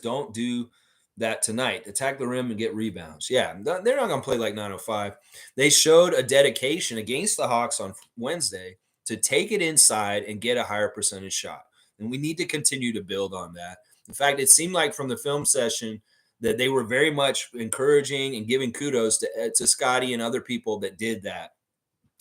don't do that tonight. Attack the rim and get rebounds. Yeah. They're not going to play like 905. They showed a dedication against the Hawks on Wednesday to take it inside and get a higher percentage shot. And we need to continue to build on that. In fact, it seemed like from the film session that they were very much encouraging and giving kudos to Scotty and other people that did that.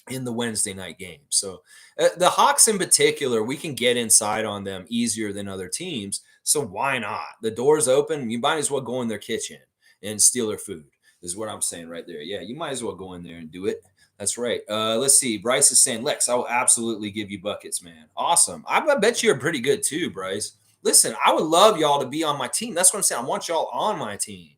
in the Wednesday night game. So the Hawks in particular, we can get inside on them easier than other teams. So why not? The door's open. You might as well go in their kitchen and steal their food. Is what I'm saying right there. Yeah, you might as well go in there and do it. That's right. Let's see. Bryce is saying, Lex, I will absolutely give you buckets, man. Awesome. I bet you're pretty good too, Bryce. Listen, I would love y'all to be on my team. That's what I'm saying. I want y'all on my team.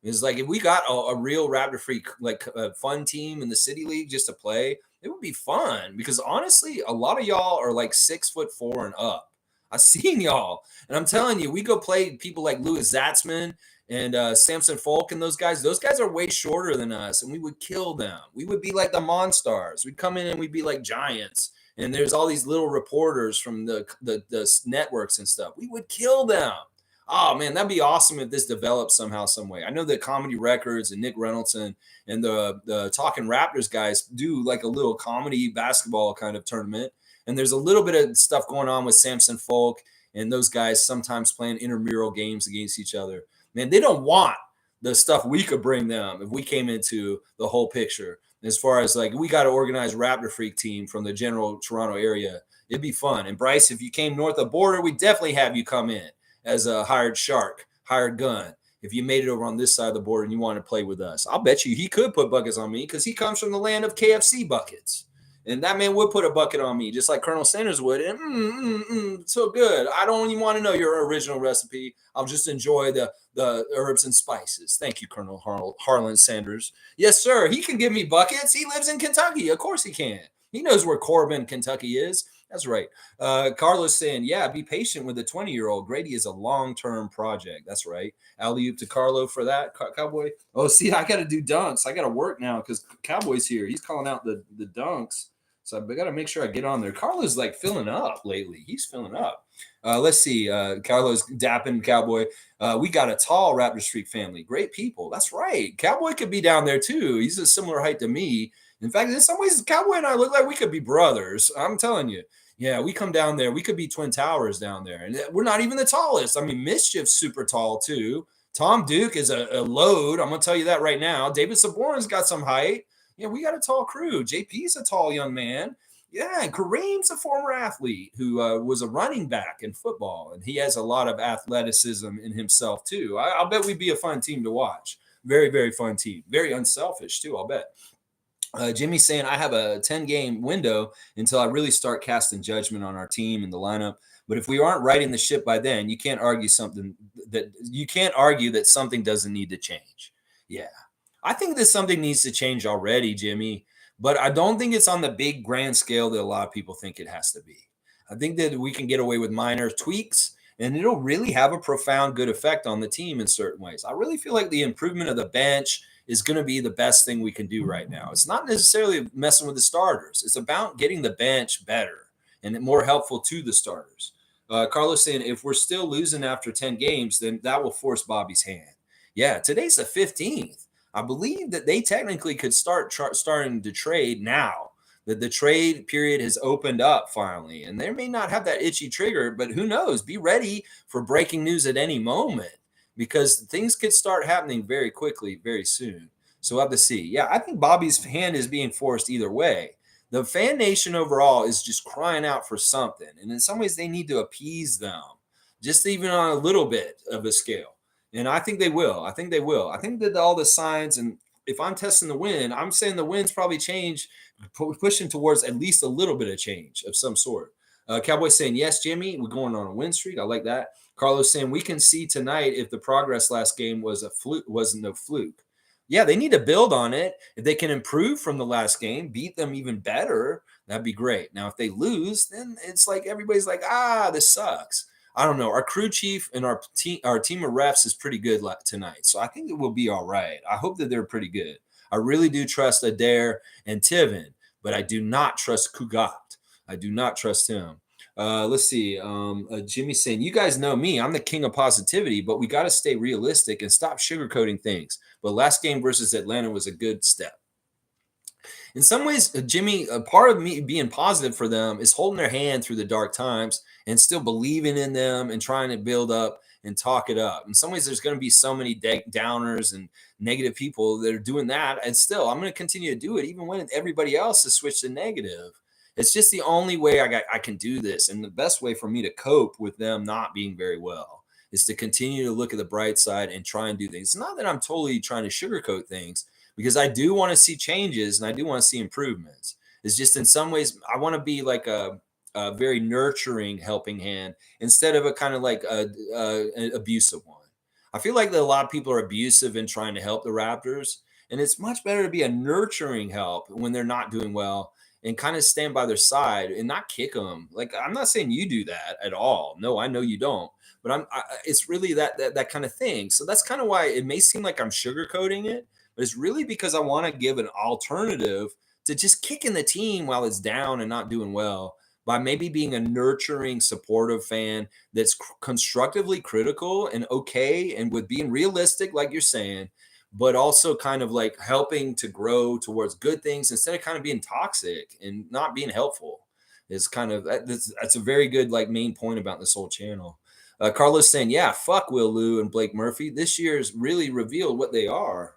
It's like if we got a real Raptor Freak, like a fun team in the City League just to play, it would be fun because honestly, a lot of y'all are like 6'4" and up. I've seen y'all, and I'm telling you, we go play people like Louis Zatzman and Samson Folk and those guys. Those guys are way shorter than us, and we would kill them. We would be like the Monstars. We'd come in and we'd be like giants. And there's all these little reporters from the networks and stuff. We would kill them. Oh man, that'd be awesome if this develops somehow, some way. I know that Comedy Records and Nick Reynolds and the Talking Raptors guys do like a little comedy basketball kind of tournament. And there's a little bit of stuff going on with Samson Folk and those guys sometimes playing intramural games against each other. Man, they don't want the stuff we could bring them if we came into the whole picture. As far as like we got to organize Raptor Freak team from the general Toronto area, it'd be fun. And Bryce, if you came north of border, we definitely have you come in as a hired shark, hired gun. If you made it over on this side of the border and you want to play with us, I'll bet you he could put buckets on me because he comes from the land of KFC buckets. And that man would put a bucket on me, just like Colonel Sanders would. And so good. I don't even want to know your original recipe. I'll just enjoy the herbs and spices. Thank you, Colonel Harlan Sanders. Yes, sir. He can give me buckets. He lives in Kentucky. Of course he can. He knows where Corbin, Kentucky is. That's right. Carlos saying, yeah, be patient with the 20-year-old. Grady is a long-term project. That's right. Alley-oop to Carlo for that, Cowboy. Oh, see, I got to do dunks. I got to work now because Cowboy's here. He's calling out the dunks. So I got to make sure I get on there. Carlos like filling up lately. He's filling up. Let's see. Carlos dapping Cowboy. We got a tall Raptor Street family. Great people. That's right. Cowboy could be down there too. He's a similar height to me. In fact, in some ways, Cowboy and I look like we could be brothers. I'm telling you. Yeah, we come down there. We could be twin towers down there. And we're not even the tallest. I mean, Mischief's super tall too. Tom Duke is a load. I'm going to tell you that right now. David Saborin's got some height. Yeah, we got a tall crew. JP's a tall young man. Yeah, and Kareem's a former athlete who was a running back in football, and he has a lot of athleticism in himself too. I'll bet we'd be a fun team to watch. Very, very fun team. Very unselfish too, I'll bet. Jimmy's saying, I have a 10-game window until I really start casting judgment on our team and the lineup. But if we aren't righting the ship by then, you can't argue that something doesn't need to change. Yeah. I think that something needs to change already, Jimmy, but I don't think it's on the big grand scale that a lot of people think it has to be. I think that we can get away with minor tweaks and it'll really have a profound good effect on the team in certain ways. I really feel like the improvement of the bench is going to be the best thing we can do right now. It's not necessarily messing with the starters. It's about getting the bench better and more helpful to the starters. Carlos saying, if we're still losing after 10 games, then that will force Bobby's hand. Yeah, today's the 15th. I believe that they technically could starting to trade now, that the trade period has opened up finally. And they may not have that itchy trigger, but who knows? Be ready for breaking news at any moment because things could start happening very quickly, very soon. So we'll have to see. Yeah, I think Bobby's hand is being forced either way. The fan nation overall is just crying out for something. And in some ways, they need to appease them, just even on a little bit of a scale. And I think they will. I think they will. I think that all the signs, and if I'm testing the wind, I'm saying the winds probably change, pushing towards at least a little bit of change of some sort. Cowboy saying, yes, Jimmy, we're going on a win streak. I like that. Carlos saying, we can see tonight if the progress last game was a fluke, wasn't no fluke. Yeah, they need to build on it. If they can improve from the last game, beat them even better, that'd be great. Now, if they lose, then it's like everybody's like, this sucks. I don't know. Our crew chief and our team of refs is pretty good tonight. So I think it will be all right. I hope that they're pretty good. I really do trust Adair and Tiven, but I do not trust Kugat. I do not trust him. Let's see. Jimmy's saying, you guys know me. I'm the king of positivity, but we got to stay realistic and stop sugarcoating things. But last game versus Atlanta was a good step. In some ways, Jimmy, a part of me being positive for them is holding their hand through the dark times and still believing in them and trying to build up and talk it up. In some ways, there's going to be so many downers and negative people that are doing that. And still, I'm going to continue to do it even when everybody else has switched to negative. It's just the only way I can do this. And the best way for me to cope with them not being very well is to continue to look at the bright side and try and do things. It's not that I'm totally trying to sugarcoat things, because I do want to see changes and I do want to see improvements. It's just in some ways, I want to be like a very nurturing helping hand instead of a kind of like an abusive one. I feel like that a lot of people are abusive in trying to help the Raptors, and it's much better to be a nurturing help when they're not doing well and kind of stand by their side and not kick them. Like, I'm not saying you do that at all. No, I know you don't. But it's really that kind of thing. So that's kind of why it may seem like I'm sugarcoating it, but it's really because I want to give an alternative to just kicking the team while it's down and not doing well, by maybe being a nurturing, supportive fan that's constructively critical and okay, and with being realistic, like you're saying, but also kind of like helping to grow towards good things instead of kind of being toxic and not being helpful. Is kind of that's a very good like main point about this whole channel. Carlos saying, yeah, fuck Will Lou and Blake Murphy. This year's really revealed what they are.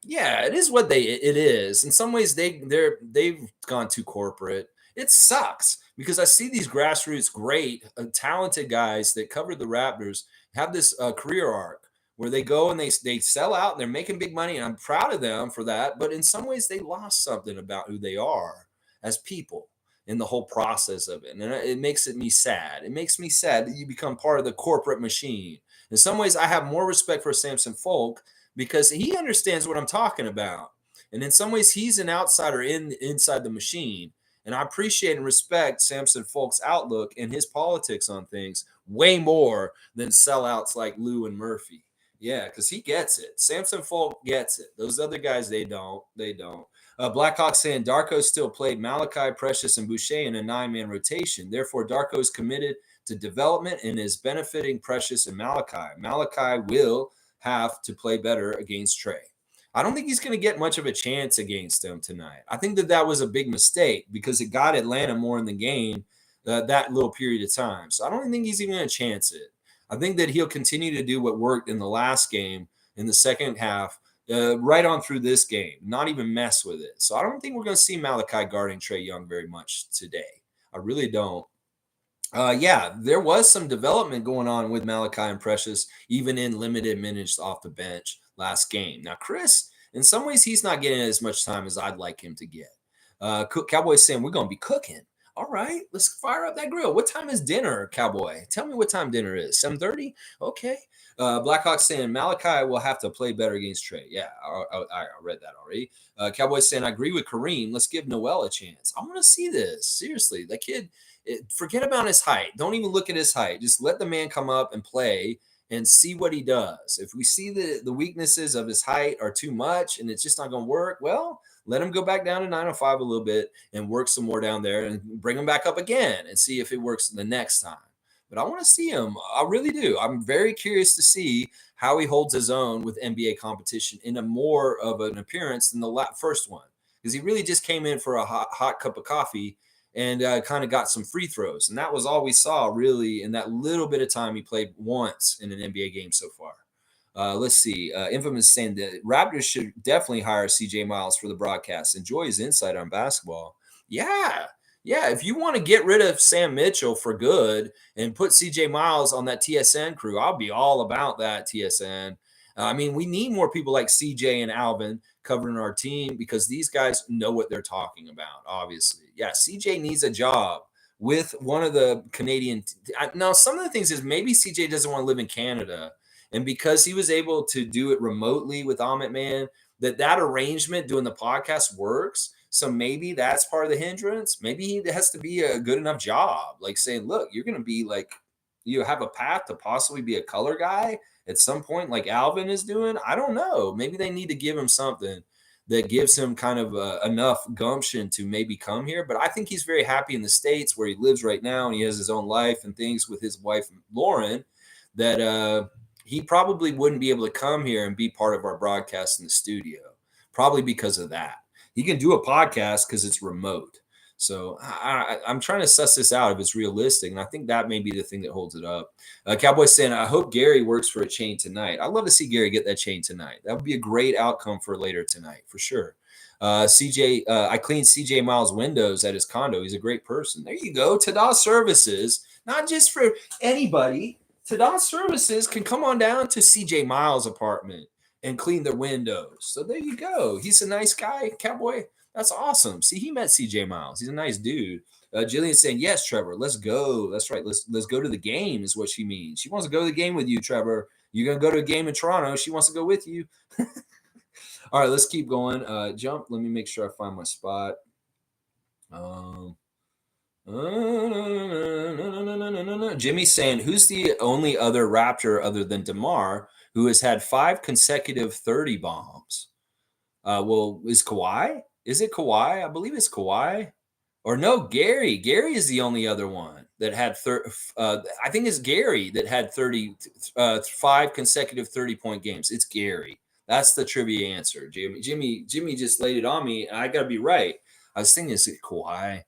Yeah, it is what it is. In some ways, they've gone too corporate. It sucks because I see these grassroots, great, talented guys that covered the Raptors have this career arc where they go and they sell out and they're making big money, and I'm proud of them for that. But in some ways, they lost something about who they are as people in the whole process of it, and it makes me sad. It makes me sad that you become part of the corporate machine. In some ways, I have more respect for Samson Folk because he understands what I'm talking about. And in some ways, he's an outsider inside the machine. And I appreciate and respect Samson Folk's outlook and his politics on things way more than sellouts like Lou and Murphy. Yeah, because he gets it. Samson Folk gets it. Those other guys, they don't. They don't. Blackhawk saying Darko still played Malachi, Precious, and Boucher in a 9-man rotation. Therefore, Darko is committed to development and is benefiting Precious and Malachi. Malachi will have to play better against Trey. I don't think he's going to get much of a chance against them tonight. I think that was a big mistake because it got Atlanta more in the game that little period of time. So I don't think he's even going to chance it. I think that he'll continue to do what worked in the last game in the second half, right on through this game, not even mess with it. So I don't think we're going to see Malachi guarding Trae Young very much today. I really don't. Yeah, there was some development going on with Malachi and Precious, even in limited minutes off the bench last game. Now, Chris, in some ways, he's not getting as much time as I'd like him to get. Cowboys saying we're going to be cooking. All right, let's fire up that grill. What time is dinner, Cowboy? Tell me what time dinner is. 7:30? Okay. Blackhawks saying Malachi will have to play better against Trey. Yeah, I read that already. Cowboys saying I agree with Kareem. Let's give Noel a chance. I want to see this. Seriously, that kid, forget about his height. Don't even look at his height. Just let the man come up and play and see what he does. If we see the weaknesses of his height are too much and it's just not going to work, well, let him go back down to 905 a little bit and work some more down there and bring him back up again and see if it works the next time. But I want to see him. I really do. I'm very curious to see how he holds his own with NBA competition in a more of an appearance than the first one, because he really just came in for a hot cup of coffee and kind of got some free throws. And that was all we saw really in that little bit of time he played once in an NBA game so far. Let's see. Infamous saying that Raptors should definitely hire CJ Miles for the broadcast. Enjoy his insight on basketball. Yeah. Yeah. If you want to get rid of Sam Mitchell for good and put CJ Miles on that TSN crew, I'll be all about that, TSN. I mean, we need more people like CJ and Alvin covering our team because these guys know what they're talking about, obviously. Yeah, CJ needs a job with one of the Canadian. Now, some of the things is maybe CJ doesn't want to live in Canada. And because he was able to do it remotely with Amit Man, that arrangement doing the podcast works. So maybe that's part of the hindrance. Maybe he has to be a good enough job, like saying, look, you're going to be like, you have a path to possibly be a color guy at some point, like Alvin is doing. I don't know. Maybe they need to give him something that gives him kind of enough gumption to maybe come here. But I think he's very happy in the States where he lives right now, and he has his own life and things with his wife, Lauren, that he probably wouldn't be able to come here and be part of our broadcast in the studio, probably because of that. He can do a podcast because it's remote. So I'm trying to suss this out if it's realistic, and I think that may be the thing that holds it up. Cowboy saying, "I hope Gary works for a chain tonight. I'd love to see Gary get that chain tonight. That would be a great outcome for later tonight for sure." CJ, I cleaned CJ Miles' windows at his condo. He's a great person. There you go. Tada Services, not just for anybody. Tada Services can come on down to CJ Miles' apartment and clean their windows. So there you go. He's a nice guy, Cowboy. That's awesome. See, he met CJ Miles. He's a nice dude. Jillian's saying, "Yes, Trevor, let's go." That's right. Let's go to the game, is what she means. She wants to go to the game with you, Trevor. You're gonna go to a game in Toronto. She wants to go with you. All right, let's keep going. Jump. Let me make sure I find my spot. Jimmy's saying, "Who's the only other Raptor other than DeMar who has had 5 consecutive 30 bombs?" Well, is Kawhi? Is it Kawhi? I believe it's Kawhi. Or no, Gary. Gary is the only other one that had 30. I think it's Gary that had 5 consecutive 30-point games. It's Gary. That's the trivia answer. Jimmy just laid it on me, and I got to be right. I was thinking, is it Kawhi?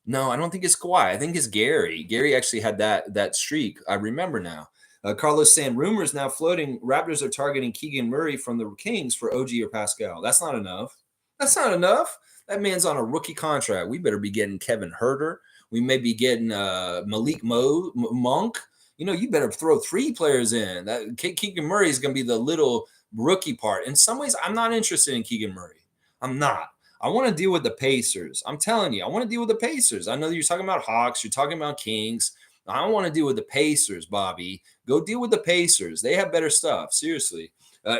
No, I don't think it's Kawhi. I think it's Gary. Gary actually had that streak. I remember now. Carlos saying, rumors now floating. Raptors are targeting Keegan Murray from the Kings for OG or Pascal. That's not enough. That's not enough. That man's on a rookie contract. We better be getting Kevin Herter. We may be getting Malik Monk. You better throw 3 players in. That Keegan Murray is going to be the little rookie part. In some ways, I'm not interested in Keegan Murray. I'm not. I want to deal with the Pacers. I'm telling you, I want to deal with the Pacers. I know you're talking about Hawks. You're talking about Kings. I want to deal with the Pacers, Bobby. Go deal with the Pacers. They have better stuff. Seriously.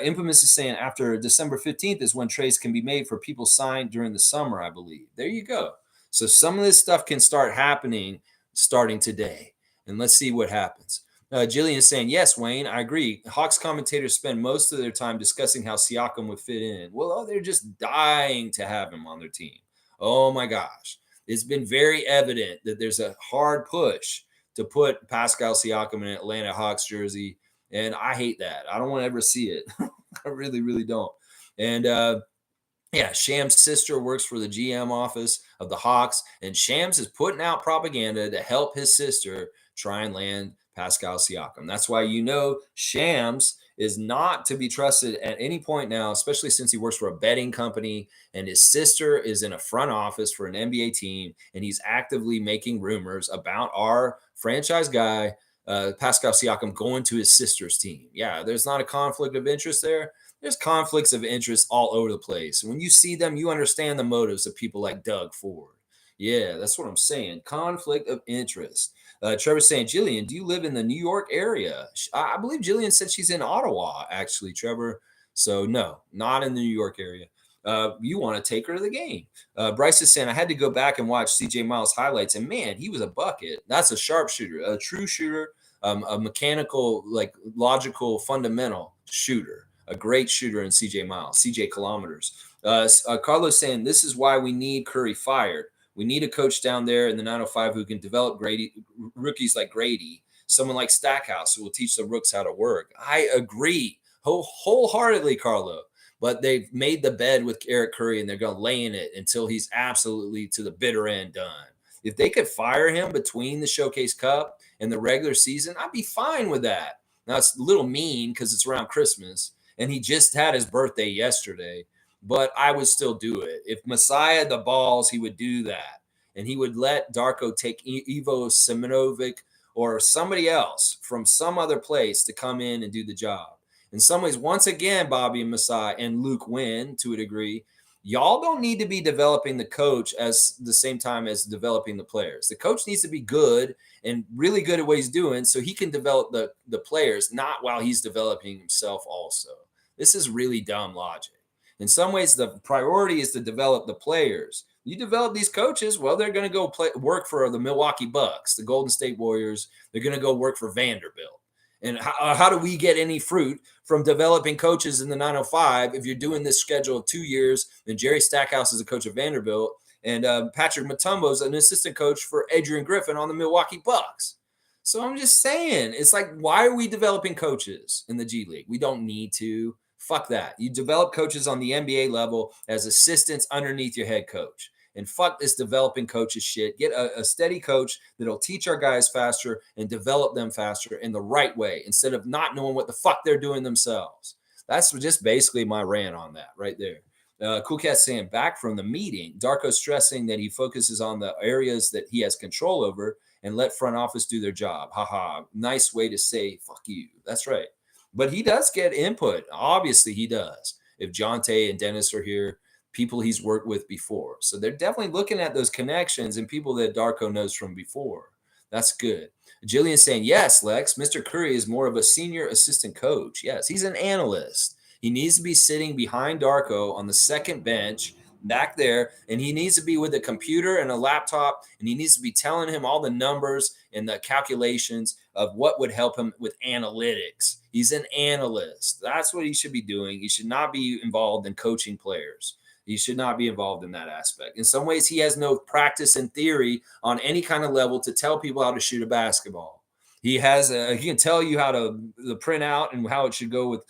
Infamous is saying after December 15th is when trades can be made for people signed during the summer, I believe. There you go. So some of this stuff can start happening starting today. And let's see what happens. Jillian is saying, yes, Wayne, I agree. Hawks commentators spend most of their time discussing how Siakam would fit in. Well, they're just dying to have him on their team. Oh, my gosh. It's been very evident that there's a hard push to put Pascal Siakam in an Atlanta Hawks jersey. And I hate that. I don't want to ever see it. I really, really don't. And Shams' sister works for the GM office of the Hawks. And Shams is putting out propaganda to help his sister try and land Pascal Siakam. That's why Shams is not to be trusted at any point now, especially since he works for a betting company and his sister is in a front office for an NBA team, and he's actively making rumors about our franchise guy, Pascal Siakam, going to his sister's team. Yeah, there's not a conflict of interest there. There's conflicts of interest all over the place. When you see them, you understand the motives of people like Doug Ford. Yeah, that's what I'm saying. Conflict of interest. Trevor's saying, Jillian, do you live in the New York area? I believe Jillian said she's in Ottawa, actually, Trevor. So, no, not in the New York area. You want to take her to the game. Bryce is saying, I had to go back and watch CJ Miles highlights, and man, he was a bucket. That's a sharpshooter, a true shooter, a mechanical, logical, fundamental shooter, a great shooter in CJ Miles, CJ kilometers. Carlos saying, this is why we need Curry fired. We need a coach down there in the 905 who can develop rookies like Grady, someone like Stackhouse who will teach the rooks how to work. I agree wholeheartedly, Carlo. But they've made the bed with Eric Curry, and they're going to lay in it until he's absolutely to the bitter end done. If they could fire him between the Showcase Cup and the regular season, I'd be fine with that. Now, it's a little mean because it's around Christmas, and he just had his birthday yesterday. But I would still do it. If Messiah had the balls, he would do that. And he would let Darko take Ivo Simonovic or somebody else from some other place to come in and do the job. In some ways, once again, Bobby and Messiah and Luke Wynn, to a degree, y'all don't need to be developing the coach as the same time as developing the players. The coach needs to be good and really good at what he's doing so he can develop the players, not while he's developing himself also. This is really dumb logic. In some ways, the priority is to develop the players. You develop these coaches, well, they're going to go work for the Milwaukee Bucks, the Golden State Warriors. They're going to go work for Vanderbilt. And how do we get any fruit from developing coaches in the 905 if you're doing this schedule of 2 years and Jerry Stackhouse is a coach of Vanderbilt and Patrick Mutombo is an assistant coach for Adrian Griffin on the Milwaukee Bucks? So I'm just saying, it's like, why are we developing coaches in the G League? We don't need to. Fuck that. You develop coaches on the NBA level as assistants underneath your head coach. and fuck this developing coaches shit. Get a steady coach that'll teach our guys faster and develop them faster in the right way instead of not knowing what the fuck they're doing themselves. That's just basically my rant on that right there. Cool Cat saying, back from the meeting, Darko stressing that he focuses on the areas that he has control over and let front office do their job. Haha. Nice way to say fuck you. That's right. But he does get input. Obviously, he does. If Jonte and Dennis are here, people he's worked with before. So they're definitely looking at those connections and people that Darko knows from before. That's good. Jillian saying, yes, Lex, Mr. Curry is more of a senior assistant coach. Yes, he's an analyst. He needs to be sitting behind Darko on the second bench back there, and he needs to be with a computer and a laptop, and he needs to be telling him all the numbers and the calculations of what would help him with analytics. He's an analyst. That's what he should be doing. He should not be involved in coaching players. He should not be involved in that aspect. In some ways, he has no practice and theory on any kind of level to tell people how to shoot a basketball. He can tell you how to the print out and how it should go with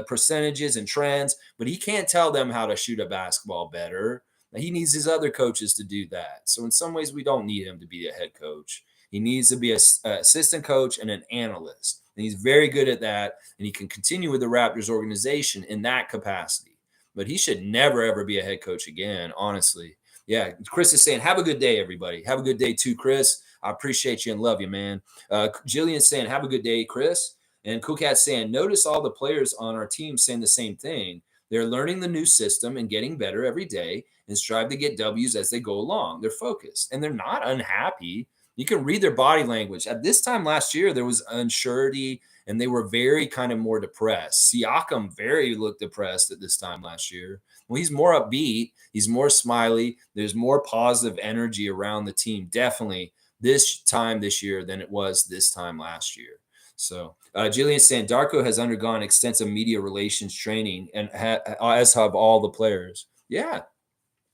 percentages and trends, but he can't tell them how to shoot a basketball better. He needs his other coaches to do that. So in some ways, we don't need him to be a head coach. He needs to be an assistant coach and an analyst. And he's very good at that. And he can continue with the Raptors organization in that capacity. But he should never, ever be a head coach again, honestly. Yeah, Chris is saying, have a good day, everybody. Have a good day too, Chris. I appreciate you and love you, man. Jillian's saying, have a good day, Chris. And Cool Cat's saying, notice all the players on our team saying the same thing. They're learning the new system and getting better every day and strive to get W's as they go along. They're focused and they're not unhappy. You can read their body language. At this time last year, there was unsurety and they were very kind of more depressed. Siakam very looked depressed at this time last year. Well, he's more upbeat. He's more smiley. There's more positive energy around the team, definitely this time this year than it was this time last year. So Jillian saying Darko has undergone extensive media relations training and as have all the players. Yeah,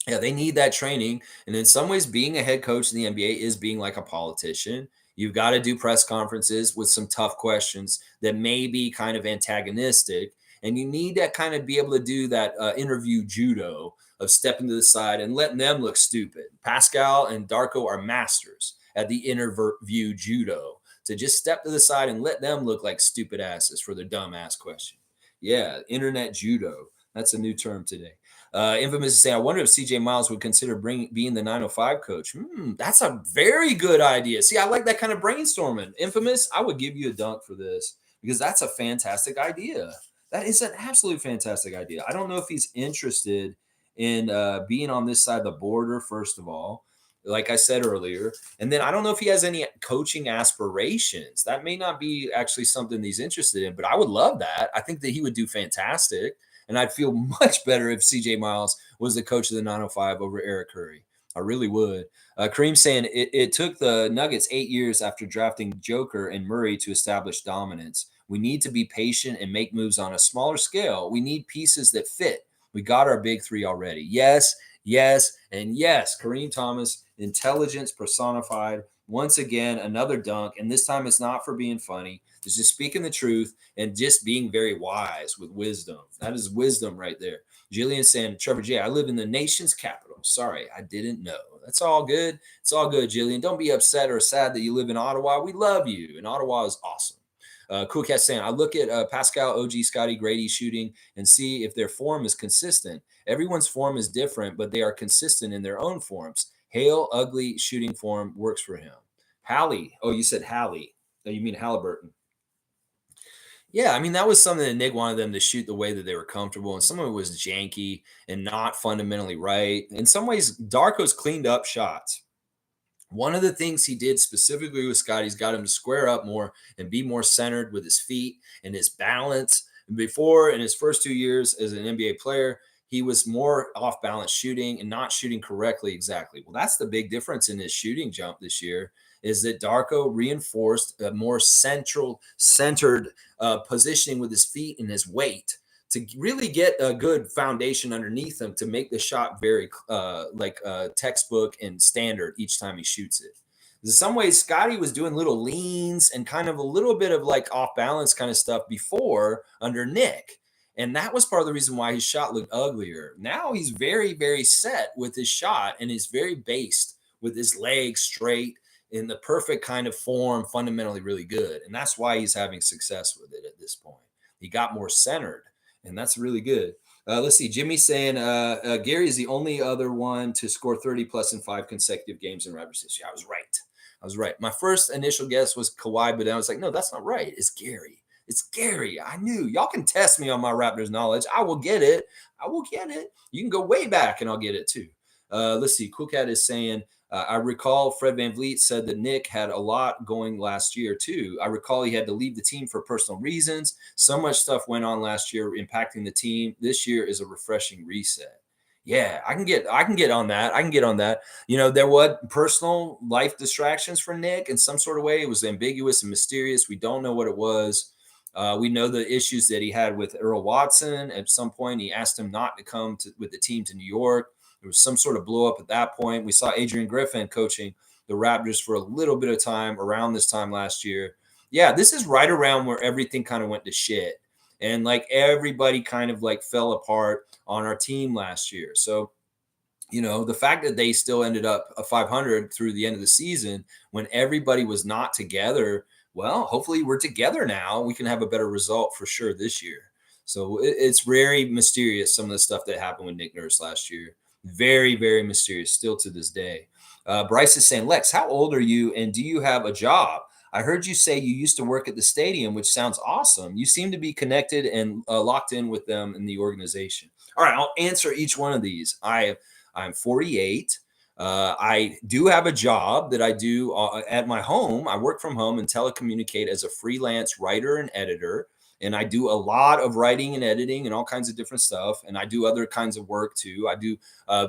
they need that training. And in some ways, being a head coach in the NBA is being like a politician. You've got to do press conferences with some tough questions that may be kind of antagonistic. And you need to kind of be able to do that interview judo of stepping to the side and letting them look stupid. Pascal and Darko are masters at the interview judo to just step to the side and let them look like stupid asses for their dumb ass question. Yeah, internet judo. That's a new term today. Infamous is saying, I wonder if CJ Miles would consider being the 905 coach. That's a very good idea. See, I like that kind of brainstorming. Infamous, I would give you a dunk for this because that's a fantastic idea. That is an absolutely fantastic idea. I don't know if he's interested in being on this side of the border, first of all, like I said earlier. And then I don't know if he has any coaching aspirations. That may not be actually something he's interested in, but I would love that. I think that he would do fantastic. And I'd feel much better if CJ Miles was the coach of the 905 over Eric Curry. I really would. Kareem saying it took the Nuggets 8 years after drafting Joker and Murray to establish dominance. We need to be patient and make moves on a smaller scale. We need pieces that fit. We got our big three already. Yes, yes, and yes. Kareem Thomas, intelligence personified. Once again, another dunk. And this time it's not for being funny. It's just speaking the truth and just being very wise with wisdom. That is wisdom right there. Jillian saying, Trevor J., I live in the nation's capital. Sorry, I didn't know. That's all good. It's all good, Jillian. Don't be upset or sad that you live in Ottawa. We love you. And Ottawa is awesome. Cool Cat saying, I look at Pascal, OG, Scotty, Grady shooting and see if their form is consistent. Everyone's form is different, but they are consistent in their own forms. Hale, ugly shooting form works for him. Hallie. Oh, you said Hallie. Oh, you mean Halliburton. Yeah, I mean, that was something that Nick wanted them to shoot the way that they were comfortable. And some of it was janky and not fundamentally right. In some ways, Darko's cleaned up shots. One of the things he did specifically with Scotty's got him to square up more and be more centered with his feet and his balance. Before, in his first 2 years as an NBA player, he was more off balance shooting and not shooting correctly exactly. Well, that's the big difference in his shooting jump this year is that Darko reinforced a more centered positioning with his feet and his weight to really get a good foundation underneath him to make the shot very textbook and standard each time he shoots it. In some ways, Scotty was doing little leans and kind of a little bit of like off balance kind of stuff before under Nick. And that was part of the reason why his shot looked uglier. Now he's very, very set with his shot and is very based with his legs straight in the perfect kind of form, fundamentally really good. And that's why he's having success with it at this point. He got more centered, and that's really good. Let's see. Jimmy's saying Gary is the only other one to score 30 plus in 5 consecutive games in Raptors history. I was right. I was right. My first initial guess was Kawhi, but then I was like, no, that's not right. It's Gary. It's Gary. I knew. Y'all can test me on my Raptors knowledge. I will get it. I will get it. You can go way back and I'll get it too. Let's see. Cool Cat is saying, I recall Fred VanVleet said that Nick had a lot going last year too. I recall he had to leave the team for personal reasons. So much stuff went on last year impacting the team. This year is a refreshing reset. Yeah, I can get on that. I can get on that. You know, there was personal life distractions for Nick in some sort of way. It was ambiguous and mysterious. We don't know what it was. We know the issues that he had with Earl Watson. At some point, he asked him not to come with the team to New York. There was some sort of blow up at that point. We saw Adrian Griffin coaching the Raptors for a little bit of time around this time last year. Yeah, this is right around where everything kind of went to shit. And like everybody kind of like fell apart on our team last year. So, you know, the fact that they still ended up a 500 through the end of the season when everybody was not together, well, hopefully we're together now. We can have a better result for sure this year. So it's very mysterious, some of the stuff that happened with Nick Nurse last year. Very, very mysterious still to this day. Bryce is saying, Lex, how old are you and do you have a job? I heard you say you used to work at the stadium, which sounds awesome. You seem to be connected and locked in with them in the organization. All right, I'll answer each one of these. I'm 48. I do have a job that I do at my home. I work from home and telecommunicate as a freelance writer and editor. And I do a lot of writing and editing and all kinds of different stuff. And I do other kinds of work too. I do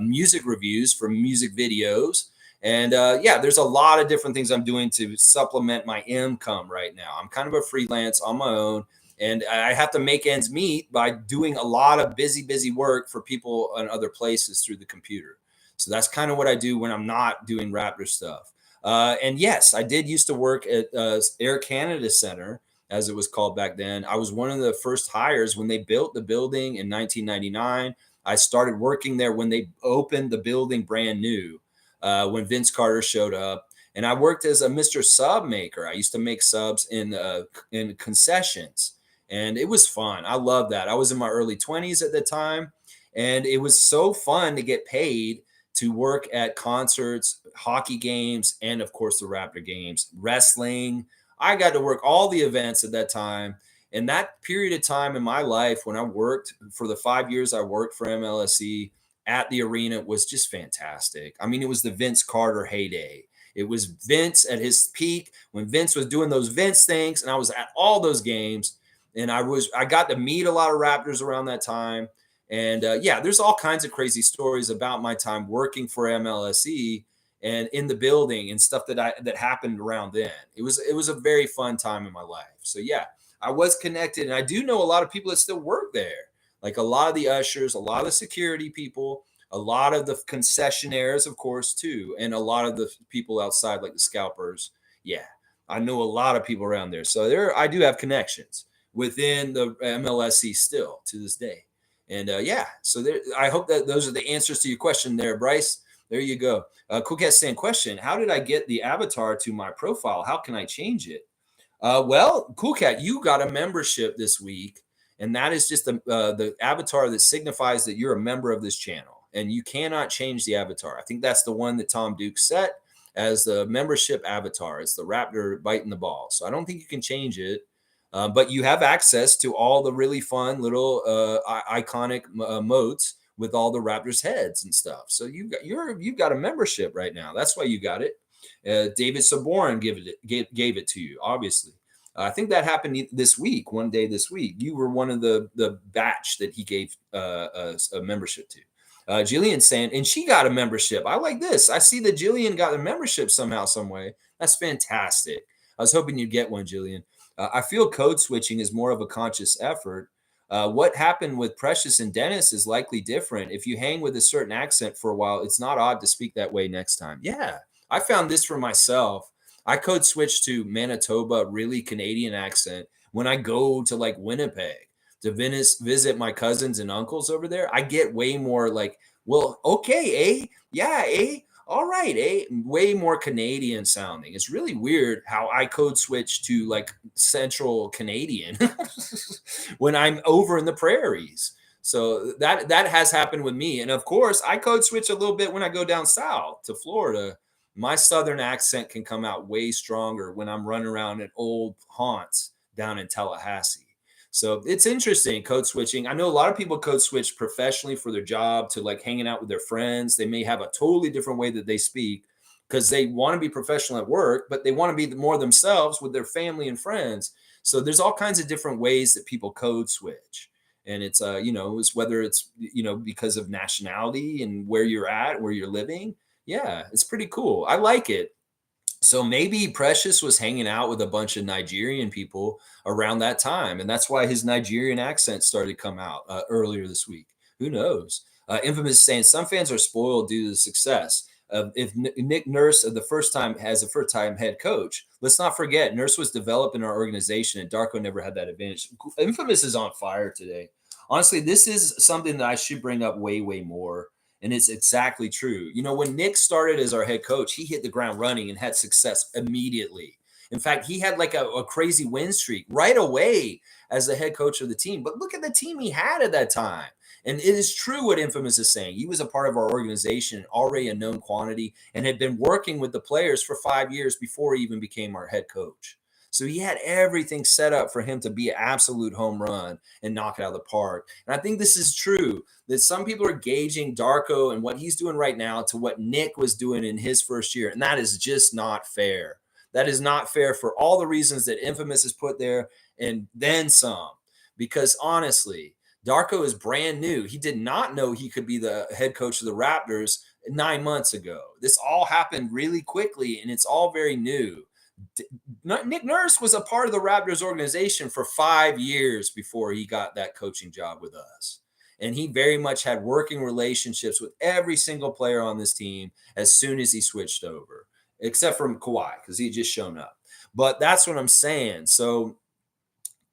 music reviews for music videos. And yeah, there's a lot of different things I'm doing to supplement my income right now. I'm kind of a freelance on my own. And I have to make ends meet by doing a lot of busy work for people in other places through the computer. So that's kind of what I do when I'm not doing Raptor stuff. And yes, I did used to work at Air Canada Center, as it was called back then. I was one of the first hires when they built the building in 1999. I started working there when they opened the building brand new, when Vince Carter showed up. And I worked as a Mr. Sub maker. I used to make subs in concessions. And it was fun. I love that. I was in my early 20s at the time. And it was so fun to get paid to work at concerts, hockey games, and of course the Raptor games, wrestling. I got to work all the events at that time. And that period of time in my life when I worked for the 5 years I worked for MLSE at the arena was just fantastic. I mean, it was the Vince Carter heyday. It was Vince at his peak when Vince was doing those Vince things. And I was at all those games. And I got to meet a lot of Raptors around that time. And yeah, there's all kinds of crazy stories about my time working for MLSE and in the building and stuff that happened around then. It was a very fun time in my life. So yeah, I was connected, and I do know a lot of people that still work there. Like a lot of the ushers, a lot of the security people, a lot of the concessionaires, of course, too, and a lot of the people outside, like the scalpers. Yeah, I know a lot of people around there. So I do have connections within the MLSE still to this day. And yeah, so I hope that those are the answers to your question there, Bryce. There you go. Cool Cat saying, question, how did I get the avatar to my profile? How can I change it? Well, Cool Cat, you got a membership this week, and that is just the avatar that signifies that you're a member of this channel, and you cannot change the avatar. I think that's the one that Tom Duke set as the membership avatar. It's the Raptor biting the ball. So I don't think you can change it. But you have access to all the really fun little iconic modes with all the Raptors heads and stuff. So you've got a membership right now. That's why you got it. David Saborin gave it to you, obviously. I think that happened this week, one day this week. You were one of the batch that he gave a membership to. Jillian saying, and she got a membership. I like this. I see that Jillian got a membership somehow, some way. That's fantastic. I was hoping you'd get one, Jillian. I feel code switching is more of a conscious effort. What happened with Precious and Dennis is likely different. If you hang with a certain accent for a while, it's not odd to speak that way next time. Yeah, I found this for myself. I code switch to Manitoba, really Canadian accent when I go to like Winnipeg. to visit my cousins and uncles over there, I get way more like, well, okay, eh? Yeah, eh? All right, eh? Way more Canadian sounding. It's really weird how I code switch to like central Canadian when I'm over in the prairies. So that has happened with me. And of course, I code switch a little bit when I go down south to Florida. My southern accent can come out way stronger when I'm running around in old haunts down in Tallahassee. So it's interesting code switching. I know a lot of people code switch professionally for their job to like hanging out with their friends. They may have a totally different way that they speak because they want to be professional at work, but they want to be more themselves with their family and friends. So there's all kinds of different ways that people code switch. And it's it's whether it's because of nationality and where you're at, where you're living. Yeah, it's pretty cool. I like it. So maybe Precious was hanging out with a bunch of Nigerian people around that time, and that's why his Nigerian accent started to come out earlier this week. Who knows? Infamous is saying some fans are spoiled due to the success. If Nick Nurse the first time has a first time head coach, let's not forget Nurse was developed in our organization, and Darko never had that advantage. Infamous is on fire today. Honestly, this is something that I should bring up way more. And it's exactly true. When Nick started as our head coach, he hit the ground running and had success immediately. In fact, he had like a crazy win streak right away as the head coach of the team. But look at the team he had at that time. And it is true what Infamous is saying. He was a part of our organization, already a known quantity, and had been working with the players for 5 years before he even became our head coach. So he had everything set up for him to be an absolute home run and knock it out of the park. And I think this is true that some people are gauging Darko and what he's doing right now to what Nick was doing in his first year. And that is just not fair. That is not fair for all the reasons that Infamous is put there and then some. Because honestly, Darko is brand new. He did not know he could be the head coach of the Raptors 9 months ago. This all happened really quickly and it's all very new. Nick Nurse was a part of the Raptors organization for 5 years before he got that coaching job with us. And he very much had working relationships with every single player on this team as soon as he switched over, except for Kawhi, because he had just shown up. But that's what I'm saying. So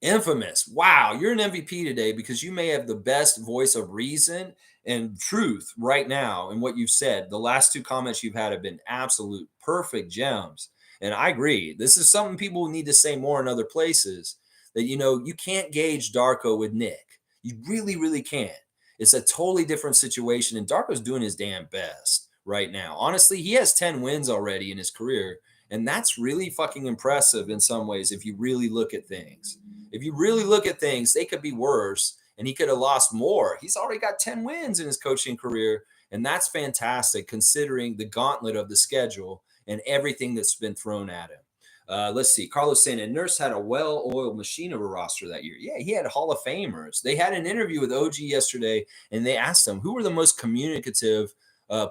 Infamous, wow, you're an MVP today because you may have the best voice of reason and truth right now in what you've said. The last 2 comments you've had have been absolute perfect gems. And I agree. This is something people need to say more in other places that, you can't gauge Darko with Nick. You really can't. It's a totally different situation. And Darko's doing his damn best right now. Honestly, he has 10 wins already in his career. And that's really fucking impressive in some ways if you really look at things. If you really look at things, they could be worse and he could have lost more. He's already got 10 wins in his coaching career. And that's fantastic considering the gauntlet of the schedule and everything that's been thrown at him. Let's see. Carlos saying, and Nurse had a well-oiled machine of a roster that year. Yeah, he had Hall of Famers. They had an interview with OG yesterday, and they asked him, who were the most communicative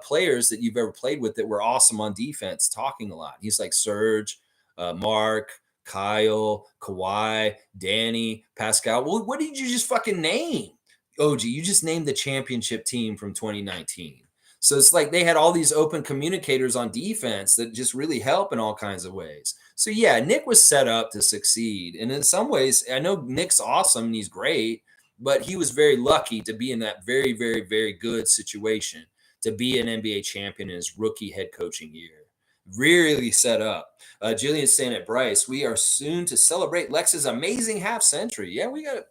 players that you've ever played with that were awesome on defense, talking a lot? He's like Serge, Mark, Kyle, Kawhi, Danny, Pascal. Well, what did you just fucking name? OG, you just named the championship team from 2019. So it's like they had all these open communicators on defense that just really help in all kinds of ways. So yeah, Nick was set up to succeed. And in some ways, I know Nick's awesome and he's great, but he was very lucky to be in that very good situation to be an NBA champion in his rookie head coaching year. Really set up. Jillian's saying at Bryce, we are soon to celebrate Lex's amazing half century. Yeah, we got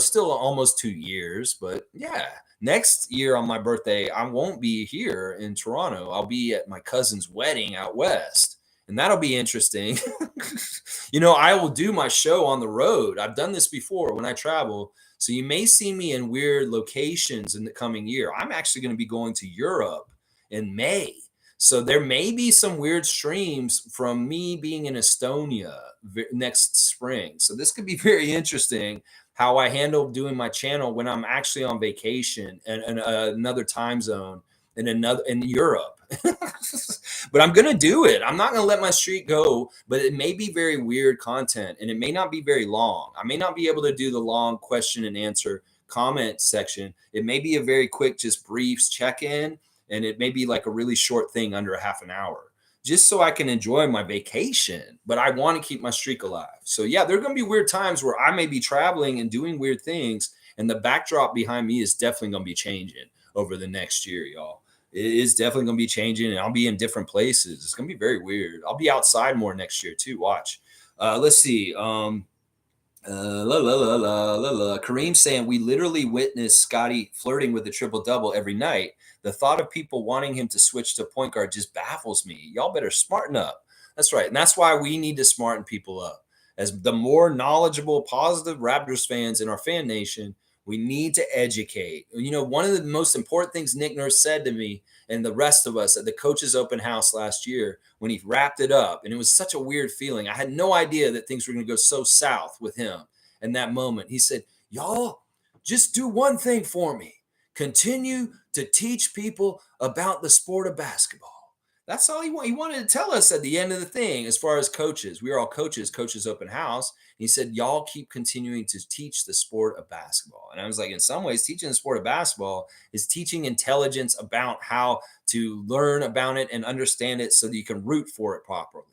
still almost 2 years, but yeah. Next year on my birthday, I won't be here in Toronto. I'll be at my cousin's wedding out west, and that'll be interesting. I will do my show on the road. I've done this before when I travel, so you may see me in weird locations in the coming year. I'm actually going to be going to Europe in May. So there may be some weird streams from me being in Estonia next spring. So this could be very interesting how I handle doing my channel when I'm actually on vacation and another time zone in Europe. But I'm going to do it. I'm not going to let my streak go, but it may be very weird content and it may not be very long. I may not be able to do the long question and answer comment section. It may be a very quick, just briefs check-in, and it may be like a really short thing under a half an hour. just so I can enjoy my vacation, but I want to keep my streak alive. So yeah, there are going to be weird times where I may be traveling and doing weird things, and the backdrop behind me is definitely going to be changing over the next year, y'all. It is definitely going to be changing, and I'll be in different places. It's going to be very weird. I'll be outside more next year too. Watch. Let's see. Kareem saying we literally witnessed Scotty flirting with a triple double every night. The thought of people wanting him to switch to point guard just baffles me. Y'all better smarten up. That's right. And that's why we need to smarten people up. As the more knowledgeable, positive Raptors fans in our fan nation, we need to educate. You know, one of the most important things Nick Nurse said to me and the rest of us at the coaches open house last year when he wrapped it up, and it was such a weird feeling. I had no idea that things were going to go so south with him in that moment. He said, y'all just do one thing for me. Continue to teach people about the sport of basketball. That's all he wanted to tell us at the end of the thing. As far as coaches, we are all coaches open house. He said, y'all keep continuing to teach the sport of basketball. And I was like, in some ways, teaching the sport of basketball is teaching intelligence about how to learn about it and understand it so that you can root for it properly.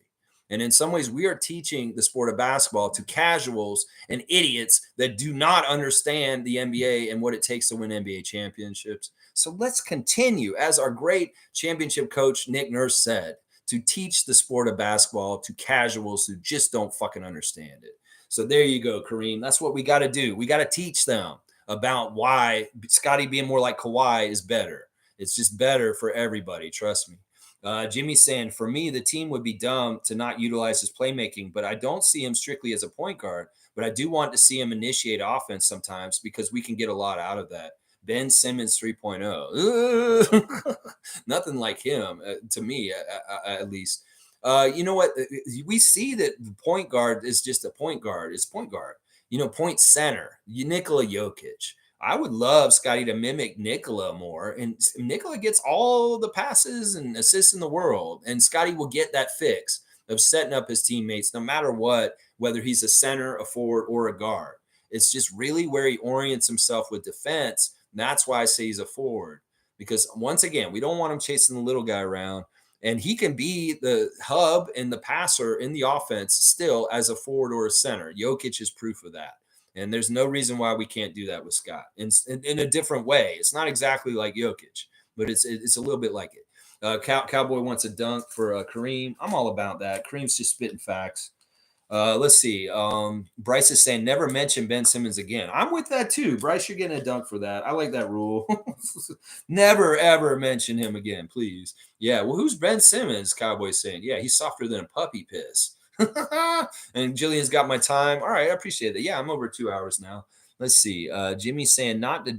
And in some ways, we are teaching the sport of basketball to casuals and idiots that do not understand the NBA and what it takes to win NBA championships. So let's continue, as our great championship coach, Nick Nurse, said, to teach the sport of basketball to casuals who just don't fucking understand it. So there you go, Kareem. That's what we got to do. We got to teach them about why Scotty being more like Kawhi is better. It's just better for everybody. Trust me. Jimmy's saying, for me, the team would be dumb to not utilize his playmaking, but I don't see him strictly as a point guard. But I do want to see him initiate offense sometimes because we can get a lot out of that. Ben Simmons 3.0. Nothing like him, to me, at least. You know what? We see that the point guard is just a point guard. It's point guard. You know, point center. Nikola Jokic. I would love Scotty to mimic Nikola more. And Nikola gets all the passes and assists in the world. And Scotty will get that fix of setting up his teammates no matter what, whether he's a center, a forward, or a guard. It's just really where he orients himself with defense. And that's why I say he's a forward. Because once again, we don't want him chasing the little guy around. And he can be the hub and the passer in the offense still as a forward or a center. Jokic is proof of that. And there's no reason why we can't do that with Scott in a different way. It's not exactly like Jokic, but it's a little bit like it. Cowboy wants a dunk for Kareem. I'm all about that. Kareem's just spitting facts. Let's see. Bryce is saying never mention Ben Simmons again. I'm with that too. Bryce, you're getting a dunk for that. I like that rule. Never, ever mention him again, please. Yeah. Well, who's Ben Simmons? Cowboy's saying. Yeah, he's softer than a puppy piss. And Jillian's got my time. All right, I appreciate it. Yeah, I'm over 2 hours now. Let's see. Jimmy's saying not the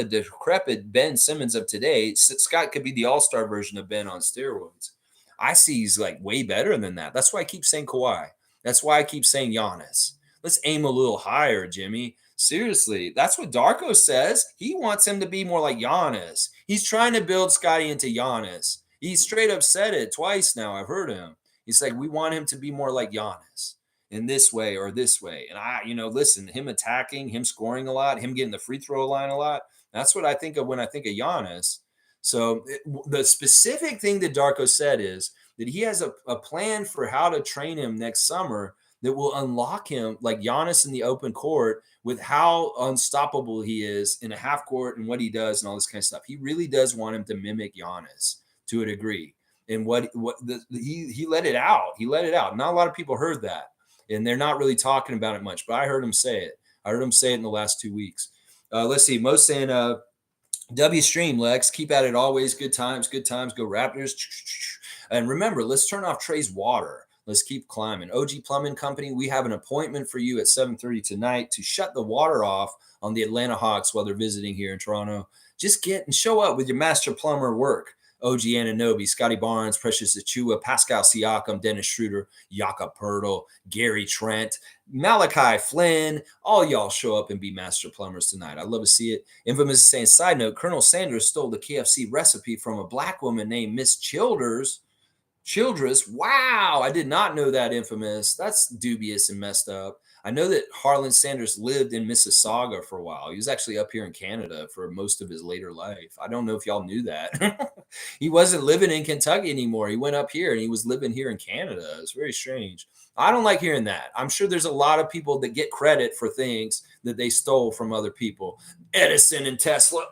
decrepit Ben Simmons of today. Scott could be the all-star version of Ben on steroids. I see he's like way better than that. That's why I keep saying Kawhi. That's why I keep saying Giannis. Let's aim a little higher, Jimmy. Seriously, that's what Darko says. He wants him to be more like Giannis. He's trying to build Scotty into Giannis. He straight up said it twice now. I've heard him. He's like, we want him to be more like Giannis in this way or this way. And listen, him attacking, him scoring a lot, him getting the free throw line a lot. That's what I think of when I think of Giannis. So the specific thing that Darko said is that he has a plan for how to train him next summer that will unlock him like Giannis in the open court with how unstoppable he is in a half court and what he does and all this kind of stuff. He really does want him to mimic Giannis to a degree. And he let it out. He let it out. Not a lot of people heard that, and they're not really talking about it much. But I heard him say it. I heard him say it in the last 2 weeks. Let's see. Mo saying, W stream, Lex. Keep at it always. Good times. Good times. Go Raptors. And remember, let's turn off Trey's water. Let's keep climbing. OG Plumbing Company, we have an appointment for you at 7:30 tonight to shut the water off on the Atlanta Hawks while they're visiting here in Toronto. Just get and show up with your master plumber work. OG Ananobi, Scotty Barnes, Precious Achua, Pascal Siakam, Dennis Schroeder, Jakob Pertl, Gary Trent, Malachi Flynn. All y'all show up and be master plumbers tonight. I'd love to see it. Infamous is saying, side note, Colonel Sanders stole the KFC recipe from a black woman named Miss Childress. Wow, I did not know that, Infamous. That's dubious and messed up. I know that Harlan Sanders lived in Mississauga for a while. He was actually up here in Canada for most of his later life. I don't know if y'all knew that. He wasn't living in Kentucky anymore. He went up here and he was living here in Canada. It's very strange. I don't like hearing that. I'm sure there's a lot of people that get credit for things that they stole from other people. Edison and Tesla.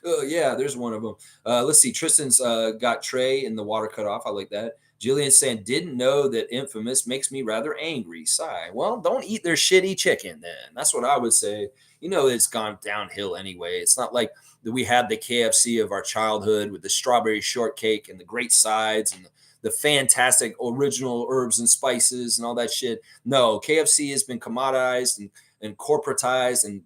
Oh, yeah, there's one of them. Let's see. Tristan's got Trey and the water cut off. I like that. Jillian saying, didn't know that Infamous makes me rather angry. Sigh. Well, don't eat their shitty chicken then. That's what I would say. You know, it's gone downhill anyway. It's not like that we had the KFC of our childhood with the strawberry shortcake and the great sides and the fantastic original herbs and spices and all that shit. No, KFC has been commoditized and corporatized and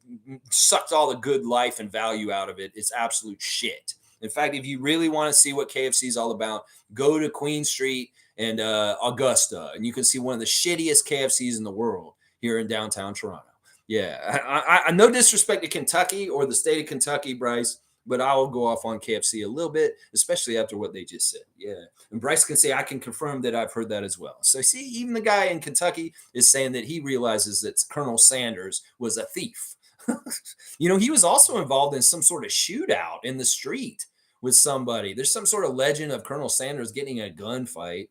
sucked all the good life and value out of it. It's absolute shit. In fact, if you really want to see what KFC is all about, go to Queen Street and Augusta, and you can see one of the shittiest KFCs in the world here in downtown Toronto. Yeah, I no disrespect to Kentucky or the state of Kentucky, Bryce, but I will go off on KFC a little bit, especially after what they just said. Yeah, and Bryce can say I can confirm that I've heard that as well. So see, even the guy in Kentucky is saying that he realizes that Colonel Sanders was a thief. You know, he was also involved in some sort of shootout in the street with somebody. There's some sort of legend of Colonel Sanders getting a gunfight.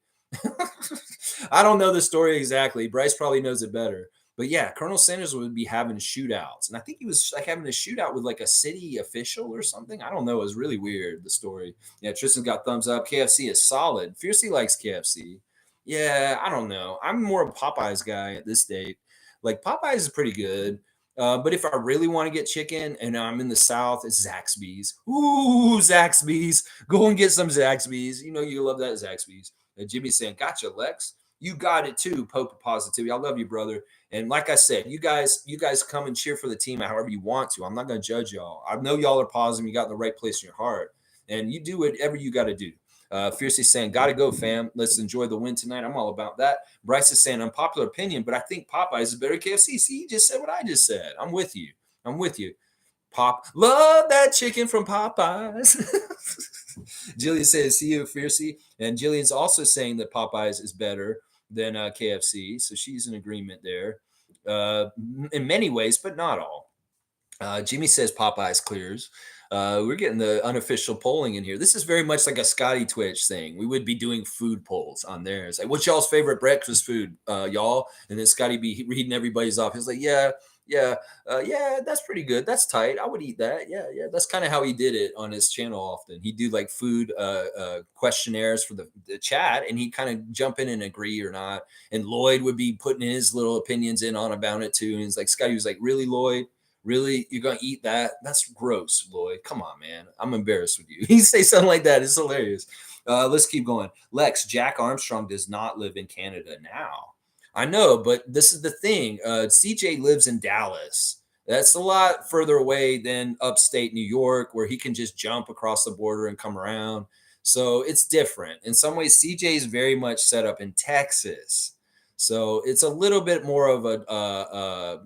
I don't know the story exactly. Bryce probably knows it better. But yeah, Colonel Sanders would be having shootouts. And I think he was like having a shootout with like a city official or something. I don't know. It was really weird, the story. Yeah, Tristan got thumbs up. KFC is solid. Fiercey likes KFC. Yeah, I don't know. I'm more of a Popeyes guy at this date. Like Popeyes is pretty good. But if I really want to get chicken and I'm in the South, it's Zaxby's. Ooh, Zaxby's. Go and get some Zaxby's. You know, you love that Zaxby's. And Jimmy's saying, gotcha, Lex. You got it too, Pope Positivity. I love you, brother. And like I said, you guys come and cheer for the team however you want to. I'm not going to judge y'all. I know y'all are positive. You got in the right place in your heart. And you do whatever you got to do. Fiercely saying, gotta go, fam. Let's enjoy the win tonight. I'm all about that. Bryce is saying, unpopular opinion, but I think Popeyes is better KFC. See, you just said what I just said. I'm with you. Love that chicken from Popeyes. Jillian says, see you, Fiercey. And Jillian's also saying that Popeyes is better than KFC. So she's in agreement there in many ways, but not all. Jimmy says Popeyes clears. We're getting the unofficial polling in here. This is very much like a Scotty Twitch thing. We would be doing food polls on there. It's like, what's y'all's favorite breakfast food, y'all? And then Scotty be reading everybody's off. He's like, yeah, that's pretty good. That's tight. I would eat that. Yeah. That's kind of how he did it on his channel often. He'd do like food questionnaires for the chat, and he'd kind of jump in and agree or not. And Lloyd would be putting his little opinions in on about it too. And he's like, Scotty was like, really, Lloyd? Really? You're going to eat that? That's gross, Lloyd. Come on, man. I'm embarrassed with you. He say something like that. It's hilarious. Let's keep going. Lex, Jack Armstrong does not live in Canada now. I know, but this is the thing. CJ lives in Dallas. That's a lot further away than upstate New York, where he can just jump across the border and come around. So it's different. In some ways, CJ is very much set up in Texas. So it's a little bit more of a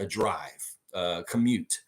drive, a commute.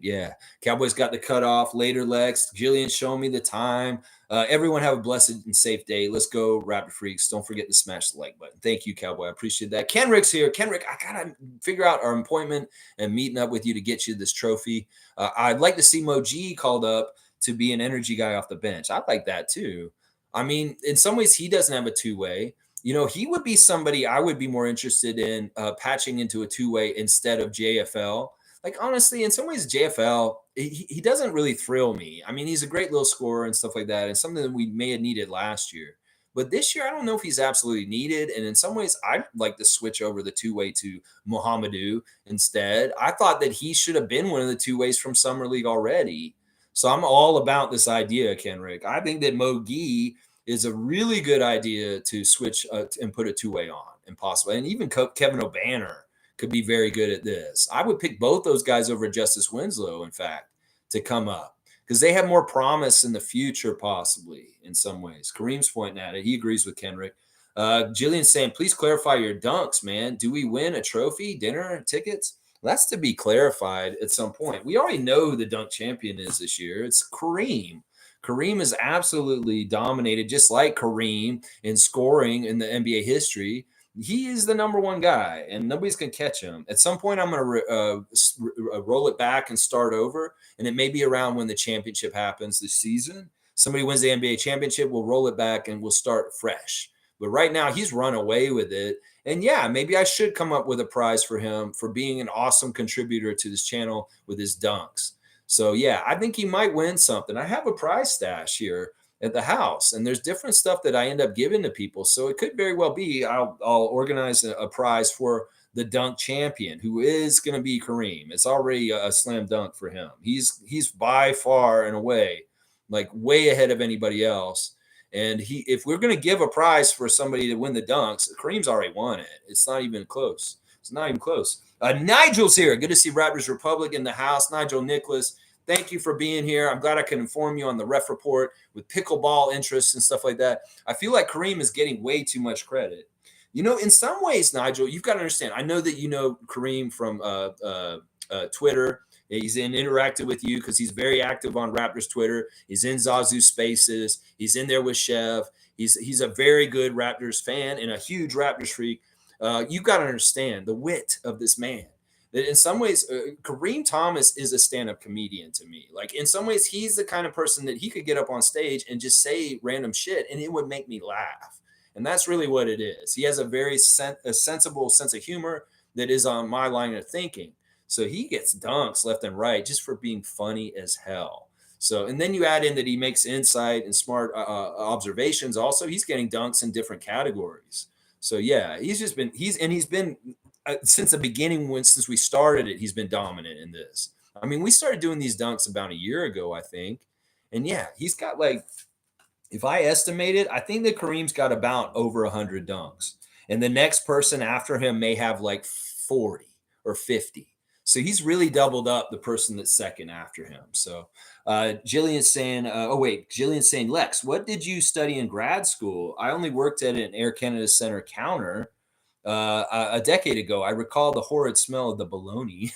Yeah. Cowboys got the cutoff later, Lex. Jillian showing me the time. Everyone have a blessed and safe day. Let's go, Raptor Freaks. Don't forget to smash the like button. Thank you, Cowboy. I appreciate that. Kenrick's here. Kenrick, I got to figure out our appointment and meeting up with you to get you this trophy. I'd like to see Moji called up to be an energy guy off the bench. I'd like that too. I mean, in some ways, he doesn't have a two-way. You know, he would be somebody I would be more interested in patching into a two-way instead of JFL. Like, honestly, in some ways, JFL, he doesn't really thrill me. I mean, he's a great little scorer and stuff like that, and something that we may have needed last year. But this year, I don't know if he's absolutely needed. And in some ways, I'd like to switch over the two-way to Mohamedou instead. I thought that he should have been one of the two-ways from Summer League already. So I'm all about this idea, Kenrick. I think that Mo Gee is a really good idea to switch and put a two-way on, impossible. And even Kevin O'Banner could be very good at this. I would pick both those guys over Justice Winslow, in fact, to come up because they have more promise in the future, possibly in some ways. Kareem's pointing at it. He agrees with Kenrick. Jillian's saying, please clarify your dunks, man. Do we win a trophy, dinner, tickets? That's to be clarified at some point. We already know who the dunk champion is this year. It's Kareem. Kareem is absolutely dominated, just like Kareem in scoring in the NBA history. He is the number one guy, and nobody's gonna catch him. At some point, I'm gonna roll it back and start over, and it may be around when the championship happens this season. Somebody wins the NBA championship, we'll roll it back and we'll start fresh. But right now, he's run away with it, and yeah, maybe I should come up with a prize for him for being an awesome contributor to this channel with his dunks. So yeah, I think he might win something. I have a prize stash here at the house, and there's different stuff that I end up giving to people. So it could very well be I'll organize a prize for the dunk champion, who is going to be Kareem. It's already a slam dunk for him. He's by far and away like way ahead of anybody else. And if we're going to give a prize for somebody to win the dunks, Kareem's already won it. It's not even close. It's not even close. Nigel's here. Good to see Raptors Republic in the house. Nigel Nicholas, thank you for being here. I'm glad I can inform you on the ref report with pickleball interests and stuff like that. I feel like Kareem is getting way too much credit. You know, in some ways, Nigel, you've got to understand. I know that you know Kareem from Twitter. He's interacted with you because he's very active on Raptors Twitter. He's in Zazu Spaces. He's in there with Chev. He's a very good Raptors fan and a huge Raptors freak. You've got to understand the wit of this man. That in some ways, Kareem Thomas is a stand-up comedian to me. Like in some ways, he's the kind of person that he could get up on stage and just say random shit, and it would make me laugh. And that's really what it is. He has a very sensible sense of humor that is on my line of thinking. So he gets dunks left and right just for being funny as hell. So, and then you add in that he makes insight and smart observations. Also, he's getting dunks in different categories. So yeah, he's been since the beginning, since we started it, he's been dominant in this. I mean, we started doing these dunks about a year ago, I think. And yeah, he's got like, if I estimate it, I think that Kareem's got about over 100 dunks. And the next person after him may have like 40 or 50. So he's really doubled up the person that's second after him. So Jillian's saying, Lex, what did you study in grad school? I only worked at an Air Canada Center counter a decade ago. I recall the horrid smell of the bologna.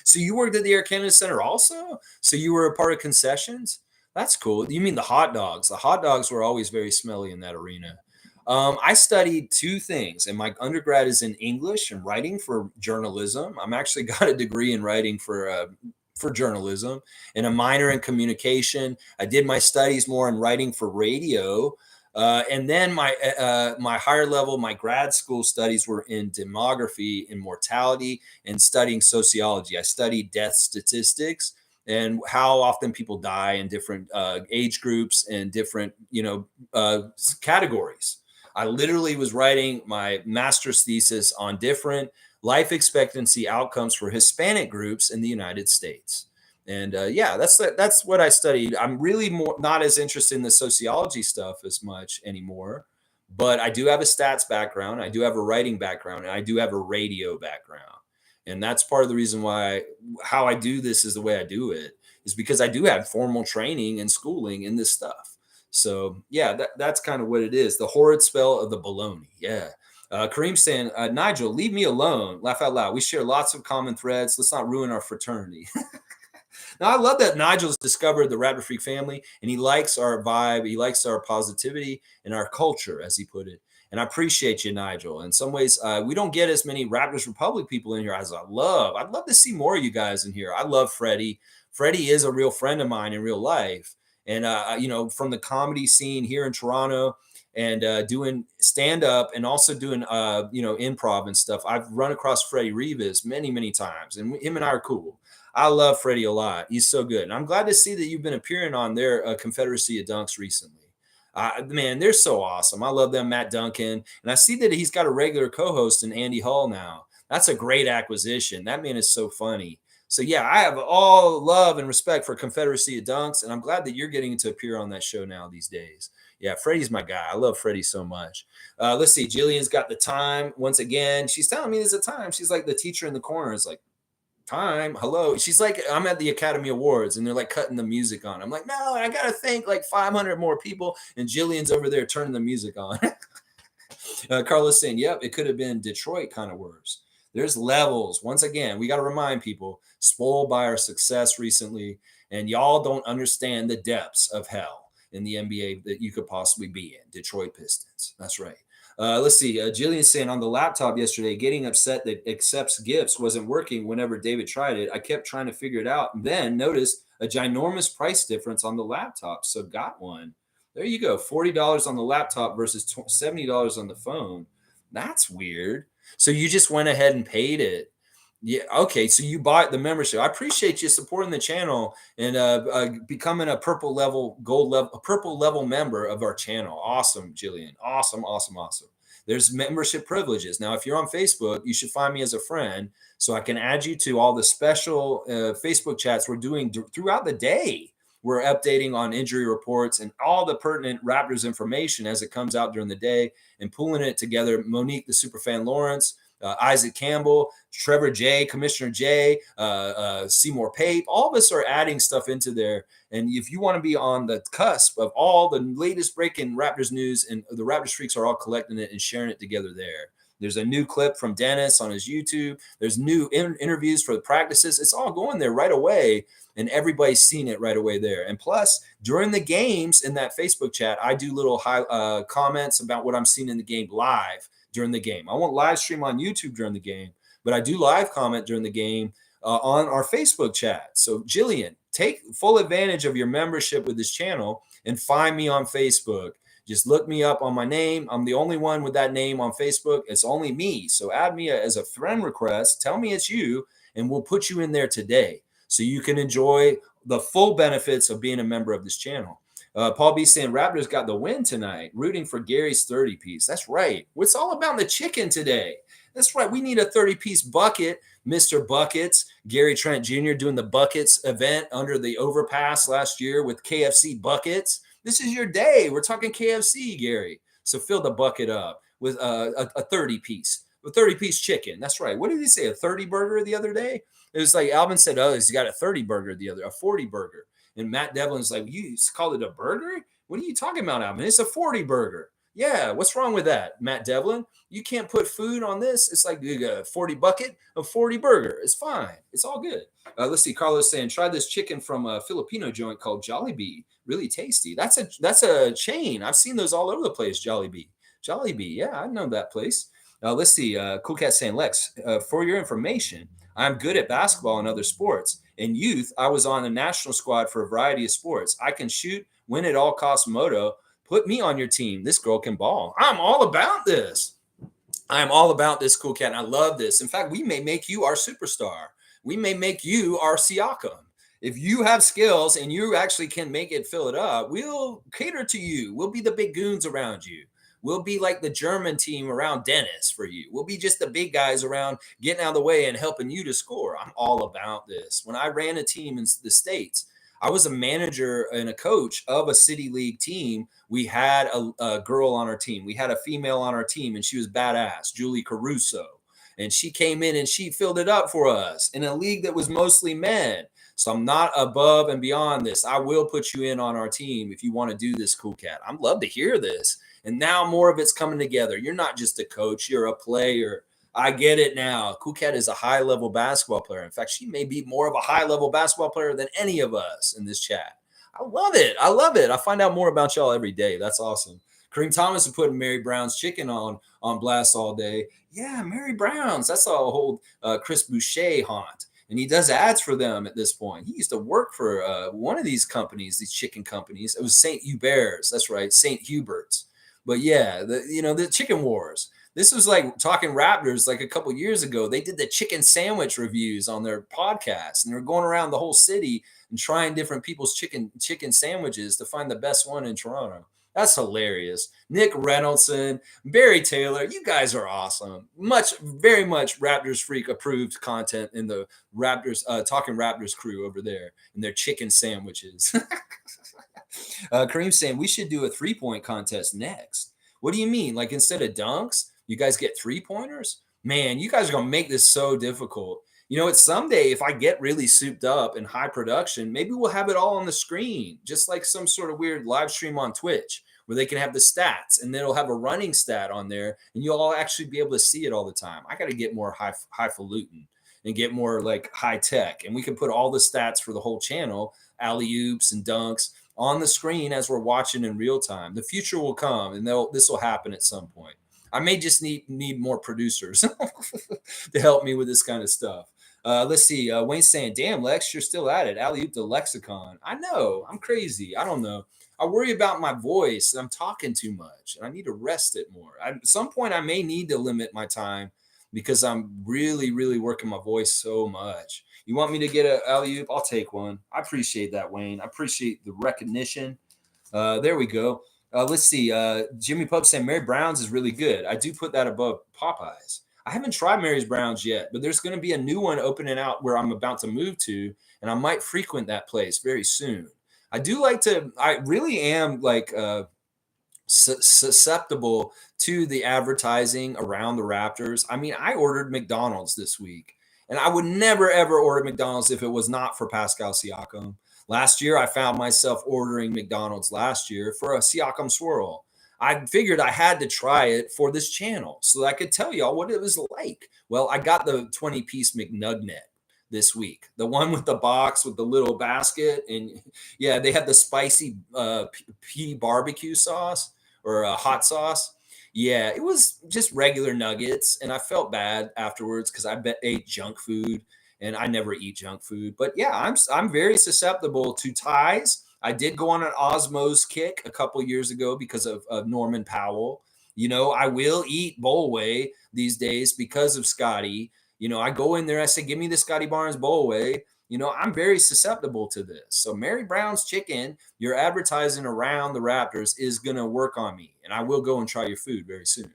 So you worked at the Air Canada Center also? So you were a part of concessions? That's cool. You mean the hot dogs? The hot dogs were always very smelly in that arena. I studied two things, and my undergrad is in English and writing for journalism. I'm actually got a degree in writing for journalism and a minor in communication. I did my studies more in writing for radio. And then my higher level, my grad school studies were in demography and mortality and studying sociology. I studied death statistics and how often people die in different age groups and different, categories. I literally was writing my master's thesis on different life expectancy outcomes for Hispanic groups in the United States. And that's what I studied. I'm really not as interested in the sociology stuff as much anymore, but I do have a stats background. I do have a writing background, and I do have a radio background. And that's part of the reason how I do this is the way I do it, is because I do have formal training and schooling in this stuff. So yeah, that's kind of what it is. The horrid spell of the bologna. Yeah. Kareem saying, Nigel, leave me alone. Laugh out loud. We share lots of common threads. Let's not ruin our fraternity. Now, I love that Nigel's discovered the Raptor Freak family, and he likes our vibe. He likes our positivity and our culture, as he put it. And I appreciate you, Nigel. In some ways, we don't get as many Raptors Republic people in here as I love. I'd love to see more of you guys in here. I love Freddie. Freddie is a real friend of mine in real life. And, from the comedy scene here in Toronto and doing stand-up and also doing, improv and stuff, I've run across Freddie Rivas many, many times. And him and I are cool. I love Freddie a lot. He's so good. And I'm glad to see that you've been appearing on their Confederacy of Dunks recently. Man, they're so awesome. I love them, Matt Duncan. And I see that he's got a regular co-host in Andy Hull now. That's a great acquisition. That man is so funny. So, yeah, I have all love and respect for Confederacy of Dunks. And I'm glad that you're getting to appear on that show now these days. Yeah, Freddie's my guy. I love Freddie so much. Let's see. Jillian's got the time once again. She's telling me there's a time. She's like the teacher in the corner. It's like, time, hello. She's like, I'm at the Academy Awards and they're like cutting the music on. I'm like, no, I gotta thank like 500 more people, and Jillian's over there turning the music on. Carla's saying, yep, it could have been Detroit kind of worse. There's levels. Once again, we got to remind people, spoiled by our success recently, and y'all don't understand the depths of hell in the NBA that you could possibly be in. Detroit Pistons. That's right. Let's see. Jillian's saying on the laptop yesterday, getting upset that accepts gifts wasn't working whenever David tried it. I kept trying to figure it out and then noticed a ginormous price difference on the laptop. So got one. There you go. $40 on the laptop versus $70 on the phone. That's weird. So you just went ahead and paid it. Yeah. Okay. So you bought the membership. I appreciate you supporting the channel and becoming a purple level, gold level, a purple level member of our channel. Awesome, Jillian. Awesome, awesome, awesome. There's membership privileges. Now, if you're on Facebook, you should find me as a friend so I can add you to all the special Facebook chats we're doing throughout the day. We're updating on injury reports and all the pertinent Raptors information as it comes out during the day and pulling it together. Monique, the superfan Lawrence, Isaac Campbell, Trevor J, Commissioner J, Seymour Pape, all of us are adding stuff into there. And if you want to be on the cusp of all the latest breaking Raptors news, and the Raptors freaks are all collecting it and sharing it together there. There's a new clip from Dennis on his YouTube. There's new interviews for the practices. It's all going there right away, and everybody's seen it right away there. And plus, during the games in that Facebook chat, I do little comments about what I'm seeing in the game live during the game. I won't live stream on YouTube during the game, but I do live comment during the game on our Facebook chat. So Jillian, take full advantage of your membership with this channel and find me on Facebook. Just look me up on my name. I'm the only one with that name on Facebook. It's only me. So add me as a friend request. Tell me it's you, and we'll put you in there today so you can enjoy the full benefits of being a member of this channel. Paul B saying Raptors got the win tonight, rooting for Gary's 30 piece. That's right. It's all about the chicken today. That's right. We need a 30-piece bucket, Mr. Buckets. Gary Trent Jr. doing the Buckets event under the overpass last year with KFC Buckets. This is your day. We're talking KFC, Gary. So fill the bucket up with a 30-piece, a 30-piece chicken. That's right. What did he say? A 30 burger the other day? It was like Alvin said, oh, he's got a 30 burger the other, a 40 burger. And Matt Devlin's like, you call it a burger? What are you talking about, Alvin? It's a 40 burger. Yeah, what's wrong with that, Matt Devlin? You can't put food on this. It's like a 40 bucket, a 40 burger. It's fine. It's all good. Let's see. Carlos saying, try this chicken from a Filipino joint called Jollibee. Really tasty. That's a chain. I've seen those all over the place. Jollibee. Yeah, I know that place. Let's see. Cool Cat saying, Lex, for your information, I'm good at basketball and other sports. In youth, I was on the national squad for a variety of sports. I can shoot, win at all costs moto. Put me on your team. This girl can ball. I'm all about this. I'm all about this, Cool Cat. And I love this. In fact, we may make you our superstar. We may make you our Siakam. If you have skills and you actually can make it, fill it up, we'll cater to you. We'll be the big goons around you. We'll be like the German team around Dennis for you. We'll be just the big guys around getting out of the way and helping you to score. I'm all about this. When I ran a team in the States, I was a manager and a coach of a city league team. We had a girl on our team. We had a female on our team, and she was badass, Julie Caruso. And she came in and she filled it up for us in a league that was mostly men. So I'm not above and beyond this. I will put you in on our team if you want to do this, Cool Cat. I'd love to hear this. And now more of it's coming together. You're not just a coach, you're a player. I get it now. Cool Cat is a high-level basketball player. In fact, she may be more of a high-level basketball player than any of us in this chat. I love it. I love it. I find out more about y'all every day. That's awesome. Kareem Thomas is putting Mary Brown's chicken on blast all day. Yeah, Mary Brown's. That's a whole Chris Boucher haunt. And he does ads for them at this point. He used to work for one of these companies, these chicken companies. It was St. Hubert's. That's right, St. Hubert's. But yeah, the chicken wars. This was like talking Raptors like a couple years ago. They did the chicken sandwich reviews on their podcast, and they're going around the whole city and trying different people's chicken sandwiches to find the best one in Toronto. That's hilarious. Nick Reynoldson, Barry Taylor, you guys are awesome. Very much Raptors Freak approved content in the Raptors, Talking Raptors crew over there and their chicken sandwiches. Kareem saying we should do a 3-point contest next. What do you mean? Like instead of dunks, you guys get 3-pointers? Man, you guys are going to make this so difficult. You know, it's someday if I get really souped up in high production, maybe we'll have it all on the screen, just like some sort of weird live stream on Twitch where they can have the stats and then it'll have a running stat on there and you'll all actually be able to see it all the time. I got to get more highfalutin and get more like high tech. And we can put all the stats for the whole channel, alley-oops and dunks, on the screen as we're watching in real time. The future will come and this will happen at some point. I may just need more producers to help me with this kind of stuff. Let's see. Wayne's saying, "Damn, Lex, you're still at it. Alley oop the lexicon." I know. I'm crazy. I don't know. I worry about my voice. I'm talking too much, and I need to rest it more. At some point, I may need to limit my time because I'm really, really working my voice so much. You want me to get a alley oop? I'll take one. I appreciate that, Wayne. I appreciate the recognition. There we go. Let's see. Jimmy Pub saying Mary Brown's is really good. I do put that above Popeyes. I haven't tried Mary's Brown's yet, but there's going to be a new one opening out where I'm about to move to, and I might frequent that place very soon. I do like to. I really am like susceptible to the advertising around the Raptors. I mean, I ordered McDonald's this week, and I would never ever order McDonald's if it was not for Pascal Siakam. Last year, I found myself ordering McDonald's last year for a Siakam swirl. I figured I had to try it for this channel so that I could tell y'all what it was like. Well, I got the 20-piece McNugget this week, the one with the box with the little basket. And yeah, they had the spicy pea barbecue sauce or hot sauce. Yeah, it was just regular nuggets. And I felt bad afterwards because ate junk food and I never eat junk food. But yeah, I'm very susceptible to ties. I did go on an Osmos kick a couple years ago because of Norman Powell. You know, I will eat Bolway these days because of Scotty. You know, I go in there, I say, give me the Scotty Barnes Bolway. You know, I'm very susceptible to this. So Mary Brown's chicken, your advertising around the Raptors is going to work on me. And I will go and try your food very soon.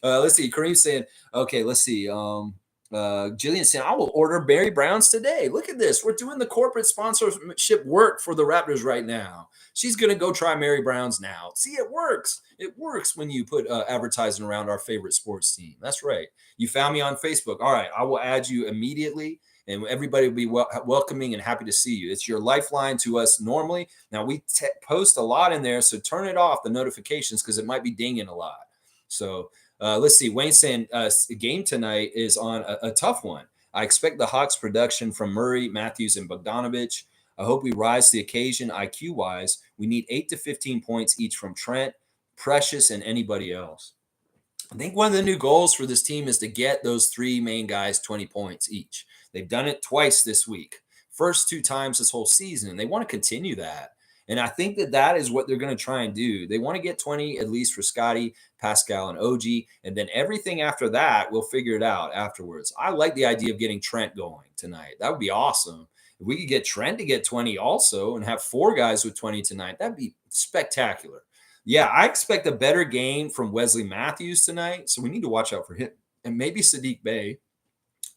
Let's see. Kareem's saying, okay, let's see. Jillian saying, I will order Barry Brown's today. Look at this. We're doing the corporate sponsorship work for the Raptors right now. She's going to go try Mary Brown's now. See, it works. It works when you put advertising around our favorite sports team. That's right. You found me on Facebook. All right. I will add you immediately, and everybody will be welcoming and happy to see you. It's your lifeline to us normally. Now, we post a lot in there, so turn it off, the notifications, because it might be dinging a lot. So, let's see. Wayne saying game tonight is on a tough one. I expect the Hawks production from Murray, Matthews, and Bogdanovich. I hope we rise to the occasion IQ-wise. We need 8 to 15 points each from Trent, Precious, and anybody else. I think one of the new goals for this team is to get those three main guys 20 points each. They've done it twice this week. First 2 times this whole season, and they want to continue that. And I think that is what they're going to try and do. They want to get 20 at least for Scotty, Pascal, and OG. And then everything after that, we'll figure it out afterwards. I like the idea of getting Trent going tonight. That would be awesome. If we could get Trent to get 20 also and have 4 guys with 20 tonight, that'd be spectacular. Yeah, I expect a better game from Wesley Matthews tonight. So we need to watch out for him. And maybe Sadiq Bey.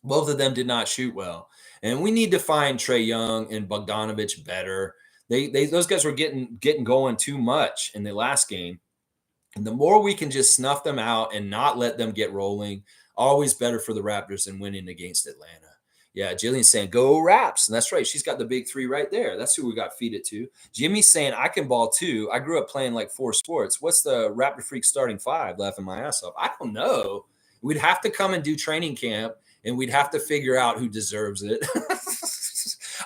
Both of them did not shoot well. And we need to find Trae Young and Bogdanovich better. Those guys were getting going too much in the last game. And the more we can just snuff them out and not let them get rolling, always better for the Raptors than winning against Atlanta. Yeah, Jillian's saying, go Raps. And that's right. She's got the big 3 right there. That's who we got feed it to. Jimmy's saying, I can ball too. I grew up playing like 4 sports. What's the Raptor Freak starting 5? Laughing my ass off. I don't know. We'd have to come and do training camp, and we'd have to figure out who deserves it.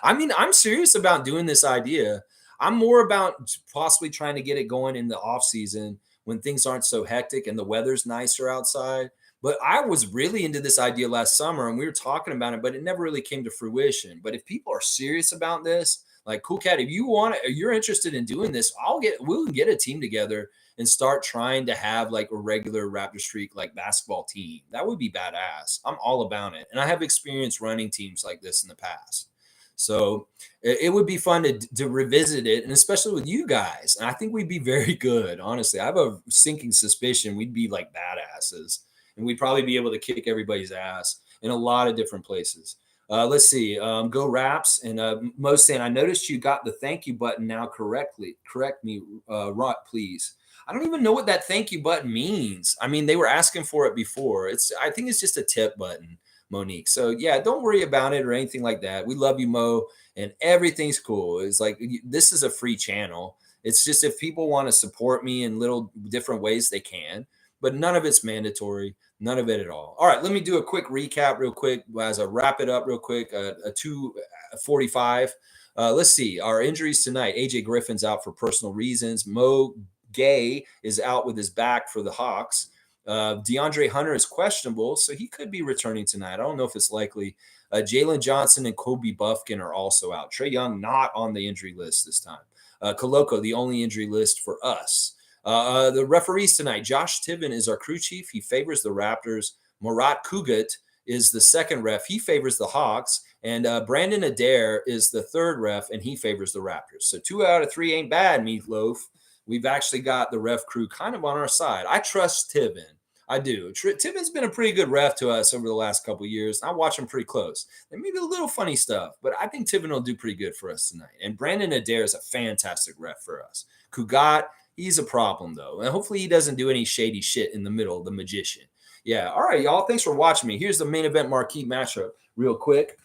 I mean, I'm serious about doing this idea. I'm more about possibly trying to get it going in the off season when things aren't so hectic and the weather's nicer outside. But I was really into this idea last summer, and we were talking about it, but it never really came to fruition. But if people are serious about this, like Cool Cat, if you want it, or you're interested in doing this, we'll get a team together and start trying to have like a regular Raptor Streak like basketball team. That would be badass. I'm all about it, and I have experience running teams like this in the past. So it would be fun to revisit it, and especially with you guys. And I think we'd be very good. Honestly, I have a sinking suspicion we'd be like badasses, and we'd probably be able to kick everybody's ass in a lot of different places. Let's see. Go Raps. And Mo's saying, I noticed you got the thank you button now correctly. Correct me, Rot, please. I don't even know what that thank you button means. I mean, they were asking for it before. I think it's just a tip button, Monique. So yeah, don't worry about it or anything like that. We love you, Mo, and everything's cool. It's like, this is a free channel. It's just if people want to support me in little different ways, they can, but none of it's mandatory. None of it at all. All right, let me do a quick recap real quick as I wrap it up real quick. A 2:45. Let's see. Our injuries tonight. AJ Griffin's out for personal reasons. Mo Gay is out with his back for the Hawks. DeAndre Hunter is questionable, so he could be returning tonight. I don't know if it's likely. Jalen Johnson and Kobe Buffkin are also out. Trae Young not on the injury list this time. Koloko, the only injury list for us. The referees tonight, Josh Tiven is our crew chief. He favors the Raptors. Murat Kugat is the second ref. He favors the Hawks. And Brandon Adair is the third ref, and he favors the Raptors. So 2 out of 3 ain't bad, Meatloaf. We've actually got the ref crew kind of on our side. I trust Tiven. I do. Tiven's been a pretty good ref to us over the last couple of years. I watch him pretty close. There may be a little funny stuff, but I think Tiven will do pretty good for us tonight. And Brandon Adair is a fantastic ref for us. Kugat, he's a problem, though. And hopefully he doesn't do any shady shit in the middle, the magician. Yeah. All right, y'all. Thanks for watching me. Here's the main event marquee matchup real quick.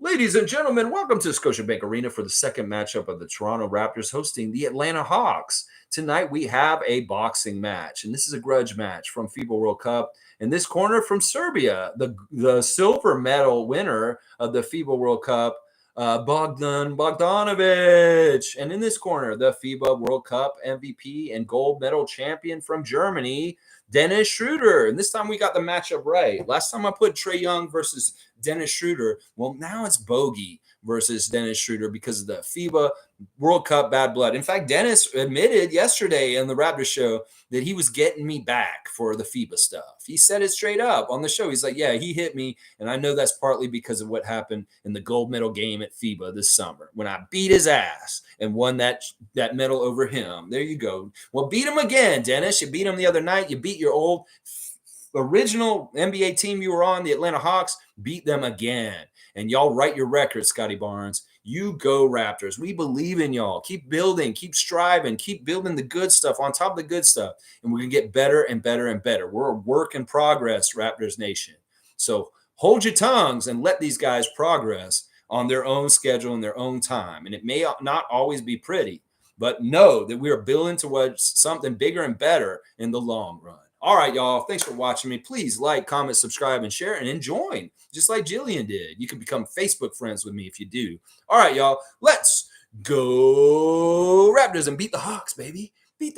Ladies and gentlemen, welcome to Scotiabank Arena for the second matchup of the Toronto Raptors hosting the Atlanta Hawks. Tonight we have a boxing match, and this is a grudge match from FIBA World Cup. In this corner from Serbia, the silver medal winner of the FIBA World Cup, Bogdan Bogdanovic. And in this corner, the FIBA World Cup MVP and gold medal champion from Germany, Dennis Schroeder. And this time we got the matchup right. Last time I put Trae Young versus Dennis Schroeder. Well, now it's Bogey versus Dennis Schroeder because of the FIBA World Cup bad blood. In fact, Dennis admitted yesterday in the Raptors show that he was getting me back for the FIBA stuff. He said it straight up on the show. He's like, yeah, he hit me. And I know that's partly because of what happened in the gold medal game at FIBA this summer when I beat his ass and won that medal over him. There you go. Well, beat him again, Dennis. You beat him the other night. You beat your old original NBA team you were on, the Atlanta Hawks. Beat them again. And y'all write your record, Scotty Barnes. You go Raptors. We believe in y'all. Keep building, keep striving, keep building the good stuff on top of the good stuff. And we're going to get better and better and better. We're a work in progress, Raptors Nation. So hold your tongues and let these guys progress on their own schedule and their own time. And it may not always be pretty, but know that we are building towards something bigger and better in the long run. All right, y'all. Thanks for watching me. Please like, comment, subscribe, and share, and join, just like Jillian did. You can become Facebook friends with me if you do. All right, y'all. Let's go Raptors and beat the Hawks, baby.